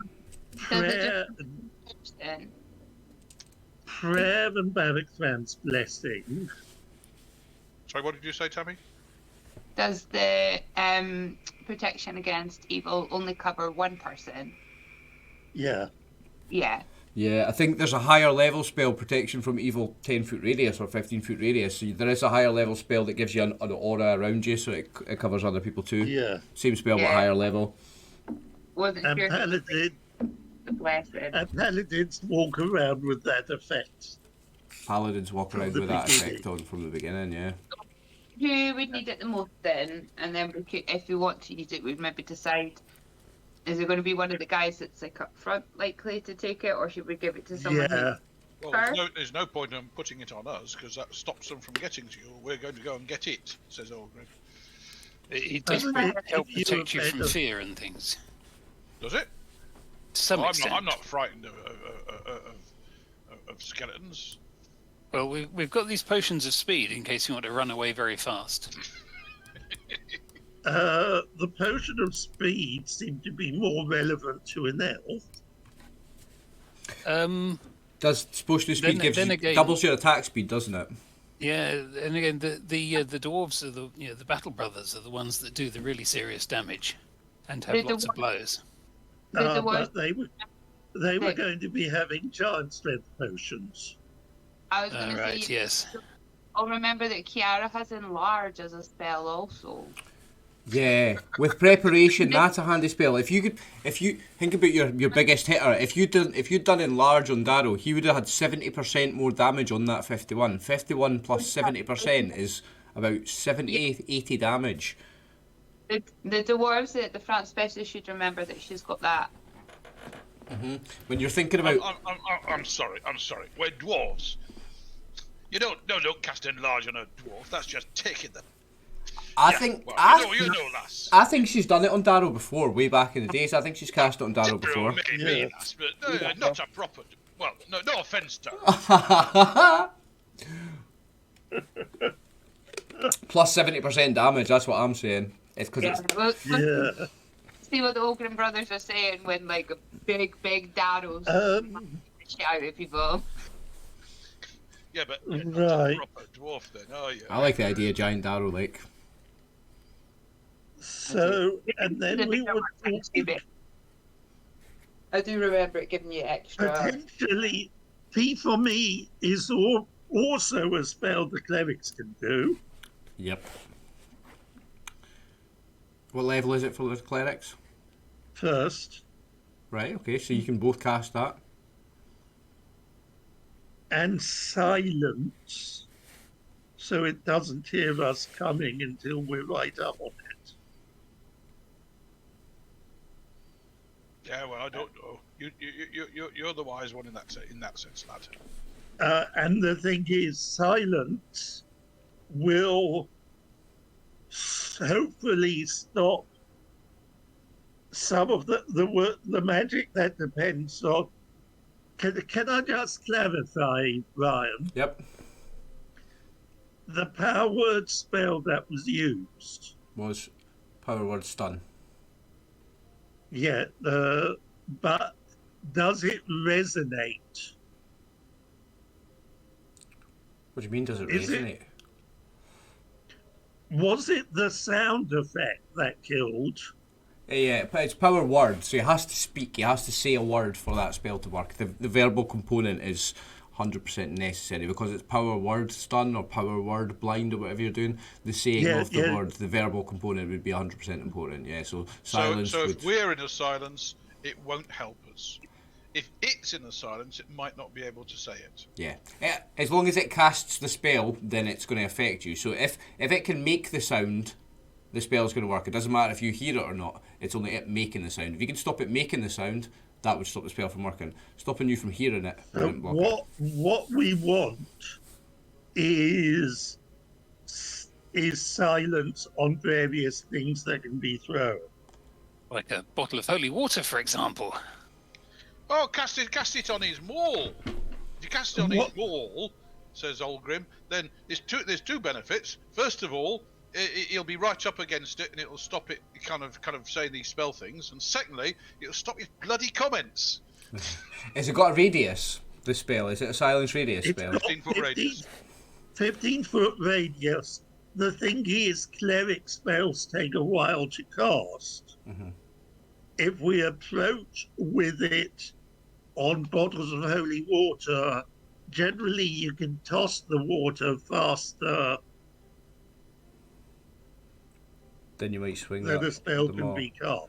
prayer, Then prayer and Barakthan's blessing. Sorry, what did you say, Tammy? does the protection against evil only cover one person? Yeah. Yeah. Yeah, I think there's a higher level spell protection from evil 10-foot radius or 15-foot radius. So there is a higher level spell that gives you an aura around you, so it covers other people too. Yeah. Same spell but Yeah. higher level. Wasn't And sure the blessing. paladins walk around with that effect. Paladins walk From around the with that beginning. effect on from the beginning, yeah. Who would need it the most then? And then we could, if we want to use it, we'd maybe decide, is it going to be one of the guys that's like up front likely to take it, or should we give it to someone Yeah. Well, Sure. there's no point in putting it on us because that stops them from getting to you. We're going to go and get it, says Orgrim. It does Doesn't it help give you protect a you from better- fear and things. Does it? To some Well, extent. I'm not frightened of skeletons. Well, we've got these potions of speed in case you want to run away very fast. The potion of speed seemed to be more relevant to an elf. Does potion of speed gives then you again- doubles your attack speed, doesn't it? Yeah, and again, the dwarves are the battle brothers are the ones that do the really serious damage, and have Did the lots of one- blows. The But they were Hey. going to be having giant strength potions. I was going to Right, say, yes. I'll remember that Kiara has enlarge as a spell also. Yeah, with preparation, that's a handy spell. If you think about your biggest hitter, if you'd done enlarge on Darrow, he would have had 70% more damage on that 51. 51 plus 70% is about 70, 80 damage. The dwarves at the front especially should remember that she's got that. When you're thinking about I'm sorry. We're dwarves. You don't cast enlarge on a dwarf. That's just taking them. I Yeah, think well, you know, lass. I think she's done it on Darrow before, way back in the days. I think she's cast it on Darrow before. Maybe, lass, but not a proper. Well, no offence to her. Plus 70% damage. That's what I'm saying. It's because it's Well, see what the Ogren brothers are saying when like big daddles shit out at people. Yeah, but Right. not a proper dwarf then, are you? I like the idea of giant Darrow like. So, and then we would I do remember it giving you extra. potentially, P for me is also a spell the clerics can do. Yep. What level is it for the clerics? First, Right, okay, so you can both cast that. and silence, so it doesn't hear us coming until we're right up on it. Yeah, well, I don't know. You're the wise one in that sense, lad. And the thing is, silence will hopefully stop some of the magic that depends on. Can I just clarify, Ryan? Yep. The power word spell that was used. Was power word stun. Yeah, but does it resonate? What do you mean, does it Is it- resonate? Was it the sound effect that killed? Yeah, but it's power word, so he has to speak, he has to say a word for that spell to work. The verbal component is 100% necessary because it's power word stun or power word blind or whatever you're doing. The saying of the word, the verbal component would be 100% important, yeah. So silence So would... if we're in a silence, it won't help us. If it's in a silence, it might not be able to say it. Yeah. As long as it casts the spell, then it's going to affect you. So if it can make the sound, the spell's going to work. It doesn't matter if you hear it or not, it's only it making the sound. If you can stop it making the sound, that would stop the spell from working. Stopping you from hearing it wouldn't block it. What we want is silence on various things that can be thrown. Like a bottle of holy water, for example. Oh, cast it on his maul. If you cast it on his maul, says Olgrim, then there's two benefits. First of all, he'll be right up against it, and it'll stop it kind of saying these spell things. And secondly, it'll stop his bloody comments. Has it got a radius, the spell? Is it a silence radius spell? 15-foot radius. 15-foot radius. The thing is, cleric spells take a while to cast. Mm-hmm. If we approach with it on bottles of holy water, generally you can toss the water faster Then you might swing than that. a spell the can more. be cast.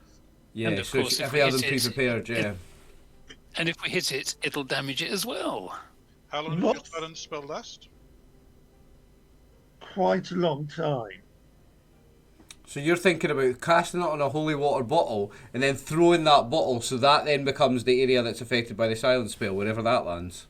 Yeah, And of so course, if if we we have them hit it, pre-prepared, yeah. And if we hit it, it'll damage it as well. How long does your silence spell last? Quite a long time. So you're thinking about casting it on a holy water bottle and then throwing that bottle so that then becomes the area that's affected by the silence spell, wherever that lands.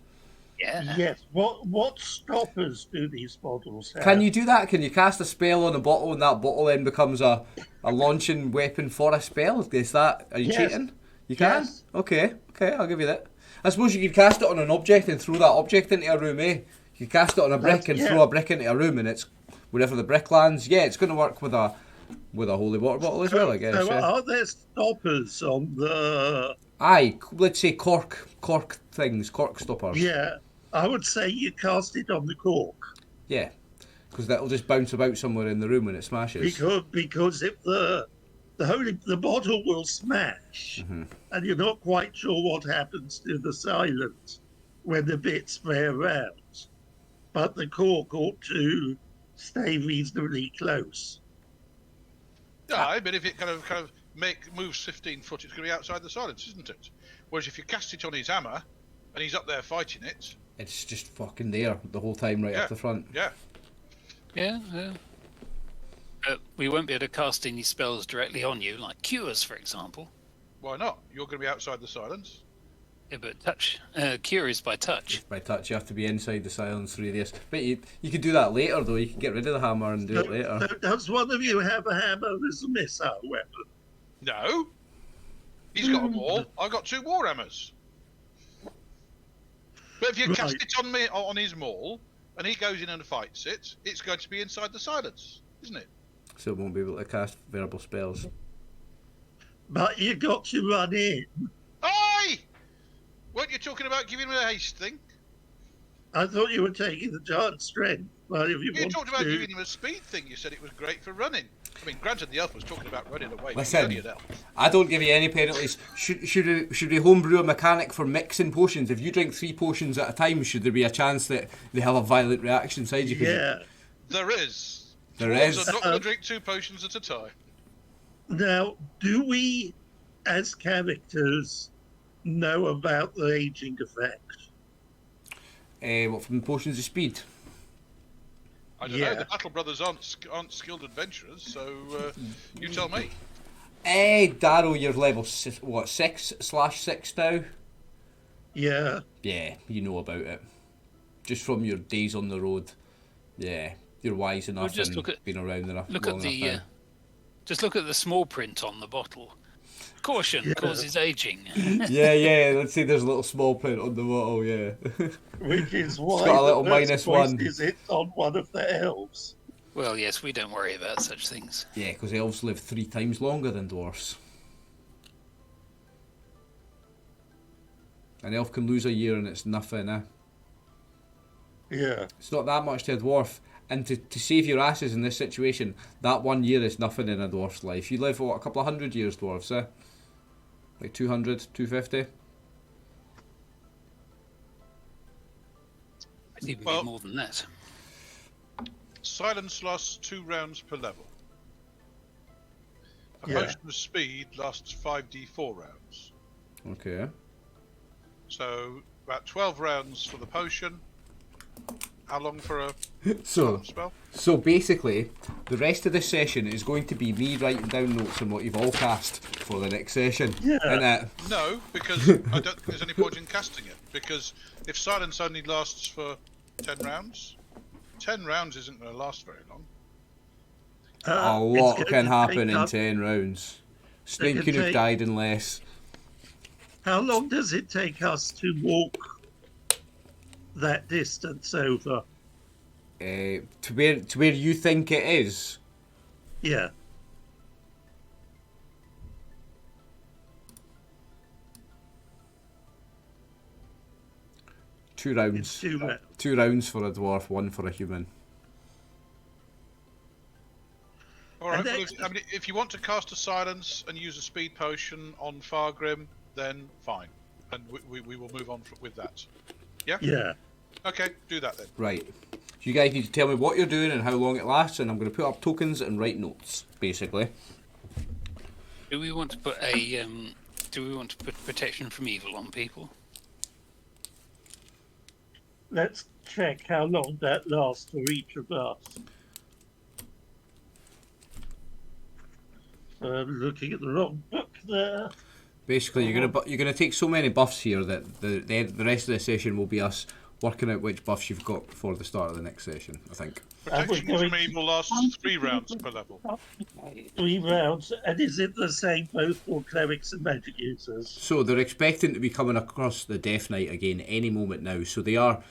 Yeah. Yes. What stoppers do these bottles have? Can you do that? Can you cast a spell on a bottle and that bottle then becomes a launching weapon for a spell? Is that... Are you Yes. cheating? You can? Yes. Okay, I'll give you that. I suppose you could cast it on an object and throw that object into a room, eh? You could cast it on a brick and throw a brick into a room and it's... Wherever the brick lands, yeah, it's going to work with a holy water bottle as well, I guess. So Yeah. are there stoppers on the... Aye, let's say cork things, cork stoppers. Yeah, I would say you cast it on the cork. Yeah, because that'll just bounce about somewhere in the room when it smashes. Because if the bottle will smash, and you're not quite sure what happens to the silence when the bits flare around, but the cork ought to stay reasonably close. Yeah, but if it kind of moves 15 foot, it's going to be outside the silence, isn't it? Whereas if you cast it on his hammer and he's up there fighting it, It's just fucking there the whole time right up the front. yeah. Yeah. We won't be able to cast any spells directly on you, like cures, for example. Why not? You're going to be outside the silence. Yeah, but touch. Cure is by touch. By touch, you have to be inside the silence radius. But you can do that later, though. You can get rid of the hammer and do it later. So does one of you have a hammer as a missile weapon? No. He's got them all. I've got 2 warhammers. But if you cast it on me on his maul, and he goes in and fights it, it's going to be inside the silence, isn't it? So it won't be able to cast verbal spells. But you got to run in. Aye! Weren't you talking about giving him a haste thing? I thought you were taking the giant strength. But if you You want talked about to, giving him a speed thing. You said it was great for running. I mean, granted, the elf was talking about running away. Listen, He's only an elf. I don't give you any penalties. Should we homebrew a mechanic for mixing potions? If you drink 3 potions at a time, should there be a chance that they have a violent reaction inside you? yeah. There is. There Dwarves is. are not going to drink 2 potions at a time. Now, do we, as characters, know about the aging effect? What, from potions of speed? I don't know. The Battle Brothers aren't skilled adventurers, so you tell me. Darrow, you're level 6/6 now? Yeah. Yeah, you know about it. Just from your days on the road. Yeah, you're wise enough just and been around enough. Look long at the. enough now. Just look at the small print on the bottle. Caution causes aging. Yeah, let's see, there's a little small print on the bottle, yeah. Which is why got a little the first -1. Is it on one of the elves? Well, yes, we don't worry about such things. Yeah, because elves live 3 times longer than dwarfs. An elf can lose a year and it's nothing, eh? Yeah. It's not that much to a dwarf. And to save your asses in this situation, that 1 year is nothing in a dwarf's life. You live, what, a couple of 100 years, dwarfs, eh? Like 200, 250? It's even Well- more than that. Silence lasts 2 rounds per level. A Yeah. potion of speed lasts 5d4 rounds. Okay. So about 12 rounds for the potion. How long for a So spell? basically, the rest of the session is going to be me writing down notes on what you've all cast for the next session. Yeah. And No, because I don't think there's any point in casting it. Because if silence only lasts for 10 rounds, 10 rounds isn't going to last very long. a It's lot going can to happen take in up- 10 rounds. Snape can could have take- died in less. How long does it take us to walk that distance over? To where you think it is. Yeah. Two rounds. It's 2 rounds. 2 rounds for a dwarf, 1 for a human. All right. And Well, then- if you want to cast a silence and use a speed potion on Fargrim, then fine, and we will move on with that. Yeah. Yeah. Okay. Do that then. Right. You guys need to tell me what you're doing and how long it lasts, and I'm going to put up tokens and write notes, basically. Do we want to put a protection from evil on people? Let's check how long that lasts for each of us. I'm looking at the wrong book there. Basically, you're gonna take so many buffs here that the rest of the session will be us working out which buffs you've got before the start of the next session, I think. Protection going from evil lasts 3 rounds per level. 3 rounds, and is it the same both for clerics and magic users? So they're expecting to be coming across the Death Knight again any moment now, so they are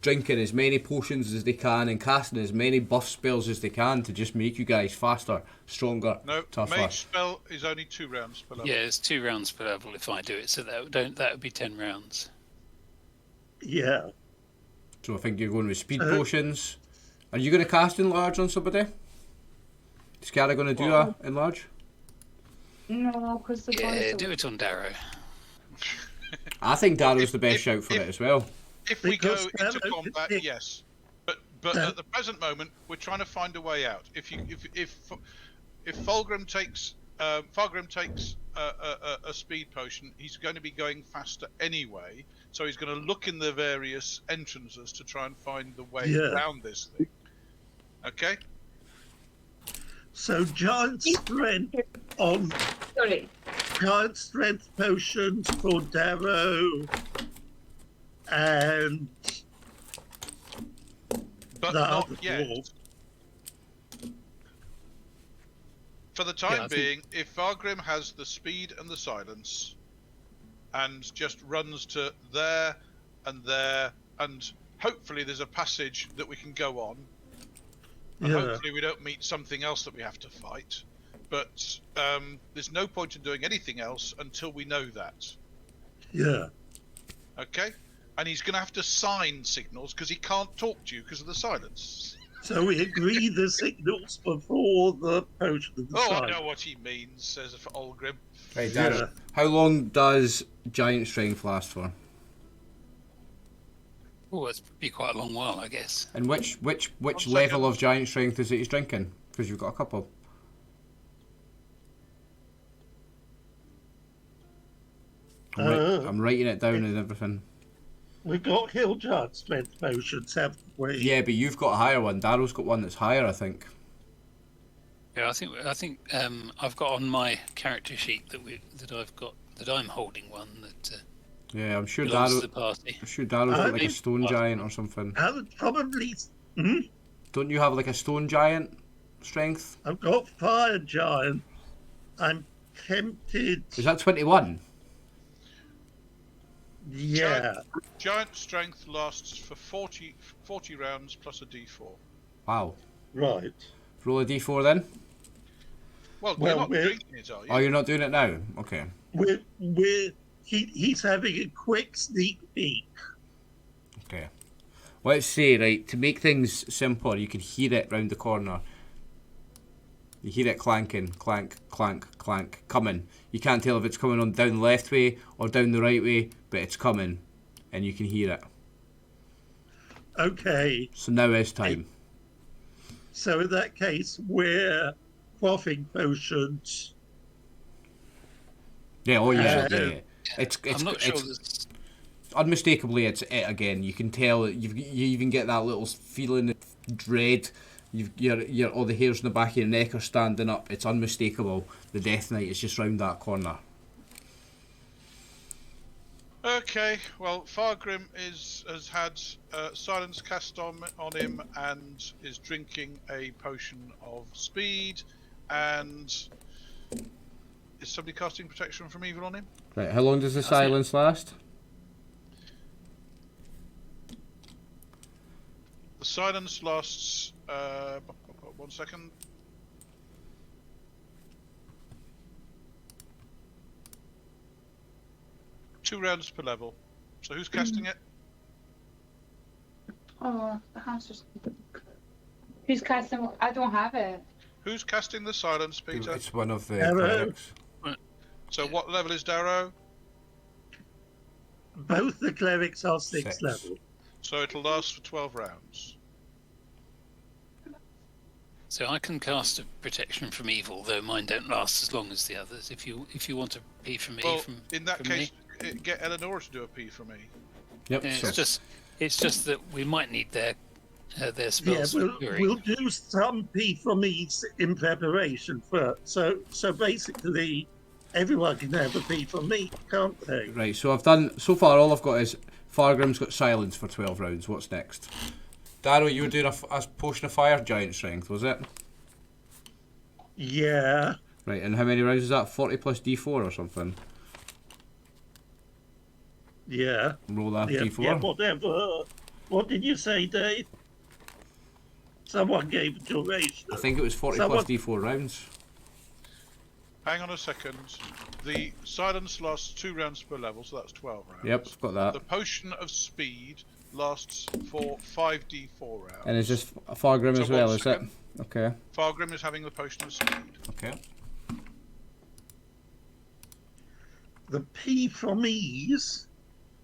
drinking as many potions as they can and casting as many buff spells as they can to just make you guys faster, stronger, No, tougher. mage spell is only 2 rounds per level. Yeah, it's 2 rounds per level if I do it, so that would be 10 rounds. Yeah. So I think you're going with speed potions. Are you going to cast Enlarge on somebody? Is Cara going to do a Enlarge? No, because the Yeah, boys do it on Darrow. I think Darrow's the best if- shout for if- it as well. If we go Because into that- combat, it- yes, but at the present moment, we're trying to find a way out. If Fulgrim takes a speed potion, he's going to be going faster anyway. So he's going to look in the various entrances to try and find the way around this thing. Okay. So giant strength on Sorry. giant strength potions for Darrow and But the not other yet. dwarf. For the Yeah, time I think- being, if Fargrim has the speed and the silence, and just runs to there, and hopefully there's a passage that we can go on, and Yeah. hopefully we don't meet something else that we have to fight. But there's no point in doing anything else until we know that. Yeah. Okay? And he's going to have to sign signals because he can't talk to you because of the silence. So we agree the signals before the potion of the Oh, sign. I know what he means, says Olgrim. Right, Yeah. Darren. How long does giant strength last for? Oh, it's be quite a long while, I guess. And which One level second. of giant strength is it he's drinking? Because you've got a couple. I'm writing it down and everything. We've got hill giant strength potions, haven't we? Yeah, but you've got a higher one. Darrow's got one that's higher, I think. Yeah, I think I've got on my character sheet that I'm holding one that Yeah, I'm sure belongs Darrow. to the party. I'm sure Darrow's got like a Maybe- stone giant or something. I would probably. Don't you have like a stone giant strength? I've got fire giant. I'm tempted. Is that 21? Yeah. Giant strength lasts for 40 rounds plus a d4. Wow. Right. Roll a d4 then. Well, Well, you're not we're- drinking it, are you? Oh, you're not doing it now? Okay. He's having a quick sneak peek. Okay. Let's say, right, to make things simpler, you can hear it round the corner. You hear it clanking, clank, clank, clank, coming. You can't tell if it's coming on down the left way or down the right way, but it's coming, and you can hear it. Okay. So now is time. So in that case, we're quaffing potions. Yeah, oh yeah, Yeah. yeah. It's I'm not sure. it's unmistakably it's it again. You can tell you even get that little feeling of dread. Your all the hairs on the back of your neck are standing up. It's unmistakable. The Death Knight is just round that corner. Okay, well, Fargrim has had silence cast on him and is drinking a potion of speed. And is somebody casting protection from evil on him? Right, how long does the silence last? The silence lasts. 1 second. Two rounds per level. So who's casting it? Oh, the hamster's. Who's casting? I don't have it. Who's casting the silence, Peter? It's one of the Hello. clerics. So what level is Darrow? Both the clerics are 6th Six. level. So it'll last for 12 rounds. So I can cast a protection from evil, though mine don't last as long as the others. If you want a P from me, Well, from in that from case, get Eleanor to do a P for me. Yep. me. so- It's just that we might need their Yeah, spells for curing. we'll do some P from each in preparation for. So basically, everyone can have a P from me, can't they? Right, so I've done so far. All I've got is Fargrim's got silence for 12 rounds. What's next? Darrow, you were doing a potion of fire giant strength, was it? Yeah. Right, and how many rounds is that? 40 plus d4 or something? Yeah. Roll that Yeah, d4. yeah, whatever. What did you say, Dave? Someone gave a duration. I think it was 40 Someone- plus d4 rounds. Hang on a second. The silence lasts 2 rounds per level, so that's 12 rounds. Yep, got that. The potion of speed lasts for 5d4 rounds. And is this Fargrim So as well, one is it? second. Okay. Fargrim is having the potion of speed. Okay. The P from ease,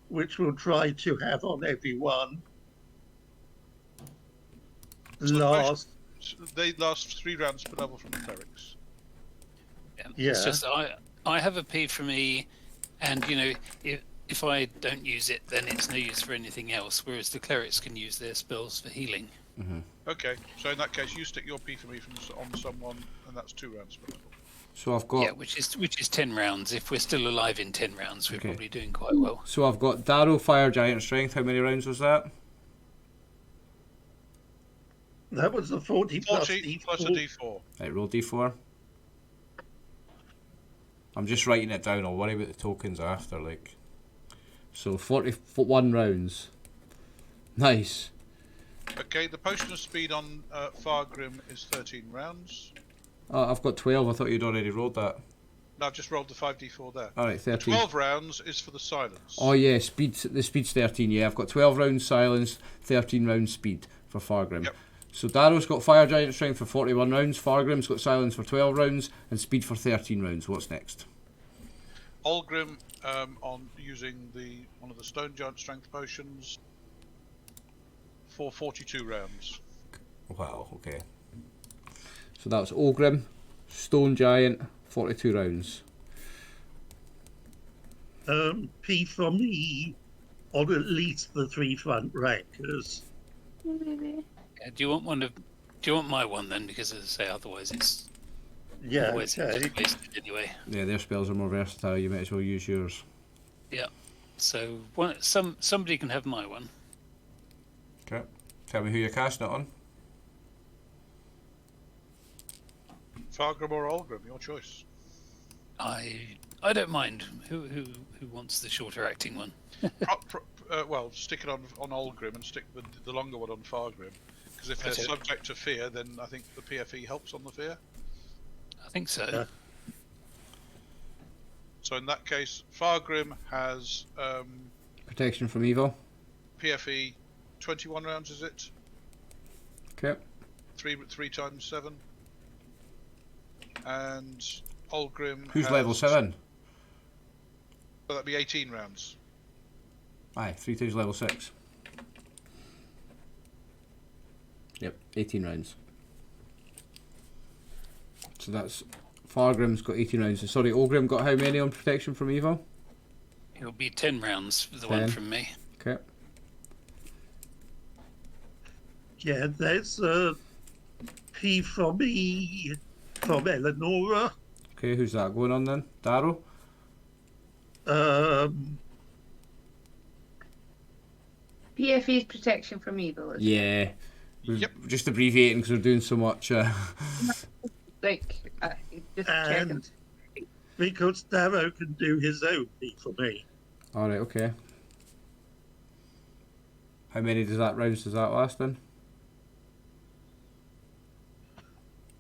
which we'll try to have on everyone, the last. They last 3 rounds per level from the clerics. Yeah. It's just I have a P from E, and if I don't use it, then it's no use for anything else. Whereas the clerics can use their spells for healing. Okay, so in that case, you stick your P for me on someone, and that's 2 rounds per level. So I've got... Yeah, which is 10 rounds. If we're still alive in 10 rounds, we're probably doing quite well. So I've got Darrow, Fire Giant, Strength. How many rounds was that? That was the 40 plus 40 D4. plus a D4. Right, roll D4. I'm just writing it down. I'll worry about the tokens after, like. So 41 rounds. Nice. Okay, the potion of speed on Fargrim is 13 rounds. Oh, I've got 12. I thought you'd already rolled that. No, I've just rolled the 5d4 there. Alright, 13. 12 rounds is for the silence. Oh yeah, the speed's 13, yeah. I've got 12 rounds silence, 13 rounds speed for Fargrim. Yep. So Darrow's got Fire Giant Strength for 41 rounds, Fargrim's got silence for 12 rounds, and speed for 13 rounds. What's next? Olgrim on using one of the Stone Giant Strength potions for 42 rounds. Wow, okay. So that's Olgrim, Stone Giant, 42 rounds. P for me on at least the 3 front rankers. Yeah, do you want my one then? Because as I say, otherwise it's Yeah, always okay. wasted anyway. Yeah, their spells are more versatile. You might as well use yours. Yeah. So somebody can have my one. Okay. Tell me who you're casting it on. Fargrim or Olgrim, your choice. I don't mind. Who wants the shorter acting one? Well, stick it on Olgrim and stick the longer one on Fargrim. Because if they're Okay. subject to fear, then I think the PFE helps on the fear. I think so. Yeah. So in that case, Fargrim has Protection from evil. PFE 21 rounds, is it? Okay. 3 times 7. And Olgrim Who's has, level 7? Well, that'd be 18 rounds. Aye, 3 times level 6. Yep, 18 rounds. So that's... Fargrim's got 18 rounds. Sorry, Olgrim got how many on protection from evil? It'll be 10 rounds for the 10. one from me. Okay. Yeah, there's a P for me from Eleonora. Okay, who's that going on then? Darrow? PFE's protection from evil. Is Yeah. Yep. Just abbreviating because we're doing so much. like just And checking. because Darrow can do his own P for me. Alright, okay. How many rounds does that last then?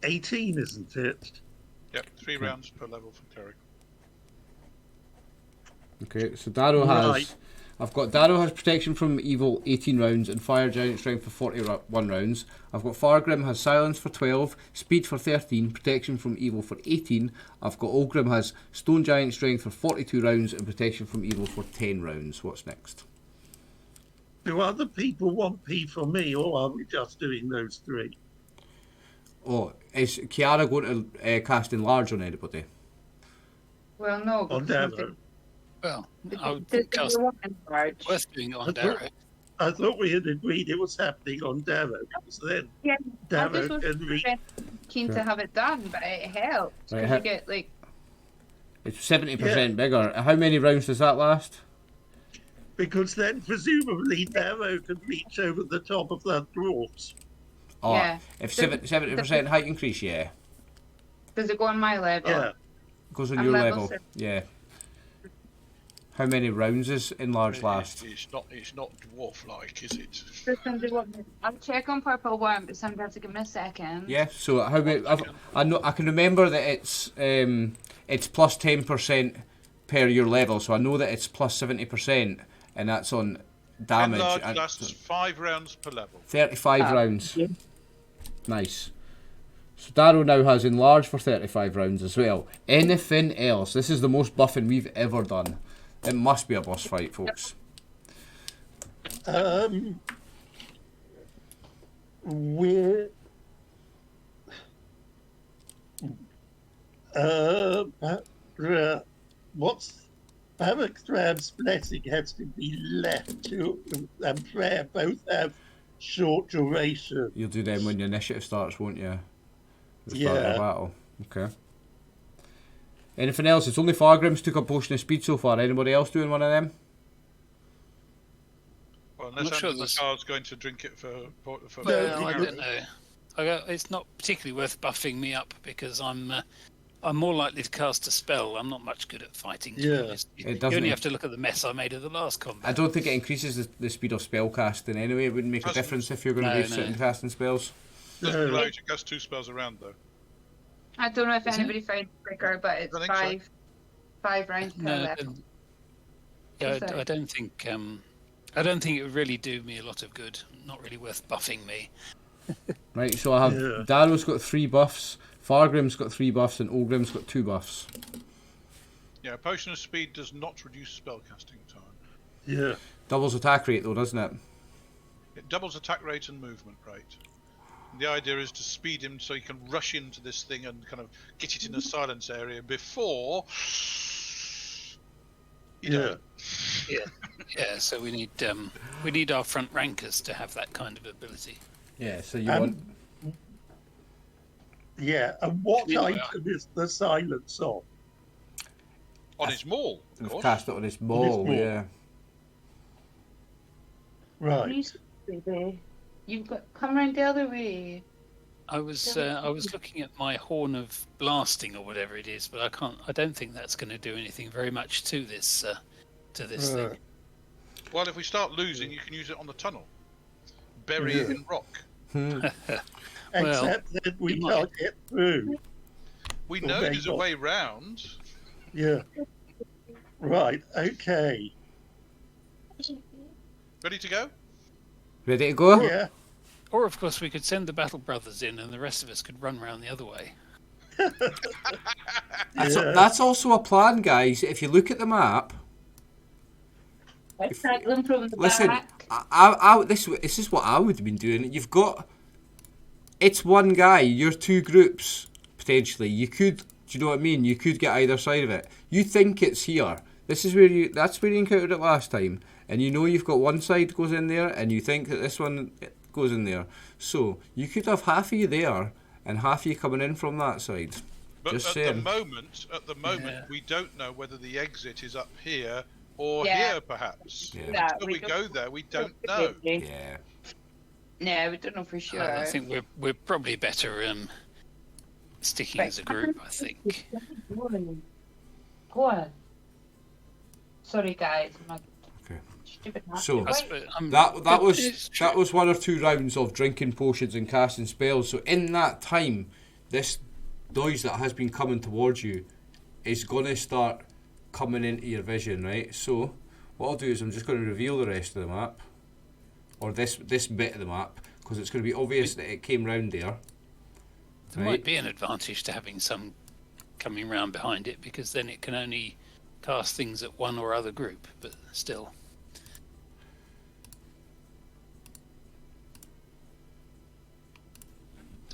18, isn't it? Yep, 3 rounds per level for cleric. Okay, so Darrow has... Right. I've got Darrow has protection from evil 18 rounds and Fire Giant Strength for 41 rounds. I've got Fargrim has silence for 12, speed for 13, protection from evil for 18. I've got Olgrim has Stone Giant Strength for 42 rounds and protection from evil for 10 rounds. What's next? Do other people want P for me, or are we just doing those 3? Oh, is Kiara going to cast Enlarge on anybody? Well, no. On because Darrow? Well, I would Does cast the one in charge? worth doing it on I thought- Darrow. I thought we had agreed it was happening on Darrow, because then Yeah, I Darrow just was can reach. keen to have it done, but it helps Right, because you get like It's 70% bigger. How many rounds does that last? Because then presumably Darrow can reach over the top of that dwarves. Oh, Yeah. if 70% height increase, yeah. does it go on my level? Yeah. Goes on I'm your level level. 7. Yeah. How many rounds is Enlarge last? It's not dwarf-like, is it? Does somebody want me- I'll check on purple one, but somebody has to give me a second. Yeah, so how many... I can remember that it's plus 10% per your level, so I know that it's plus 70%, and that's on damage. Enlarge and lasts 5 rounds per level. 35 rounds. Yeah. Nice. So Darrow now has Enlarge for 35 rounds as well. Anything else? This is the most buffing we've ever done. It must be a boss fight, folks. We're what's Parakram's blessing has to be left to, and prayer both have short duration. You'll do them when your initiative starts, won't you? The start of the Yeah. battle. Okay. Anything else? It's only Fargrim's took a potion of speed so far. Anybody else doing one of them? Well, not unless sure the car's going to drink it for Well, I don't know. It's not particularly worth buffing me up because I'm more likely to cast a spell. I'm not much good at fighting. To be honest. You only have to look at the mess I made of the last combat. I don't think it increases the speed of spell casting anyway. It wouldn't make a difference if you're going to be sitting casting spells. Doesn't allow you to cast 2 spells around though. I don't know if anybody found quicker, but it's five rounds per level. I don't think it would really do me a lot of good. Not really worth buffing me. Right, so I have Darrow's got 3 buffs, Fargrim's got 3 buffs, and Ogrim's got 2 buffs. Yeah, a potion of speed does not reduce spellcasting time. Yeah. Doubles attack rate though, doesn't it? It doubles attack rate and movement rate. The idea is to speed him so he can rush into this thing and kind of get it in a silence area before. Yeah. So we need our front rankers to have that kind of ability. Yeah. So you want. Yeah, and what item is the silence on? On his maul. We've cast it on his maul. Yeah. Right. You've got come round the other way. I was looking at my horn of blasting or whatever it is, but I don't think that's going to do anything very much to this thing. Well, if we start losing, you can use it on the tunnel. Bury it in rock. Except that we can't get through. We know there's a way round. Yeah. Right. Okay. Ready to go? Ready to go? Yeah. Or, of course, we could send the Battle Brothers in and the rest of us could run round the other way. That's also a plan, guys. If you look at the map... Attack them from the listen, back. this is what I would have been doing. You've got... It's one guy. You're 2 groups, potentially. You could... Do you know what I mean? You could get either side of it. You think it's here. That's where you encountered it last time. And you know you've got one side goes in there, and you think that this one goes in there. So you could have half of you there, and half of you coming in from that side. But Just at saying. the moment, we don't know whether the exit is up here or here, perhaps. Yeah. Until we go there, we don't know. Yeah. No, we don't know for sure. I think we're probably better sticking as a group. I think. Go on. Sorry, guys. Okay. Stupid So that was 1 or 2 rounds of drinking potions and casting spells. So in that time, this noise that has been coming towards you is going to start coming into your vision, right? So what I'll do is I'm just going to reveal the rest of the map, or this bit of the map, because it's going to be obvious that it came round there. There might be an advantage to having some coming round behind it, because then it can only cast things at one or other group, but still.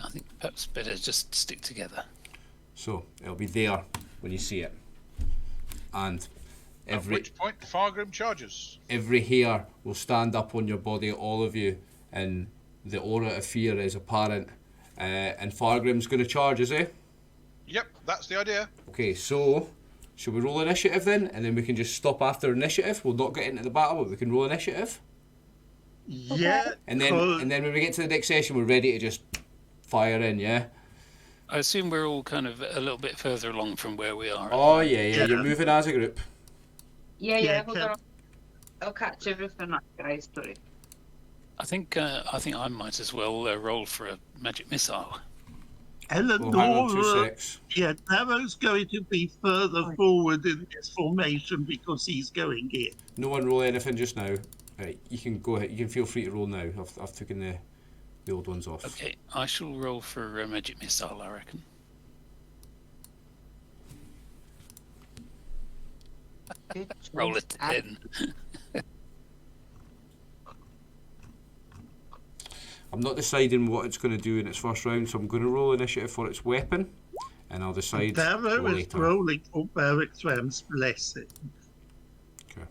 I think perhaps better just stick together. So it'll be there when you see it. And At which point Fargrim charges. Every hair will stand up on your body, all of you, and the aura of fear is apparent. And Fargrim's going to charge, is he? Yep, that's the idea. Okay, so should we roll initiative then? And then we can just stop after initiative. We'll not get into the battle, but we can roll initiative. Yeah. And then when we get to the next session, we're ready to just fire in, yeah? I assume we're all kind of a little bit further along from where we are. Oh, yeah. You're moving as a group. Yeah, hold on. I'll catch everything up, guys. Sorry. I think I might as well roll for a magic missile. We'll hang on 2 secs. Yeah, Darrow's going to be further forward in this formation because he's going in. No one roll anything just now. Right, you can go ahead. You can feel free to roll now. I've taken the old ones off. Okay, I shall roll for a magic missile, I reckon. Roll a 10. I'm not deciding what it's going to do in its first round, so I'm going to roll initiative for its weapon, and I'll decide Darrow is later. rolling for Barrack's Ram's blessing. Okay.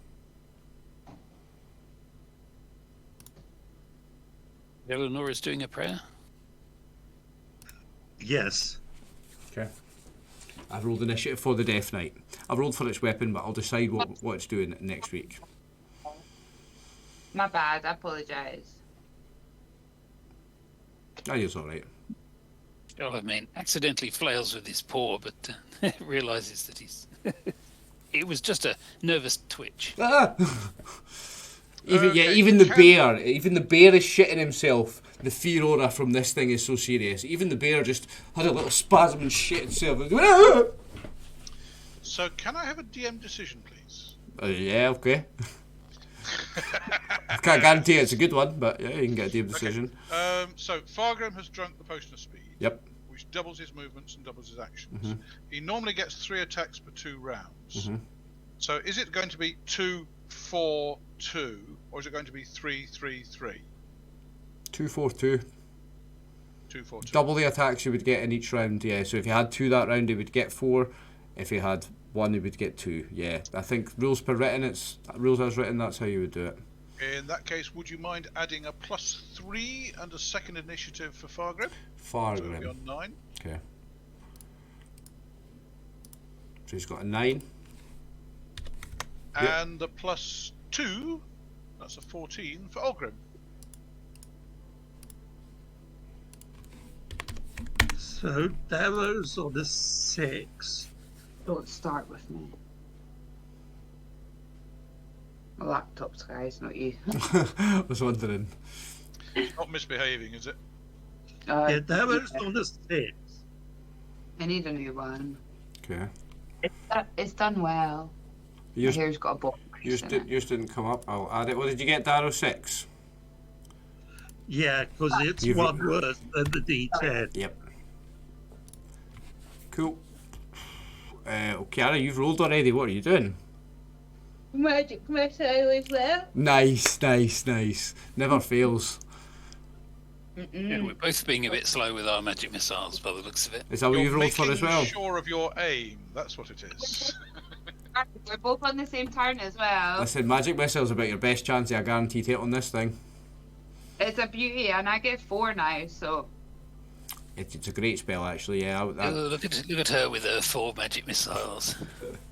Eleanor is doing a prayer. Yes. Okay. I've rolled initiative for the Death Knight. I've rolled for its weapon, but I'll decide what it's doing next week. My bad, I apologise. Oh, it's alright. Charlemagne accidentally flails with his paw, but realises that he's... It was just a nervous twitch. Ah! Okay, even the bear is shitting himself. The fear aura from this thing is so serious. Even the bear just had a little spasm and shit itself. So, can I have a DM decision, please? Yeah, okay. I can't guarantee it's a good one, but yeah, you can get a DM decision. Okay. So, Fargrim has drunk the potion of speed. Yep. Which doubles his movements and doubles his actions. Mm-hmm. He normally gets 3 attacks per 2 rounds. Mm-hmm. So, is it going to be 2, 4, 2, or is it going to be 3, 3, 3? 2, 4, 2. 2, 4, 2. Double the attacks you would get in each round, yeah. So if you had 2 that round, he would get 4. If he had 1, he would get 2. Yeah, I think rules as written, that's how you would do it. In that case, would you mind adding a +3 and a second initiative for Fargrim? So it'll be Fargrim. on 9. Okay. So he's got a 9. Yep. And the +2, that's a 14 for Olgrim. So Darrow's on a 6. Don't start with me. My laptop's, guys, not you. I was wondering. It's not misbehaving, is it? Yeah, Darrow's on a 6. I need a new one. Okay. It's done well. Yours, My hair's got a ball crease in it. yours didn't come up. I'll add it. What did you get, Darrow? 6? Yeah, because it's You've- one worse than the D10. Yep. Cool. Kiara, you've rolled already. What are you doing? Magic missiles there. Nice, nice, nice. Never fails. Yeah, we're both being a bit slow with our magic missiles by the looks of it. Is that what You're you've rolled for as well? making sure of your aim. That's what it is. We're both on the same turn as well. Listen, magic missiles about your best chance of a guaranteed hit on this thing. It's a beauty, and I get 4 now, so It's a great spell, actually. Yeah. Look at her with her 4 magic missiles.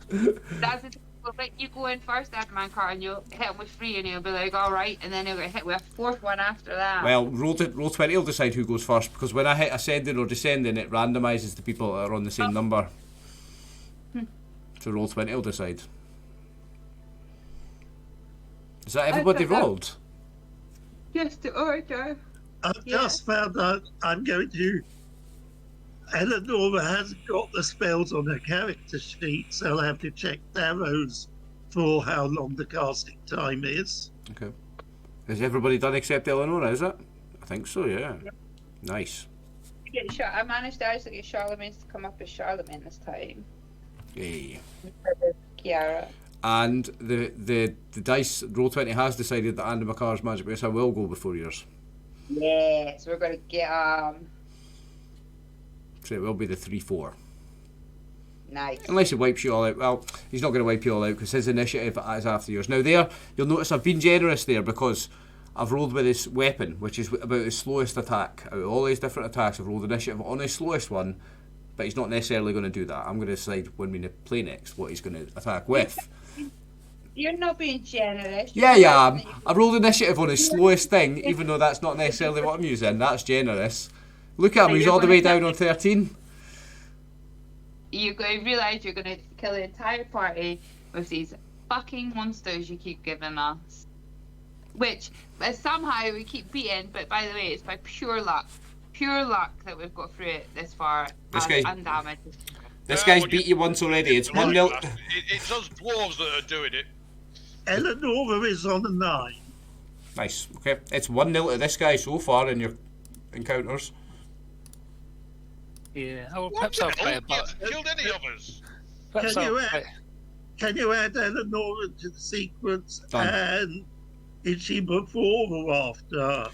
that's it. We'll let you go in first, Adman Car, and you'll hit him with 3, and he'll be like, all right, and then he'll get hit with a 4th one after that. Well, roll 20 will decide who goes first, because when I hit ascending or descending, it randomises the people that are on the same number. So roll 20 will decide. Is that everybody rolled? Just the order. I've just found out I'm going to... Eleanor hasn't got the spells on her character sheet, so I'll have to check Darrow's for how long the casting time is. Okay. Has everybody done except Eleanor, is it? I think so, yeah. Yep. Nice. I managed to actually get Charlemagne to come up as Charlemagne this time. Yay. Kiara. And the dice, Roll20 has decided that Andy McCarr's magic missile will go before yours. Yes, we're going to get So it will be the 3-4. nice. Unless he wipes you all out. Well, he's not going to wipe you all out because his initiative is after yours. Now there, you'll notice I've been generous there because I've rolled with his weapon, which is about his slowest attack. Out of all these different attacks, I've rolled initiative on his slowest one, but he's not necessarily going to do that. I'm going to decide when we play next what he's going to attack with. You're not being generous. Yeah, I've rolled initiative on his slowest thing, even though that's not necessarily what I'm using. That's generous. Look at him, he's all the way down on 13. You're going to realise you're going to kill the entire party with these fucking monsters you keep giving us. Which somehow we keep beating, but by the way, it's by pure luck. Pure luck that we've got through it this far. This guy's- undamaged. This guy's beat you once already. It's 1-0. It's us dwarves that are doing it. Eleanor is on a 9. Nice. Okay, it's 1-0 to this guy so far in your encounters. Yeah, oh, What perhaps the I'll play hell? a He part. hasn't killed any of us. Perhaps Can you I'll play. Can you add Eleanor into the sequence? Done. And is she before or after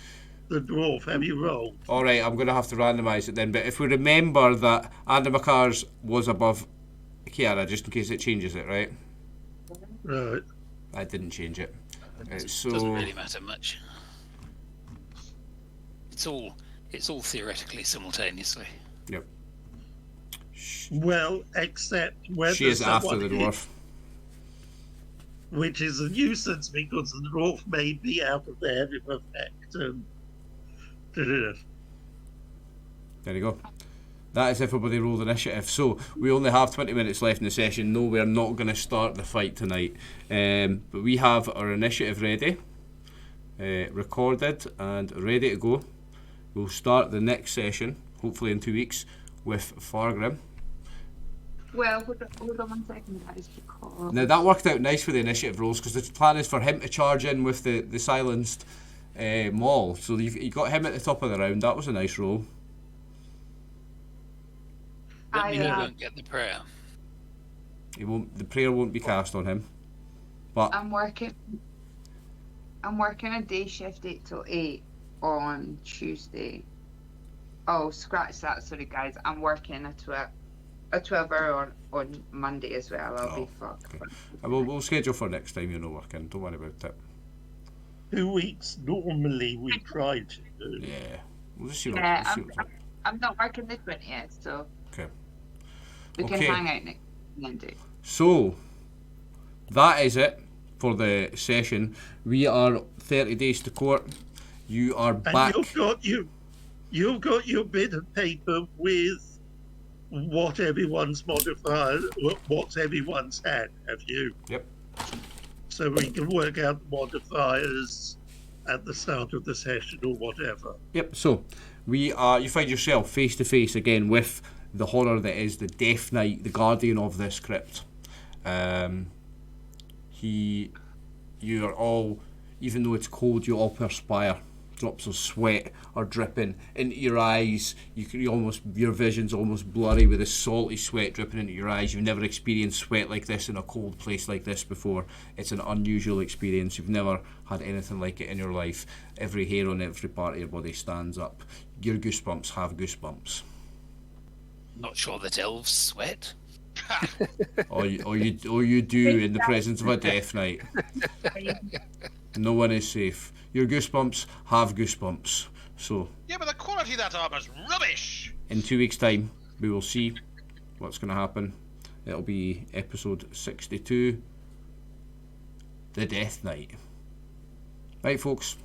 the dwarf? Have you rolled? Alright, I'm going to have to randomise it then. But if we remember that Andy McCarr's was above Kiara, just in case it changes it, right? Right. I didn't change it. So Doesn't really matter much. It's all theoretically simultaneously. Yep. Well, except whether She is after someone the dwarf. which is a nuisance because the dwarf may be out of their effect. And There you go. That is everybody rolled initiative. So we only have 20 minutes left in the session. No, we're not going to start the fight tonight. But we have our initiative ready, recorded and ready to go. We'll start the next session, hopefully in 2 weeks, with Fargrim. Well, hold on 1 second, guys. Because... Now that worked out nice for the initiative rolls because the plan is for him to charge in with the silenced maul. So you got him at the top of the round. That was a nice roll. Let me know I don't get the prayer. He won't. The prayer won't be cast on him. But I'm working a day shift 8 till 8 on Tuesday. Oh, scratch that. Sorry, guys. I'm working a 12-hour on Monday as well. I'll be fucked. Okay. We'll schedule for next time you're not working. Don't worry about it. 2 weeks normally we try to do. Yeah. We'll just see what. Yeah, We'll see what's up. I'm not working the 20th, so Okay. we can Okay. hang out next Monday. So that is it for the session. We are 30 days to court. You are back. And you've got your bit of paper with what everyone's modifier, what's everyone's had, have you? Yep. So we can work out the modifiers at the start of the session or whatever. Yep. So you find yourself face to face again with the horror that is the Death Knight, the guardian of this crypt. You are all, even though it's cold, you all perspire. Drops of sweat are dripping into your eyes. Your vision's almost blurry with this salty sweat dripping into your eyes. You've never experienced sweat like this in a cold place like this before. It's an unusual experience. You've never had anything like it in your life. Every hair on every part of your body stands up. Your goosebumps have goosebumps. Not sure that elves sweat. Or you do in the presence of a Death Knight. No one is safe. Your goosebumps have goosebumps. So Yeah, but the quality of that armor's rubbish. in 2 weeks' time, we will see what's going to happen. It'll be episode 62, The Death Knight. Right, folks.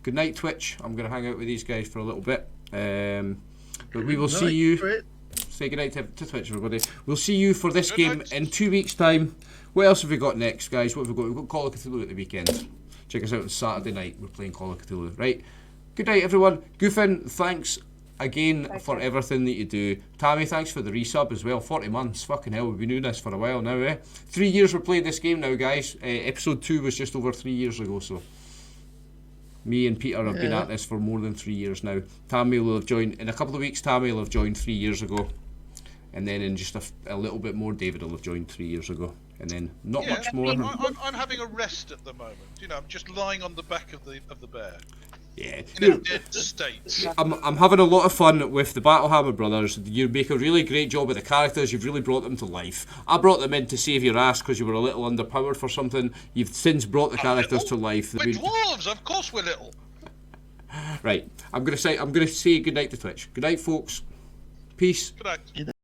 Good night, Twitch. I'm going to hang out with these guys for a little bit. But we will see you. Fred. Say goodnight to Twitch, everybody. We'll see you for this Good game night. in 2 weeks' time. What else have we got next, guys? What have we got? We've got Call of Cthulhu at the weekend. Check us out on Saturday night. We're playing Call of Cthulhu. Right. Good night, everyone. Goofin, thanks again for everything that you do. Tammy, thanks for the resub as well. 40 months. Fucking hell, we've been doing this for a while now, eh? 3 years we're playing this game now, guys. Episode 2 was just over 3 years ago, so... Me and Peter have been at this for more than 3 years now. Tammy will have joined... In a couple of weeks, Tammy will have joined 3 years ago. And then in just a little bit more, David will have joined 3 years ago. And then not Yeah, much more. I'm having a rest at the moment. You know, I'm just lying on the back of the bear Yeah. in a dead state. I'm having a lot of fun with the Battlehammer brothers. You make a really great job with the characters. You've really brought them to life. I brought them in to save your ass because you were a little underpowered for something. You've since brought the characters to life. We're dwarves, of course we're little. Right. I'm gonna say goodnight to Twitch. Good night, folks. Peace. Good night.